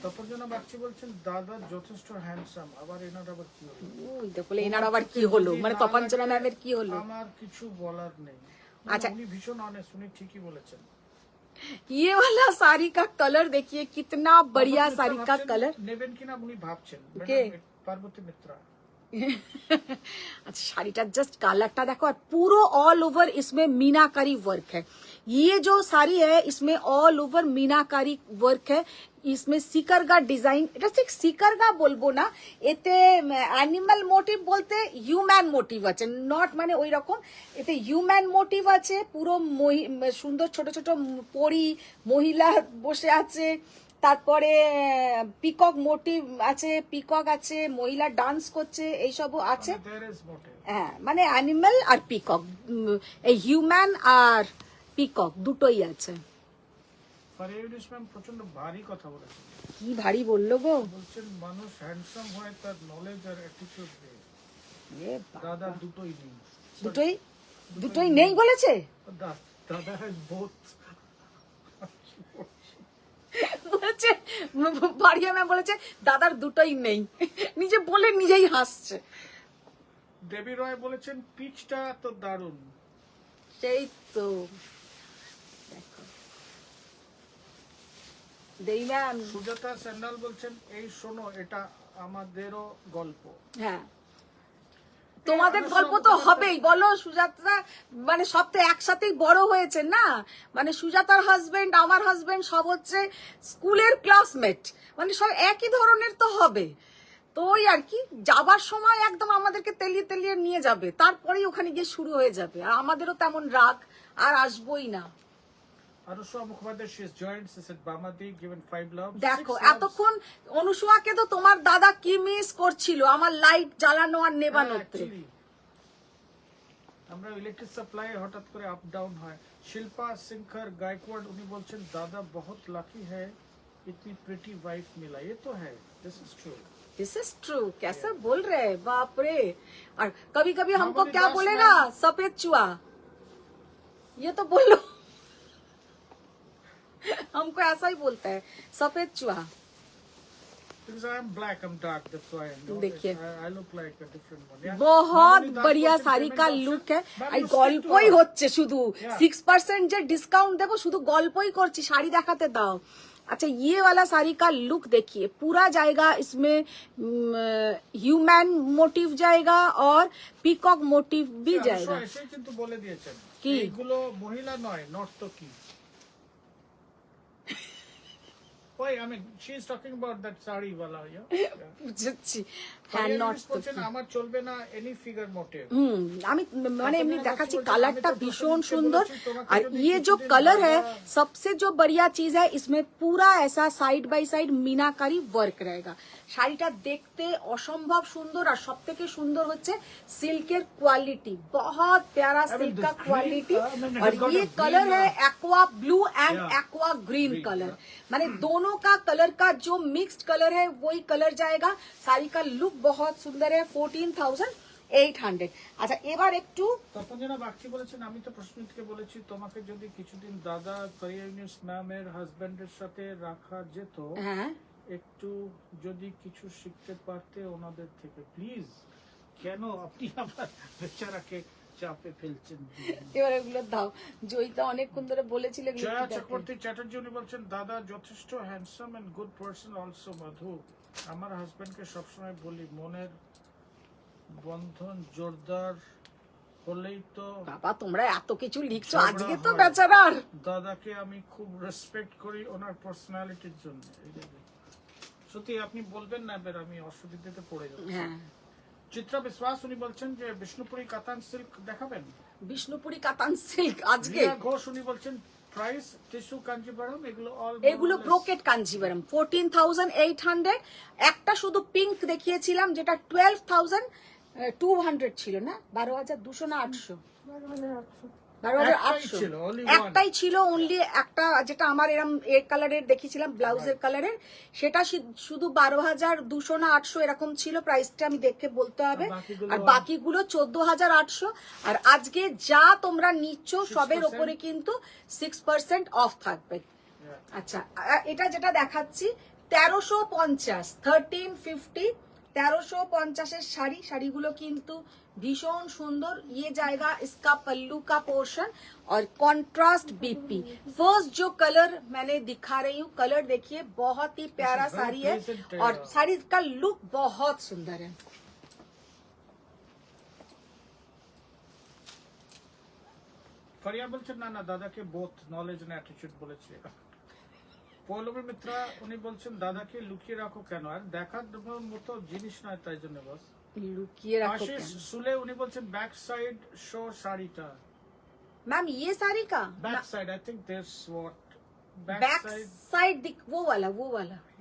তারপর যেন বাচ্চি বলছেন দাদা যথেষ্ট হ্যান্ডসাম, আবার এনার আবার কি হলো? ওই দেখো এনার আবার কি হলো, মানে তপঞ্চনা ম্যামের কি হলো? আমার কিছু বলার নেই। আচ্ছা, উনি ভীষণ অনেস্ট, উনি ঠিকই বলেছেন। ये वाला साड़ी का कलर देखिए, कितना बढ़िया साड़ी का कलर। নেবেন কিনা উনি ভাবছেন। কে? পার্বতী মিত্রা। अच्छा, শাড়িটা জাস্ট কালারটা দেখো, আর পুরো অল ওভার इसमें मीनाकारी वर्क है। ये जो साड़ी है इसमें ऑल ओवर मीनाकारी वर्क है, इसमें সিকারগা ডিজাইন, এটা ঠিক সিকারগা বলবো না, এতে অ্যানিমাল মোটিভ বলতে হিউম্যান মোটিভ আছে, নট মানে ওই রকম, এতে হিউম্যান মোটিভ আছে, পুরো সুন্দর ছোট ছোট পরি মহিলা বসে আছে, তারপরে পিকক মোটিভ আছে, পিকক আছে, মহিলা ডান্স করছে, এইসবও আছে। হ্যাঁ, মানে অ্যানিমাল আর পিকক, এই হিউম্যান আর পিকক দুটোই আছে। ফারিউলিস ম্যাম প্রচন্ড ভারী কথা বলেছেন। কি ভারী বললো গো? বলছেন মানুষ হ্যান্ডসাম হয় তার নলেজ আর অ্যাটিটিউড দিয়ে। এ বাবা, দাদা দুটোই নেই। দুটোই নেই বলেছে? দাদা হ্যাজ বোথ। বলেছে, বাড়িয়া ম্যাম বলেছে দাদার দুটোই নেই, নিজে বলে নিজেই হাসছে। দেবী রয় বলেছেন পিচটা তো দারুণ। সেই তো দেখো দেই ম্যাম। সুজাতা স্যান্ডাল বলছেন এই শোনো এটা আমাদেরও গল্প। হ্যাঁ, তোমাদের গল্প তো হবেই, বলো সুজাতা, মানে সব তো একসাথেই বড় হয়েছে না, মানে সুজাতার হাজবেন্ড আমার হাজবেন্ড সব হচ্ছে স্কুলের ক্লাসমেট, মানে সব একই ধরনের তো হবে। তো ওই আর কি, যাবার সময় একদম আমাদেরকে তেলিয়ে তেলিয়ে নিয়ে যাবে, তারপরেই ওখানে গিয়ে শুরু হয়ে যাবে, আর আমাদেরও তেমন রাগ আর আসবোই না। দেখো এতক্ষণ অনুসুয়াকে তো তোমার দাদা কি মিস করছিল, আমার লাইট জ্বালানো আর নেবানোতে। আমরা ইলেকট্রিক সাপ্লাই হঠাৎ করে আপ ডাউন হয়। শিল্পা সিংখর গায়কোয়াড় উনি বলছেন দাদা बहुत লাকি है इतनी प्रिटी वाइफ मिला। ये तो है, दिस इज ट्रू। कैसे बोल रहे हैं, बाप रे। और कभी कभी हमको क्या बोले ना, सफेद चुआ, ये तो बोलो। हमको ऐसा ही बोलता है, सफेद चुहा। देखिए बहुत बढ़िया শাড়ি का লুক है, আর গল্পই হচ্ছে শুধু 6% যে ডিসকাউন্ট দেবো, শুধু গল্পই করছি, শাড়ি দেখাতে দাও। अच्छा, ये वाला साड़ी का लुक देखिए, पूरा जाएगा इसमें ह्यूमन मोटिव जाएगा और पीकॉक मोटिव भी जाएगा। ऐसे কিন্তু বলে দিয়েছেন কি এগুলো মহিলা নয়, নর্তকী। Why? I mean, she is talking about that sari wala, yeah. বুঝছি, হ্যাঁ, নর্তকী। আমার চলবে না এনি ফিগার মোটিভ। আমি মানে এমনি দেখাচ্ছি, কালারটা ভীষণ সুন্দর, আর ये जो कलर है सबसे जो बढ़िया चीज है, इसमें पूरा ऐसा side by side meenakari work रहेगा। শাড়িটা দেখতে অসম্ভব সুন্দর, আর সব থেকে সুন্দর হচ্ছে সিল্কের কোয়ালিটি, बहुत प्यारा सिल्क का क्वालिटी। और ये कलर है aqua blue and aqua green colour, माने दोनों का कलर का जो मिक्स्ड कलर है वही कलर जाएगा। साड़ी का लुक बहुत सुंदर है। 14,000 800। আচ্ছা এবার একটু তপনজনা বাগচি বলেছেন আমি তো প্রশ্নকে বলেছি তোমাকে যদি কিছুদিন দাদা ক্যারিয়ার নিউজ ম্যামের হাজবেন্ডের সাথে রাখা যেত, হ্যাঁ একটু যদি কিছু শিখতে পারতে ওনাদের থেকে প্লিজ। কেন আপনি আবার বেচারাকে চাপে ফেলছেন? এবার এগুলো দাও, জয়িতা অনেকক্ষণ ধরে বলেছিল এগুলো জয়া একটু দেখো। চক্রবর্তী চ্যাটার্জি উনি বলছেন দাদা যথেষ্ট handsome and good person also Madhu. আমার হাজবেন্ডকে সবসময় বলি মনের বন্ধন জোরদার হলেই তো বাবা তোমরা এত কিছু লিখছো ঝগড়া আজকে তো হয়। বেচারার। দাদাকে আমি খুব রেসপেক্ট করি ওনার পার্সোনালিটির জন্য। সত্যি আপনি বলবেন না, এবার আমি অসুবিধাতে পড়ে যাচ্ছি। হ্যাঁ চিত্রা বিশ্বাস উনি বলছেন যে বিষ্ণুপুরি কাতান সিল্ক দেখাবেন। বিষ্ণুপুরি কাতান সিল্ক আজকে, রিয়া ঘোষ উনি বলছেন প্রাইস টিস্যু কাঞ্জিভারম এগুলো অল এগুলো ব্রোকেট কাঞ্জিভারম 14,800। একটা শুধু পিঙ্ক দেখিয়েছিলাম যেটা 12,200 ছিল না, 12,200 না 800, 12,800 ছিল, only one। একটাই ছিল অনলি একটা, যেটা আমার এরম এর কালারের দেখিয়েছিলাম ব্লাউজের কালারের, সেটা শুধু 12,200 না 800 এরকম ছিল, প্রাইসটা আমি দেখে বলতে হবে। বাকিগুলো- আর বাকিগুলো 14,800। আর আজকে যা তোমরা নিচ্ছ সবের 6% ওপরে কিন্তু 6% অফ থাকবে। আচ্ছা এটা যেটা দেখাচ্ছি 1350, 1350, 1350 শাড়ি, শাড়িগুলো কিন্তু भीषण सुंदर। ये जाएगा इसका पल्लू का पोर्शन और कॉन्ट्रास्ट बीपी। फर्स्ट जो कलर मैंने दिखा रही हूँ, कलर देखिए बहुत ही प्यारा very साड़ी है pleasant, और साड़ी का लुक बहुत सुंदर है। ফারিয়া বলছেন না না দাদাকে বোথ নলেজ এন্ড অ্যাটিটিউড বলেছে। পৌলমী মিত্রা উনি বলছেন দাদাকে লুকিয়ে রাখো কেন, আর দেখার মতো জিনিস নয় তাই জন্য বস। लुकिए रखो আশিস সুলে উনি বলছেন ব্যাক সাইড শো শাড়িটা। मैम ये साड़ी का back side I think this what back side side दिख, वो वाला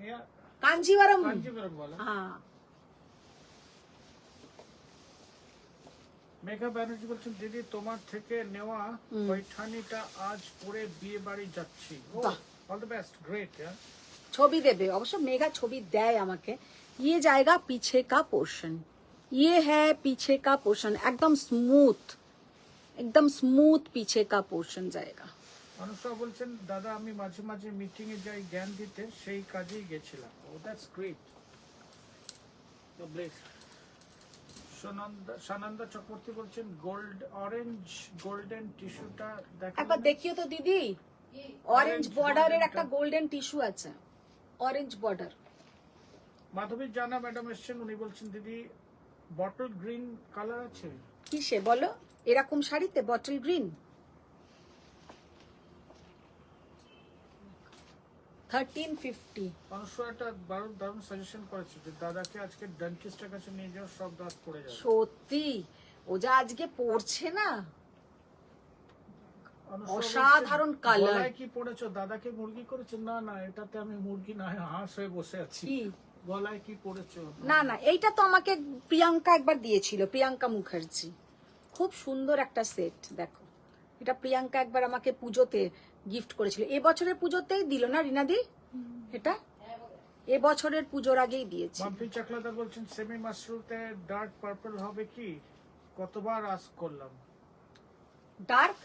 या कांजीवरम। কাঞ্জিভরম वाला। हाँ মেঘা ব্যানার্জি বলছেন দিদি তোমার থেকে নেওয়া পৈঠানিটা আজ পরে বিয়ে বাড়ি যাচ্ছি। বাহ। All the best, great. ছবি দেবে অবশ্য, মেঘা ছবি দেয় আমাকে। ये जाएगा पीछे का पोर्शन, ये है पीछे का पोर्शन, एकदम स्मूथ पीछे का पोर्शन जाएगा। অনুষ্কা বলছেন দাদা আমি মাঝে মাঝে মিটিং এ যাই জ্ঞান দিতে, সেই কাজেই গেছিলাম। ও দ্যাটস গ্রেট, তো ব্লেস। সানন্দা চক্রবর্তী বলছেন গোল্ড অরেঞ্জ গোল্ডেন টিস্যুটা একবার দেখাবেন। দেখিও তো দিদি, অরেঞ্জ বর্ডারের একটা গোল্ডেন টিস্যু আছে, অরেঞ্জ বর্ডার। মাধবী জানা ম্যাডাম এসেছেন, উনি বলছেন দিদি বটল গ্রিন কালার আছে কিসে বলো এরকম শাড়িতে বটল গ্রিন? 1350। অনুষ্কা একটা দারুণ সাজেশন করেছে যে দাদাকে আজকে ডেন্টিস্টের কাছে নিয়ে যাও, সব দাঁত পড়ে যাবে। সত্যি ও যা আজকে পড়ছে না, অনুষ্কা অসাধারণ বলছে, colour। গলায় কি পড়েছো, দাদাকে মুরগি করেছো? না না, এটাতে আমি মুরগি না হাঁস হয়ে বসে আছি। কি গলায় কি পড়েছো? না না, এইটা তো আমাকে প্রিয়াঙ্কা একবার দিয়েছিল, প্রিয়াঙ্কা মুখার্জি। খুব সুন্দর একটা সেট, দেখো এটা প্রিয়াঙ্কা একবার আমাকে পুজোতে গিফট করেছিল, এবছরের পুজোতেই দিল না রিনাদি? এটা এবছরের পুজোর আগেই দিয়েছি। মাম্পি চাকলাদার বলছেন সেমি মাশরুতে ডার্ক পার্পল হবে কি? কতবার আস্ক করলাম। ডার্ক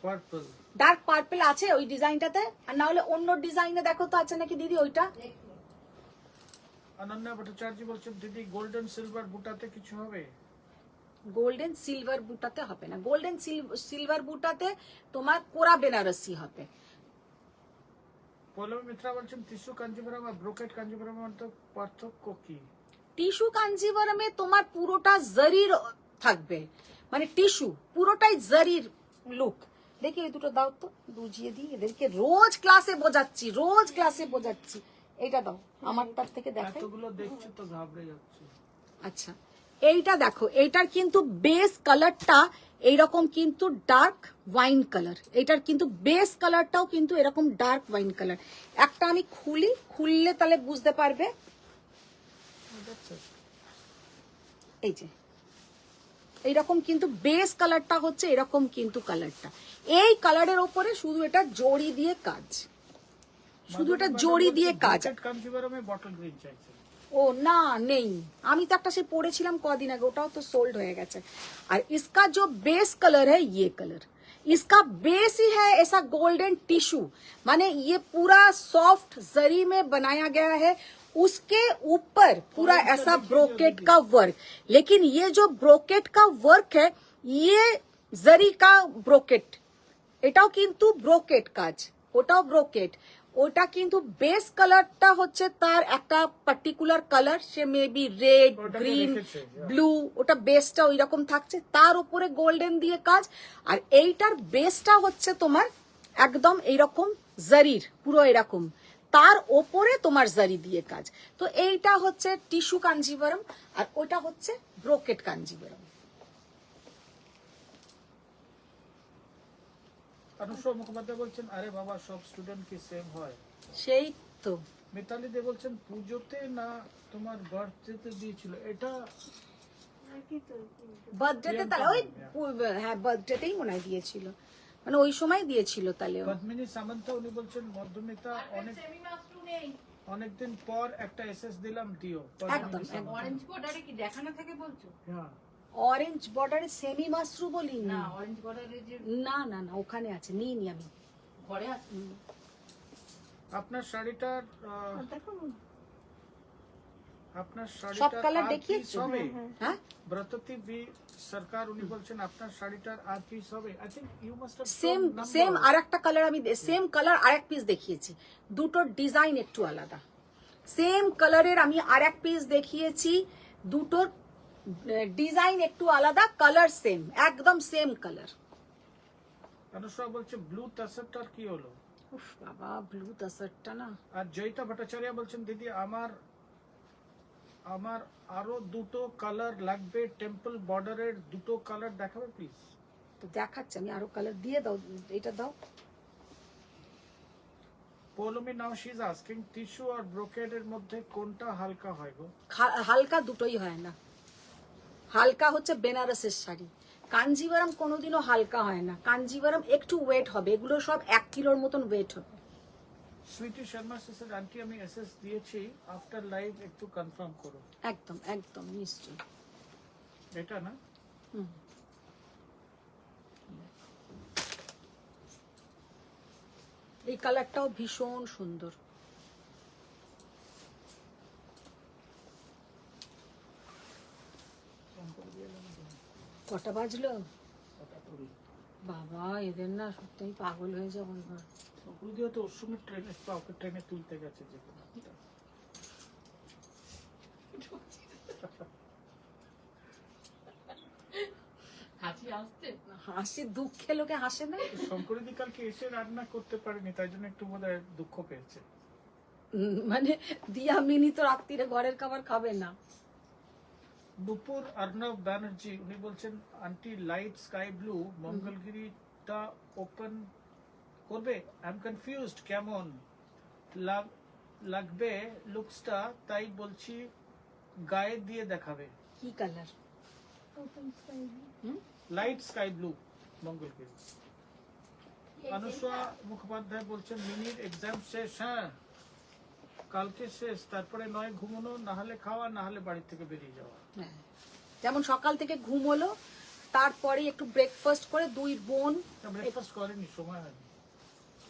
পার্পল ডার্ক পার্পল আছে ওই ডিজাইনটাতে, আর না হলে অন্য ডিজাইনে দেখো তো আছে নাকি দিদি ওইটা। অনন্যা ভট্টাচার্য বলছেন দিদি গোল্ডেন সিলভার বুটাতে কিছু হবে? গোল্ডেন সিলভার বুটাতে হবে না, গোল্ডেন সিলভার বুটাতে তোমার কোরা বেনারসি হবে। পল্লবী মিত্রা বলছেন টিস্যু কাঞ্জিভরম আর ব্রোকেট কাঞ্জিভরম মধ্যে পার্থক্য কি? টিস্যু কাঞ্জিভরমে তোমার পুরোটা জরির থাকবে, মানে টিস্যু পুরোটাই জরির লুক। দেখি ওই দুটো দাও তো, বুঝিয়ে দিই এদেরকে, রোজ ক্লাসে বোঝাচ্ছি। এইটা দাও আমারটার থেকে দেখাই। এতগুলো দেখছি তো ঘাবড়ে যাচ্ছে। আচ্ছা এইটা দেখো, এইটার কিন্তু বেস কালারটা এইরকম কিন্তু ডার্ক ওয়াইন কালার, এটার কিন্তু বেস কালারটাও কিন্তু এরকম ডার্ক ওয়াইন কালার। একটা আমি খুললে তাহলে বুঝতে পারবে। এই যে এইরকম কিন্তু বেস কালারটা হচ্ছে এরকম কিন্তু কালারটা, এই কালারের ওপরে শুধু এটা জড়ি দিয়ে কাজ, শুধু এটা জড়ি দিয়ে কাজ। কাঞ্জিভরমে বটল গ্রিন চাইছে। ও না নেই, আমি তো একটা সে পড়েছিলাম কদিন আগে, ওটাও তো সোল্ড হয়ে গেছে। আর इसका जो बेस कलर है ये कलर, इसका बेस ही है ऐसा गोल्डन टिश्यू, माने ये पूरा सॉफ्ट जरी में बनाया गया है, उसके ऊपर पूरा ऐसा ब्रोकेट का वर्क। लेकिन ये जो ब्रोकेट का वर्क है ये जरी का ब्रोकेट, এটাও কিন্তু ব্রোকেট কাজ, ওটাও ব্রোকেট। ওটা কিন্তু বেস কালারটা হচ্ছে তার একটা পার্টিকুলার কালার, সে মেবি রেড, ওটাকে গ্রিন, রেখেছে, yeah. ব্লু, ওটা বেসটা ওই রকম থাকছে, তার উপরে গোল্ডেন দিয়ে কাজ। আর এইটার বেসটা হচ্ছে তোমার একদম এইরকম জারির, পুরো এরকম, তার ওপরে তোমার জারি দিয়ে কাজ। তো এইটা হচ্ছে টিস্যু কাঞ্জিভারম, আর ওটা হচ্ছে ব্রোকেট কাঞ্জিভারম। অনুষ্কা মুখোপাধ্যায় বলছেন আরে বাবা সব স্টুডেন্ট কি সেম হয়। সেই তো মিতালি দে বলছেন পুজোতে না তোমার বার্থডেতে দিয়েছিল এটা। একই তো। বার্থডেতে তাহলে ওই হ্যাঁ বার্থডেতেই মনে হয় দিয়েছিল, মানে ওই সময় দিয়েছিল তাহলে ও। পদ্মিনী সামন্ত উনি বলছেন মধ্যমিতা অনেকদিন পর একটা এসএস দিলাম দিও। একদম, একদম। অরেঞ্জ বর্ডারে কি দেখানো থাকে বলছো? হ্যাঁ অরেঞ্জ বর্ডারে সেমি মাশরু বলি না, না, অরেঞ্জ বর্ডারে যে না না না ওখানে আছে, নিইনি আমি। ঘরে আছে। আপনার শাড়িটার আর দেখো আপনার সব শাড়িটার কালার আর দেখিয়েছো? piece হবে? হ্যাঁ ব্রততী বি সরকার উনি বলছেন আপনার শাড়িটার আর পিস হবে। I think you must have same আর একটা কালার আমি সেম কালার আর এক পিস দেখিয়েছি, দুটোর ডিজাইন একটু আলাদা। সেম কালারের আমি আর এক পিস দেখিয়েছি, দুটোর ডিজাইন একটু আলাদা, কালার সেম, একদম সেম কালার। অনুষ্কা বলছে ব্লু তাসারটার কি হলো? উফ বাবা ব্লু তাসারটা না, আর জয়িতা ভট্টাচার্য বলছেন দিদি আমার আরো দুটো কালার লাগবে, টেম্পল বর্ডারের দুটো কালার দেখাবে প্লিজ। তো দেখাচ্ছে, আমি আরো কালার দিয়ে দাও, এটা দাও। Poulami now she is asking tissue আর ব্রোকেডের মধ্যে কোনটা হালকা হয় গো? হালকা দুটোই হয় না, হালকা হচ্ছে বেনারসের শাড়ি, কাঞ্জিভারম কোনোদিনও হালকা হয় না, কাঞ্জিভারম একটু ওয়েট হবে, এগুলো সব 1 কিলোর মতন ওয়েট হবে। সুইটি শর্মা সিস্টার আন্টি আমি এসএস দিয়েছি আফটার লাইভ একটু কনফার্ম করো। একদম একদম নিশ্চয়ই। এটা না হুম। এই কালারটাও ভীষণ সুন্দর। কটা বাজলো বাবা, এদের না সত্যি আমি পাগল হয়ে যাবো এবার। সকুলদিও তো ওর সঙ্গে ট্রেনে কাউকে ট্রেনে তুলতে গেছে যে কোনো একটা। হাসি আসছে। হাসি দুঃখে লোকে হাসে না। শঙ্করদি কালকে এসে রান্না করতে পারেনি তাই জন্য একটু বোধহয় দুঃখ পেয়েছে। মানে দিয়া মিনি তো রাত্রিরে ঘরের খাবার খাবে না। নুপুর অর্ণব ব্যানার্জি উনি বলছেন আন্টি লাইট স্কাই ব্লু মঙ্গলগিরিটা ওপেন করবে? আই এম কনফিউজড কেমন লাগবে লুকসটা, তাই বলছি গায়ে দিয়ে দেখাবে। কি colour? Open sky. Light sky blue Mangalgiri. Anushka Mukhopadhyay বলছেন মিনির এক্সাম শেষ, হ্যাঁ কালকে শেষ, তারপরে নয় ঘুমানো, না হলে খাওয়া, না হলে বাড়ি থেকে বেরিয়ে যাওয়া। হ্যাঁ, যেমন সকাল থেকে ঘুম হলো, তারপরে একটু ব্রেকফাস্ট করে দুই বোন ব্রেকফাস্ট করেনি, সময় হয়নি।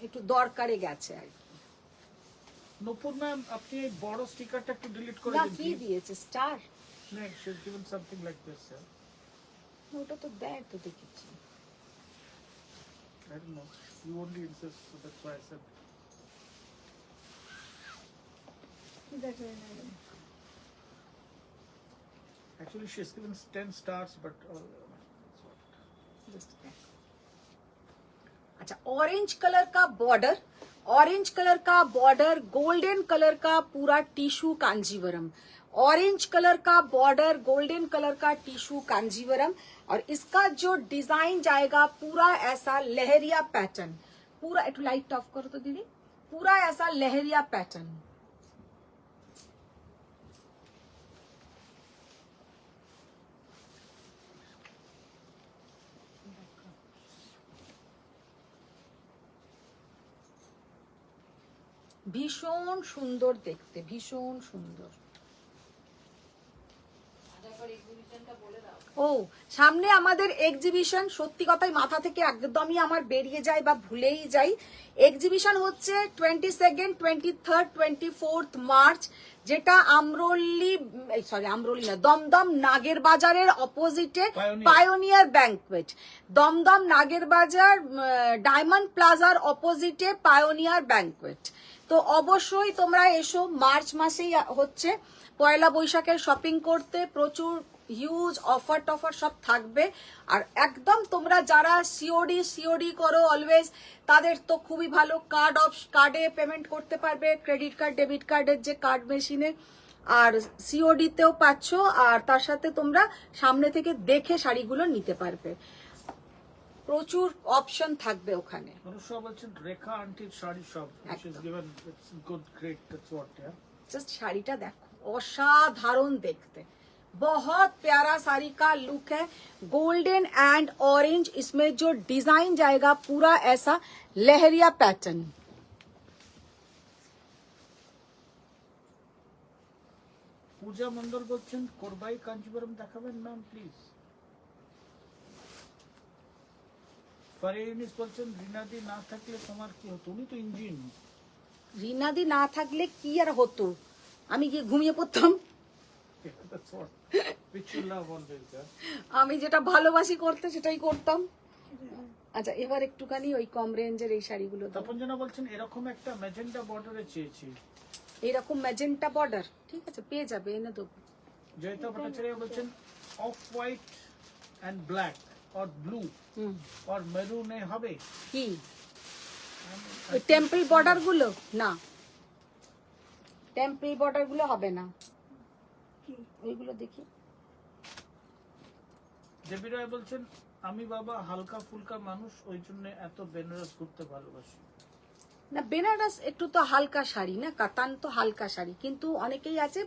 একটু দরকারে গেছে আর কি। নূপুর ম্যাম আপনি এই বড় স্টিকারটা একটু ডিলিট করে না দিন কি দিয়েছে স্টার? না she is given something like this sir. ওটা তো দেয় তো দেখেছি। I don't know. You only insist, so that's why I said. কি দেখে madam? Actually, she's given 10 stars, but that's what. अच्छा, ऑरेंज कलर का बॉर्डर, ऑरेंज कलर का बॉर्डर, गोल्डन कलर का पूरा टिश्यू कांजीवरम, ऑरेंज कलर का बॉर्डर, गोल्डन कलर का tissue Kanjeevaram, और इसका जो डिजाइन जाएगा पूरा ऐसा लहरिया पैटर्न, पूरा एक लाइट ऑफ करो तो दीदी, पूरा ऐसा लहरिया पैटर्न। ভীষণ সুন্দর দেখতে, ভীষণ সুন্দর। ও সামনে আমাদের এক্সিবিশন, সত্যি কথাই মাথা থেকে একদমই আমার বেরিয়ে যায় বা ভুলেই যাই। এক্সিবিশন হচ্ছে 22nd, 23rd, 24th মার্চ, যেটা আমরোলি না, দমদম নাগের বাজারের অপোজিটে পায়োনিয়ার ব্যাংকুয়েট, দমদম নাগের বাজার ডায়মন্ড প্লাজার অপোজিটে পায়োনিয়ার ব্যাংকুয়েট। তো অবশ্যই তোমরা এসো, মার্চ মাসেই হচ্ছে, পয়লা বৈশাখের শপিং করতে প্রচুর হিউজ অফার টফার সব থাকবে। আর একদম তোমরা যারা সিওডি করো অলওয়েজ, তাদের তো খুবই ভালো, কার্ডে পেমেন্ট করতে পারবে, ক্রেডিট কার্ড ডেবিট কার্ডের যে কার্ড মেশিনে, আর সিওডিতেও পাচ্ছ। আর তার সাথে তোমরা সামনে থেকে দেখে শাড়িগুলো নিতে পারবে, প্রচুর অপশন থাকবে ওখানে। অনুষ্কা বলছেন রেখা আন্টির sari shop, which is given, it's good, great, that's what, yeah. Just শাড়িটা দেখো, অসাধারণ দেখতে, बहुत प्यारा साड़ी का लुक है, गोल्डन एंड ऑरेंज, इसमें जो डिजाइन जाएगा पूरा ऐसा लहरिया पैटर्न। পূজা মন্ডল বলছেন কোরবাই কাঞ্চিপুরম দেখাবেন ম্যাম প্লিজ। ফারিনিস বলছেন রিনাদি না থাকলে তোমার কি হতো, উনি তো ইঞ্জিন। রিনাদি না থাকলে কি আর হতো, আমি গিয়ে ঘুমিয়ে পড়তাম। That's what, which you love always, yeah. আমি যেটা ভালোবাসি করতে সেটাই করতাম। আচ্ছা এবার একটুখানি ওই কম রেঞ্জের এই শাড়িগুলো দাও। তপনজনা বলছেন এরকম একটা ম্যাজেন্টা বর্ডারে চেয়েছি। এইরকম ম্যাজেন্টা বর্ডার, ঠিক আছে পেয়ে যাবে, এনে দেবো। জয়িতা ভট্টাচার্য বলছেন off white and black or blue or মেরুনে হবে কি ওই টেম্পল বর্ডার গুলো? না, টেম্পল বর্ডার গুলো হবে না, ওইগুলো দেখি। দেবী রায় বলছেন আমি বাবা হালকা ফুলকা মানুষ, ওই জন্য এত বেনারস ঘুরতে ভালোবাসি। না বেনারস একটু তো হালকা শাড়ি না, কাতান তো হালকা শাড়ি, কিন্তু অনেকেই আছে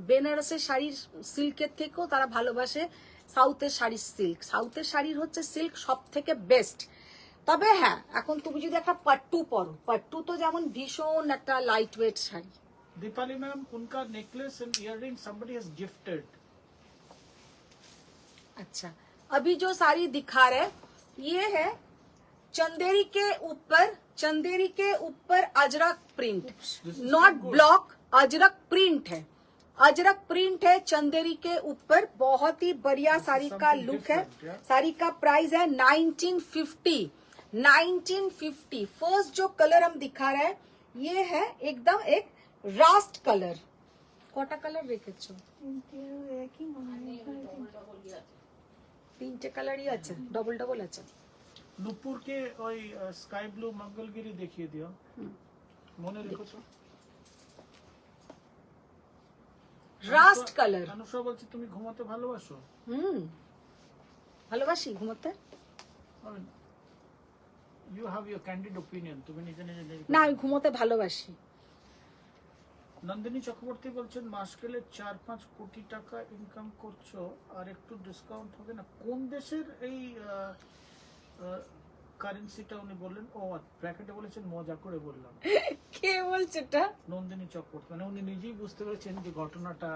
বেনারসের শাড়ির সিল্কের থেকেও তারা ভালোবাসে সাউথের শাড়ির সিল্ক। সাউথের শাড়ির হচ্ছে সিল্ক সব থেকে বেস্ট। তবে হ্যাঁ, এখন তুমি যদি একটা পাট্টু পরো, পাট্টু তো যেমন ভীষণ একটা light weight sari. Dipali ma'am उनका necklace and earring somebody has gifted। अच्छा अभी जो साड़ी दिखा रहे ये है चंदेरी के ऊपर Ajrak print, not block, Ajrak print है, अजरक प्रिंट है चंदेरी के ऊपर। बहुत ही बढ़िया साड़ी का लुक है। साड़ी का प्राइस है 1950। फर्स्ट जो कलर हम दिखा रहे हैं ये है एकदम एक রাস্ট কালার। কটা কালার রেখেছো? তিনটে কালারই আছে, ডবল ডবল আছে। নুপুরকে ওই স্কাই ব্লু মঙ্গলগিরি দেখিয়ে দিও, মনে রেখেছো? Rushed colour. অনুষ্কা বলছে তুমি ঘুমাতে ভালোবাসো? ভালোবাসি ঘুমাতে। You have your candid opinion, তুমি নিজে নিজে। না আমি ঘুমাতে ভালোবাসি। নন্দিনী চক্রবর্তী বলছেন মাস গেলে 4-5 কোটি টাকা ইনকাম করছো, আর একটু ডিসকাউন্ট হবে না? কোন দেশের এই কারেন্সিটা উনি বললেন? ও ব্র্যাকেটে বলেছেন, মজা করে বললাম। কে বলছে এটা? নন্দিনী চক্রবর্তী, মানে উনি নিজেই বুঝতে পেরেছেন যে ঘটনাটা,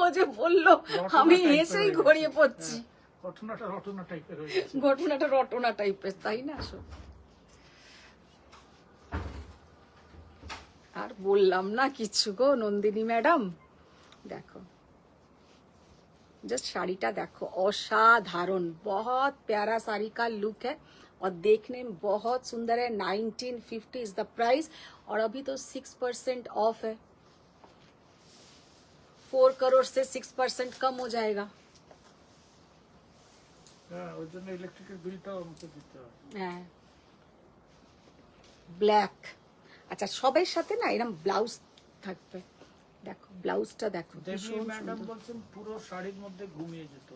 ও যে বললো আমি এসেই গড়িয়ে পড়ছি, ঘটনাটা রটনা টাইপের হয়ে গেছে। ঘটনাটা রটনা টাইপের, তাই না? আর বললাম না কিছু গো নন্দিনী ম্যাডাম। দেখো जस्ट साड़ी टा देखो, असाधारण, बहुत प्यारा साड़ी का लुक है और देखने में बहुत सुंदर है। 1950 इज द प्राइस और अभी तो 6% ऑफ है। 4 करोड़ से 6% कम हो जाएगा। ওর জন্য ইলেকট্রিকের বিলটাও আমাকে দিতে হবে। হ্যাঁ ব্ল্যাক। আচ্ছা সবের সাথে না এরকম ব্লাউজ থাকবে। দেখো ব্লাউজটা দেখো, দেবী ম্যাডাম বলছেন পুরো শাড়ির মধ্যে ঘুমিয়ে যেত।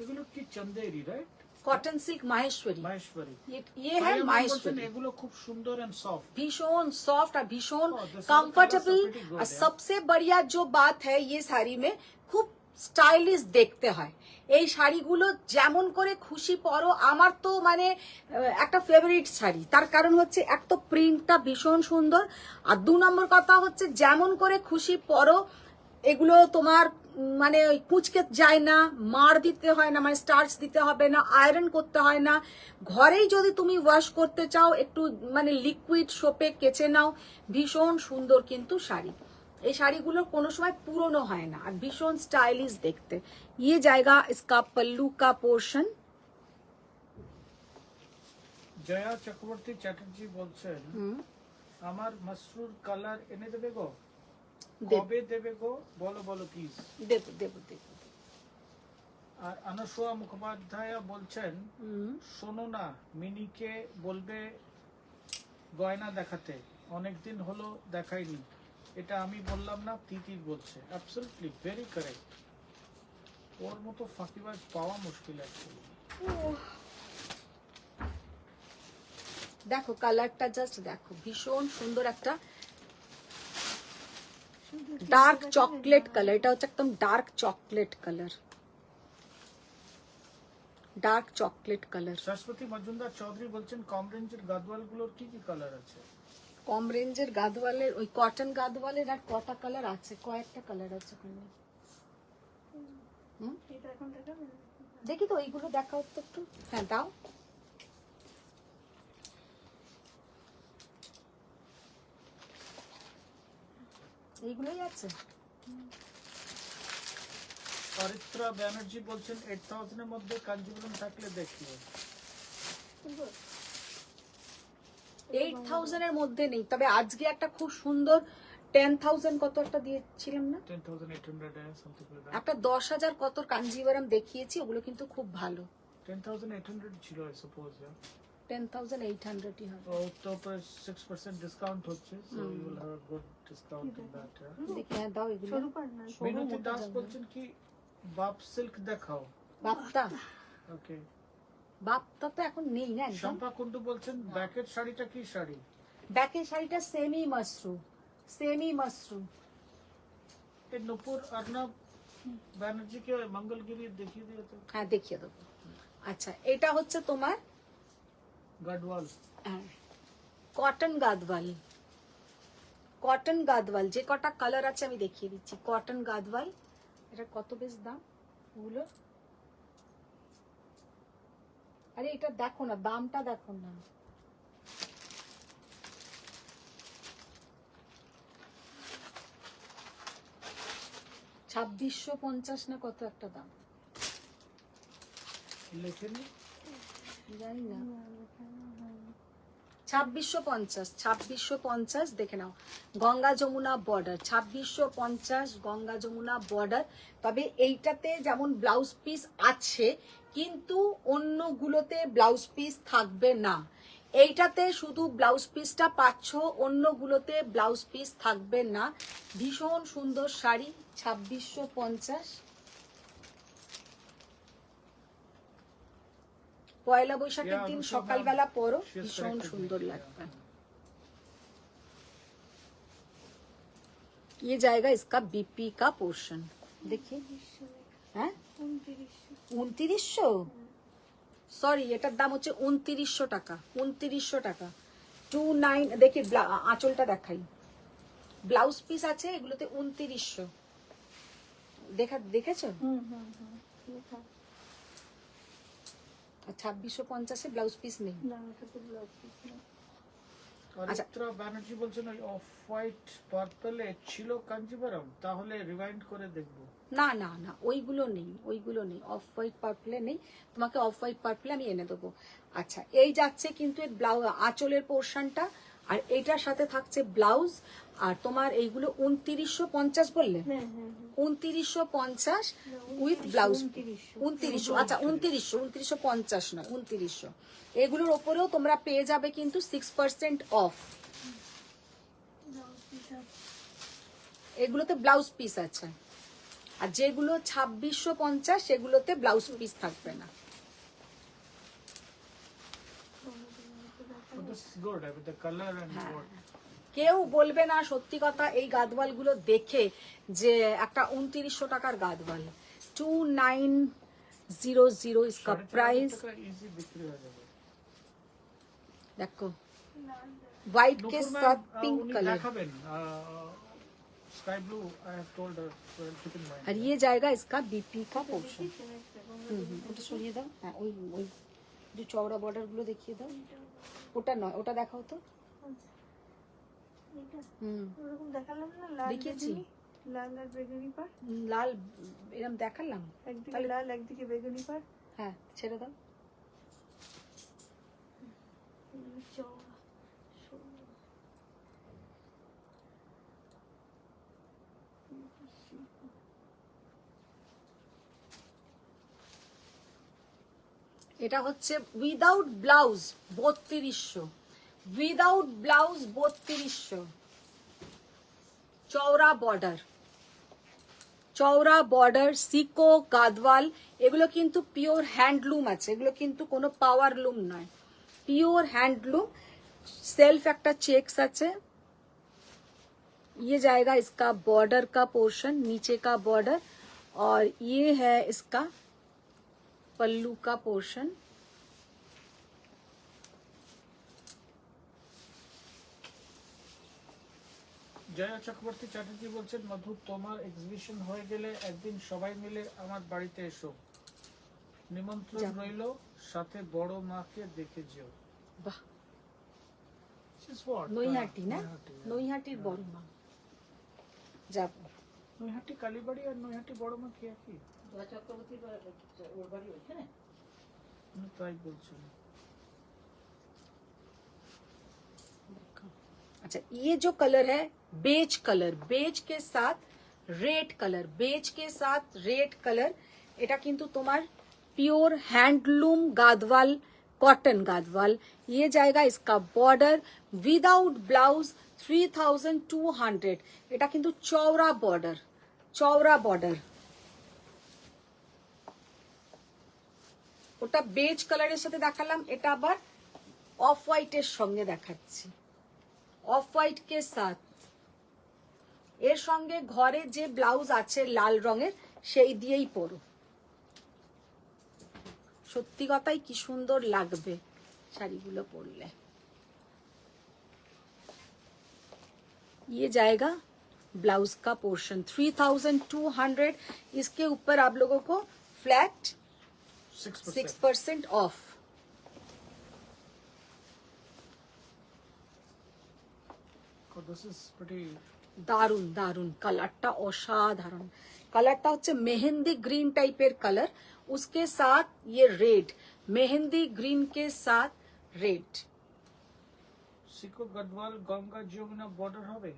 এগুলো কি Chanderi, right? Cotton silk Maheshwari. Maheshwari, ये है माहेश्वरी। এগুলো খুব সুন্দর এন্ড সফট, भीषण सॉफ्ट और भीषण Oh, the soft comfortable. colors are pretty good, और yeah. सबसे बढ़िया जो बात है ये साड़ी में खूब স্টাইলিশ দেখতে হয়। এই শাড়িগুলো যেমন করে খুশি পরো, আমার তো মানে একটা ফেভারিট শাড়ি। তার কারণ হচ্ছে এক তো প্রিন্টটা ভীষণ সুন্দর, আর 2 নম্বর কথা হচ্ছে যেমন করে খুশি পরো এগুলো তোমার মানে ওই কুঁচকে যায় না, মার দিতে হয় না, মানে স্টার্চ দিতে হবে না, আয়রন করতে হয় না। ঘরেই যদি তুমি ওয়াশ করতে চাও একটু মানে লিকুইড সোপে কেচে নাও, ভীষণ সুন্দর কিন্তু শাড়ি। এই শাড়িগুলো কোনো সময় পুরনো হয় না আর ভীষণ স্টাইলিশ দেখতে। ये जाएगा इसका पल्लू का पोर्शन। জয়া চক্রবর্তী চ্যাটার্জি বলছেন আমার মাসরুর কালার এনে দেবে গো, কবে দেবে গো বলো বলো প্লিজ। দেবো দেবো দেবো। আর আনসোয়া মুখোপাধ্যায় বলছেন শোনো না, মিনিকে বলবে গয়না দেখাতে, অনেকদিন হলো দেখাইনি। এটা আমি বললাম না, তিতির বলছে। Absolutely very correct. ওর মতো ফাঁকিবাজ পাওয়া মুশকিল অ্যাকচুয়ালি। দেখো কালারটা জাস্ট দেখো, ভীষণ সুন্দর একটা ডার্ক চকলেট কালার। এটা হচ্ছে একদম dark chocolate colour, dark chocolate colour. Shashwati Majumdar Chowdhury বলছেন কম রেঞ্জের গাদওয়াল গুলোর কি কি কালার আছে? কম রেঞ্জের গাদওয়ালের ওই কটন গাদওয়ালের আর কটা কালার আছে, কয়েকটা কালার আছে ওখানে। এটা এখন দেখাবে না? দেখি তো এইগুলো দেখাও তো একটু। হ্যাঁ দাও। এইগুলোই আছে। অরিত্রা ব্যানার্জি বলছেন 8000 এর মধ্যে কাঞ্জিপুরম থাকলে দেখিও। 8000 এর মধ্যে নেই, তবে আজকে একটা খুব সুন্দর 10,000 কত একটা দিয়েছিলাম না, 10800 something like that. একটা 10,000 কত কাঞ্জিভারাম দেখিয়েছি, ওগুলো কিন্তু খুব ভালো। 10800 ছিল আই সাপোজ। 10,800 হবে। ও তো প্রায় 6% ডিসকাউন্ট হচ্ছে, so you will have a good discount in that. দেখি হ্যাঁ দাও এগুলো। সরু পাড় না? সরু মিনতি মোটা দাস জামা। বলছেন কি বাপ সিল্ক দেখাও। বাপ্তা, ওকে। বাপ্তা তো এখন নেই না একদম। শম্পা কুন্ডু বলছেন ব্যাকের শাড়িটা কি শাড়ি? ব্যাকের শাড়িটা সেমি মাশরু, সেমি মাশরু। এই নূপুর অর্ণব ব্যানার্জিকে মঙ্গলগিরি দেখিয়ে দিয়ে তো। হ্যাঁ দেখিয়ে দেবো। আচ্ছা এটা হচ্ছে তোমার গাডওয়াল। কটন গাদওয়াল, কটন গাদওয়াল যে কটা কালার আছে আমি দেখিয়ে দিচ্ছি। কটন গাদওয়াল, এটা কত বেশ দাম ওগুলো? আরে এটা দেখো না, দামটা দেখো না। $2650 না কত একটা দাম, লেখেনি। জানি না। 2650, 2650 দেখে নাও। Ganga Yamuna border, 2650 Ganga Yamuna border. তবে এইটাতে যেমন ব্লাউজ পিস আছে, কিন্তু অন্যগুলোতে ব্লাউজ পিস থাকবে না। এইটাতে শুধু ব্লাউজ পিসটা পাচ্ছ, অন্যগুলোতে ব্লাউজ পিস থাকবে না। ভীষণ সুন্দর শাড়ি, 2650। পয়লা বৈশাখের দিন সকালবেলা পরো, ভীষণ সুন্দর লাগবে। ये जाएगा इसका बीपी का पोर्शन। देखिए হ্যাঁ 2900, সরি এটার দাম হচ্ছে 2900 টাকা, 2900 টাকা। 29 দেখি আঁচলটা দেখাই, ব্লাউজ পিস আছে এগুলোতে 2900। দেখেছো? লেখা। আর 2650 ব্লাউজ পিস নেই। না, এটা তো ব্লাউজ পিস না। অরিত্রা ব্যানার্জি বলছেন ওই অফ হোয়াইট পার্পলে ছিল কাঞ্জিভারাম, তাহলে রিভাইন্ড করে দেখব। না না না, ওইগুলো নেই, ওইগুলো নেই, অফ হোয়াইট পার্পলে নেই। তোমাকে অফ হোয়াইট পার্পলে আমি এনে দেবো। আচ্ছা এই যাচ্ছে কিন্তু এর ব্লাউজ আঁচলের পোর্শনটা, আর এইটার সাথে থাকছে ব্লাউজ। আর তোমার এইগুলো 2950 বললে? 2950 উইথ ব্লাউজ। 2900, আচ্ছা 2950 না 2900। এগুলোর ওপরেও তোমরা পেয়ে যাবে কিন্তু 6% অফ। এগুলোতে ব্লাউজ পিস আছে, আর যেগুলো 2650 সেগুলোতে ব্লাউজ পিস থাকবে না। This is good with the color and what. কেউ বলবে না সত্যি কথা এই গাদওয়াল গুলো দেখে যে একটা 2900 টাকার গাদওয়াল। 2900 इसका 4,500 प्राइस। টাকা easy বিক্রি হয়ে যাবে। देखो লাল व्हाइट के নুপুর साथ ম্যাম, पिंक উনি कलर দেখাবেন sky blue. I have told her keep in mind. और ये जाएगा इसका बीपी का पोर्शन। দেখিস না একটা গঙ্গা ওটা সরিয়ে দাও। হ্যাঁ ওই ওই যে চওড়া বর্ডার গুলো দেখিয়ে দাও। ওটা নয়, ওটা দেখাও তো। এটা হুম ওরকম দেখালাম না, লাল দেখিয়েছি। বেগুনি, লাল আর বেগুনি পার, লাল এরকম দেখালাম। একদিকে তাহলে- লাল একদিকে বেগুনি পার, হ্যাঁ ছেড়ে দাও। চওড়া সরু। এটা হচ্ছে উইদাউট ব্লাউজ 3200, উইদাউট ব্লাউজ 3200, চওড়া বর্ডার, চওড়া বর্ডার, সিকো গাদওয়াল। এগুলো কিন্তু পিওর হ্যান্ডলুম আছে, এগুলো কিন্তু কোনো পাওয়ার লুম নয়, পিওর হ্যান্ডলুম। सेल्फ একটা চেক্স আছে। ये जाएगा इसका बॉर्डर का पोर्शन, नीचे का बॉर्डर, और ये है इसका पल्लू का पोर्शन। জয়া চক্রবর্তী চ্যাটার্জি বলছেন, মধু তোমার এক্সিবিশন হয়ে গেলে একদিন সবাই মিলে আমার বাড়িতে এসো, নিমন্ত্রণ যাবো। রইল, সাথে বড় মাকে দেখে যেও। বাহ, This is what? নৈহাটি না, নৈহাটি, হ্যাঁ। নৈহাটির বড় মা। যাবো। নৈহাটি কালীবাড়ি আর নৈহাটি বড় মা কি একই? জয়া চক্রবর্তীর ওর বাড়ি ওইখানে। আমি তাই বলছি। अच्छा ये जो कलर है बेज कलर, बेज के साथ रेड कलर, बेज के साथ रेड कलर, এটা কিন্তু তোমার পিওর হ্যান্ডলুম গাদওয়াল, कॉटन गादवाल। ये जाएगा इसका बॉर्डर विदाउट ब्लाउज 3200। এটা কিন্তু চওড়া বর্ডার, চওড়া বর্ডার। ওটা বেজ কালারের সাথে দেখালাম, এটা আবার অফ হোয়াইটের সঙ্গে দেখাচ্ছি, অফ হোয়াইট কে সাথ। এর সঙ্গে ঘরে যে ব্লাউজ আছে লাল রঙের সেই দিয়েই পরো। সত্যি কথাই কি সুন্দর লাগবে শাড়িগুলো পরলে। ये जाएगा ब्लाउज का पोर्शन 3200। इसके ऊपर आप लोगों को flat 6%। 6% of. Oh, this is pretty. দারুন দারুন, কালারটা অসাধারণ। কালারটা হচ্ছে মেহেন্দি গ্রিন টাইপের কালার, उसके साथ ये रेड, मेहंदी ग्रीन के साथ रेड। সিকো গদওয়াল গঙ্গা যমুনা বর্ডার হবে।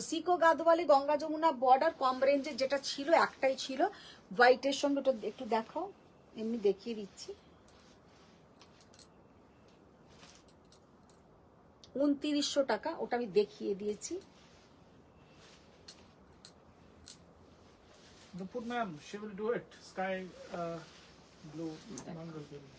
সিকো গাদওয়ালে গঙ্গা যমুনা বর্ডার কম রেঞ্জের যেটা ছিল একটাই ছিল হোয়াইটের সঙ্গে। ওটা একটু দেখাও, এমনি দেখিয়ে দিচ্ছি। 2900 টাকা, ওটা আমি দেখিয়ে দিয়েছি। নুপুর ma'am, she will do it. Sky blue Mangalgiri.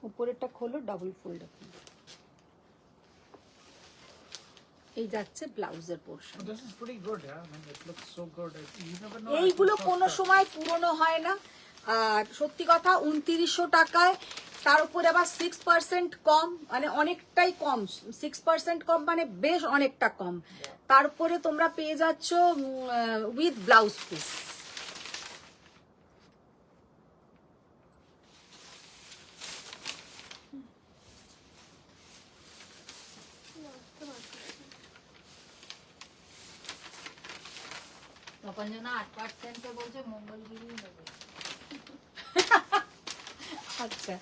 উপরেরটা খোলো, ডাবল ফোল্ড। এই যাচ্ছে ব্লাউজের portion. Oh, this is pretty good, yeah. I mean, it looks so good. You never know. এইগুলো I put কোনো soft সময় পুরনো হয় না। আর সত্যি কথা 2900 টাকায় তার উপরে আবার 6% কম, মানে অনেকটাই কম। 6% কম মানে বেশ অনেকটা কম। তারপরে তোমরা পেয়ে যাচ্ছ উইথ ব্লাউজ পিস। তপঞ্জনা 8% বলছে মঙ্গলগিরি নেবে। আচ্ছা,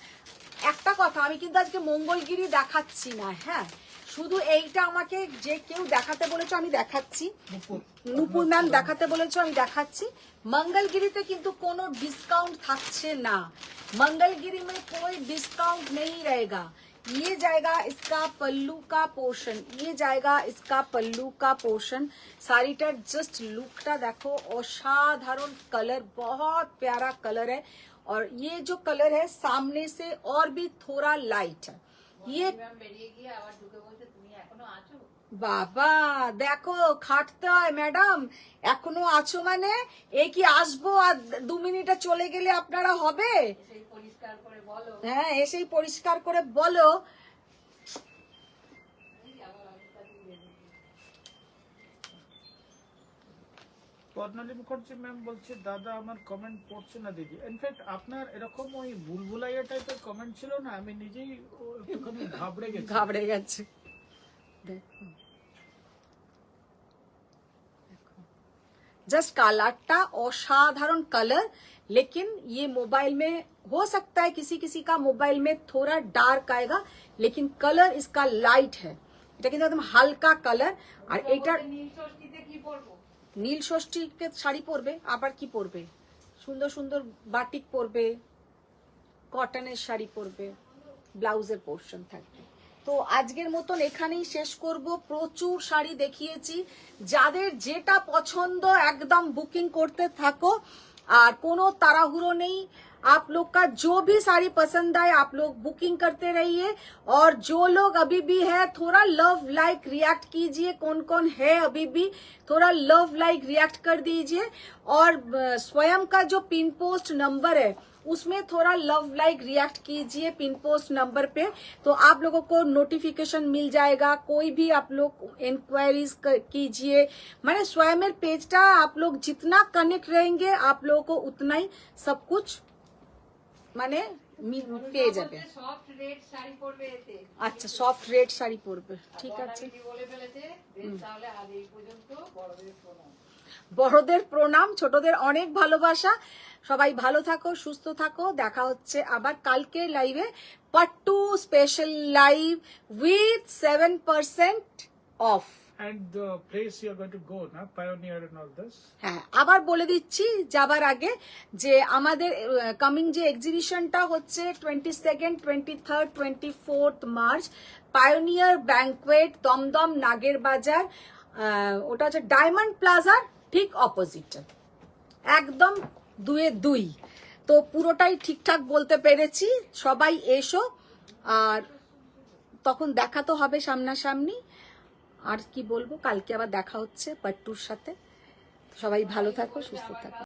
একটা কথা, আমি কিন্তু আজকে মঙ্গলগিরি দেখাচ্ছি না, হ্যাঁ, শুধু এইটা আমাকে যে কেউ দেখাতে বলেছো আমি দেখাচ্ছি। Nupur. নুপুর ম্যাম দেখাতে বলেছো আমি দেখাচ্ছি। मंगलगिरी কিন্তু কোনো ডিসকাউন্ট থাকছে না। मंगलगिरी में कोई डिस्काउंट नहीं रहेगा। ये जाएगा इसका पल्लू का पोर्शन, ये जाएगा इसका पल्लू का पोर्शन। শাড়িটার জাস্ট লুকটা দেখো, অসাধারণ কালার, बहुत प्यारा कलर है और ये जो कलर है सामने से और भी थोड़ा लाइट है ये ম্যাম বেরিয়ে গিয়ে আবার ঢুকে বলছে তুমি এখনো আছো বাবা দেখো খাটতে হয় ম্যাডাম এখনো আছো মানে এই কি আসবো আর 2 মিনিটে চলে গেলে আপনারা হবে সেই পরিষ্কার করে বলো হ্যাঁ এসেই পরিষ্কার করে বলো পদ্মালী মুখার্জি ম্যাম বলছে দাদা আমার কমেন্ট পড়ছে না দিদি ইনফ্যাক্ট আপনার এরকম ওই বুলবুলাইয়া টাইপের কমেন্ট ছিল না আমি নিজেই একটুখানি ঘাবড়ে গেছি দেখো जस्ट कलरटा असाधारण कलर लेकिन ये मोबाइल में हो सकता है किसी किसी का मोबाइल में थोड़ा डार्क आएगा लेकिन कलर इसका लाइट है এটা কিন্তু একদম হালকা কালার আর এটা নীল ষষ্ঠীতে কি পরবো নীল ষষ্ঠীতে শাড়ি পরবে আবার কি পরবে সুন্দর সুন্দর বাটিক পরবে কটনের শাড়ি পরবে ব্লাউজের পোর্শন থাকবে তো আজকের মতন এখানেই শেষ করব প্রচুর শাড়ি দেখিয়েছি যাদের যেটা পছন্দ একদম বুকিং করতে থাকো আর কোনো তাড়াহুড়ো নেই आप लोग का जो भी साड़ी पसंद आए आप लोग बुकिंग करते रहिए और जो लोग अभी भी है थोड़ा लव लाइक रिएक्ट कीजिए कौन कौन है अभी भी थोड़ा लव लाइक रिएक्ट कर दीजिए और स्वयं का जो पिन पोस्ट नंबर है उसमें थोड़ा लव लाइक रिएक्ट कीजिए पिन पोस्ट नंबर पे तो आप लोगों को नोटिफिकेशन मिल जाएगा कोई भी आप लोग इंक्वायरीज कीजिए माने स्वयं पेजटा आप लोग जितना कनेक्ट रहेंगे आप लोगों को उतना ही सब कुछ মানে পেয়ে যাবে সফট রেড শাড়ি পরবে এতে আচ্ছা সফট রেড শাড়ি পরবে ঠিক আছে কি বলে ফেলেছে তাহলে আজ এই পর্যন্ত বড়দের প্রণাম বড়দের প্রণাম ছোটদের অনেক ভালোবাসা সবাই ভালো থাকো সুস্থ থাকো দেখা হচ্ছে আবার কালকে লাইভে pattu special live with 7% of and the place you are going to go na Pioneer and all this হ্যাঁ আবার বলে দিচ্ছি যাবার আগে যে আমাদের কামিং যে এক্সিবিশনটা হচ্ছে 22nd 23rd 24th March pioneer banquet Dumdum নাগের বাজার ওটা হচ্ছে ডায়মন্ড প্লাজার ঠিক অপোজিটে একদম 2-2 তো পুরোটাই ঠিকঠাক বলতে পেরেছি সবাই এসো আর তখন দেখা তো হবে সামনাসামনি আর কি বলবো কালকে আবার দেখা হচ্ছে পাট্টুর সাথে সবাই ভালো থাকো সুস্থ থাকো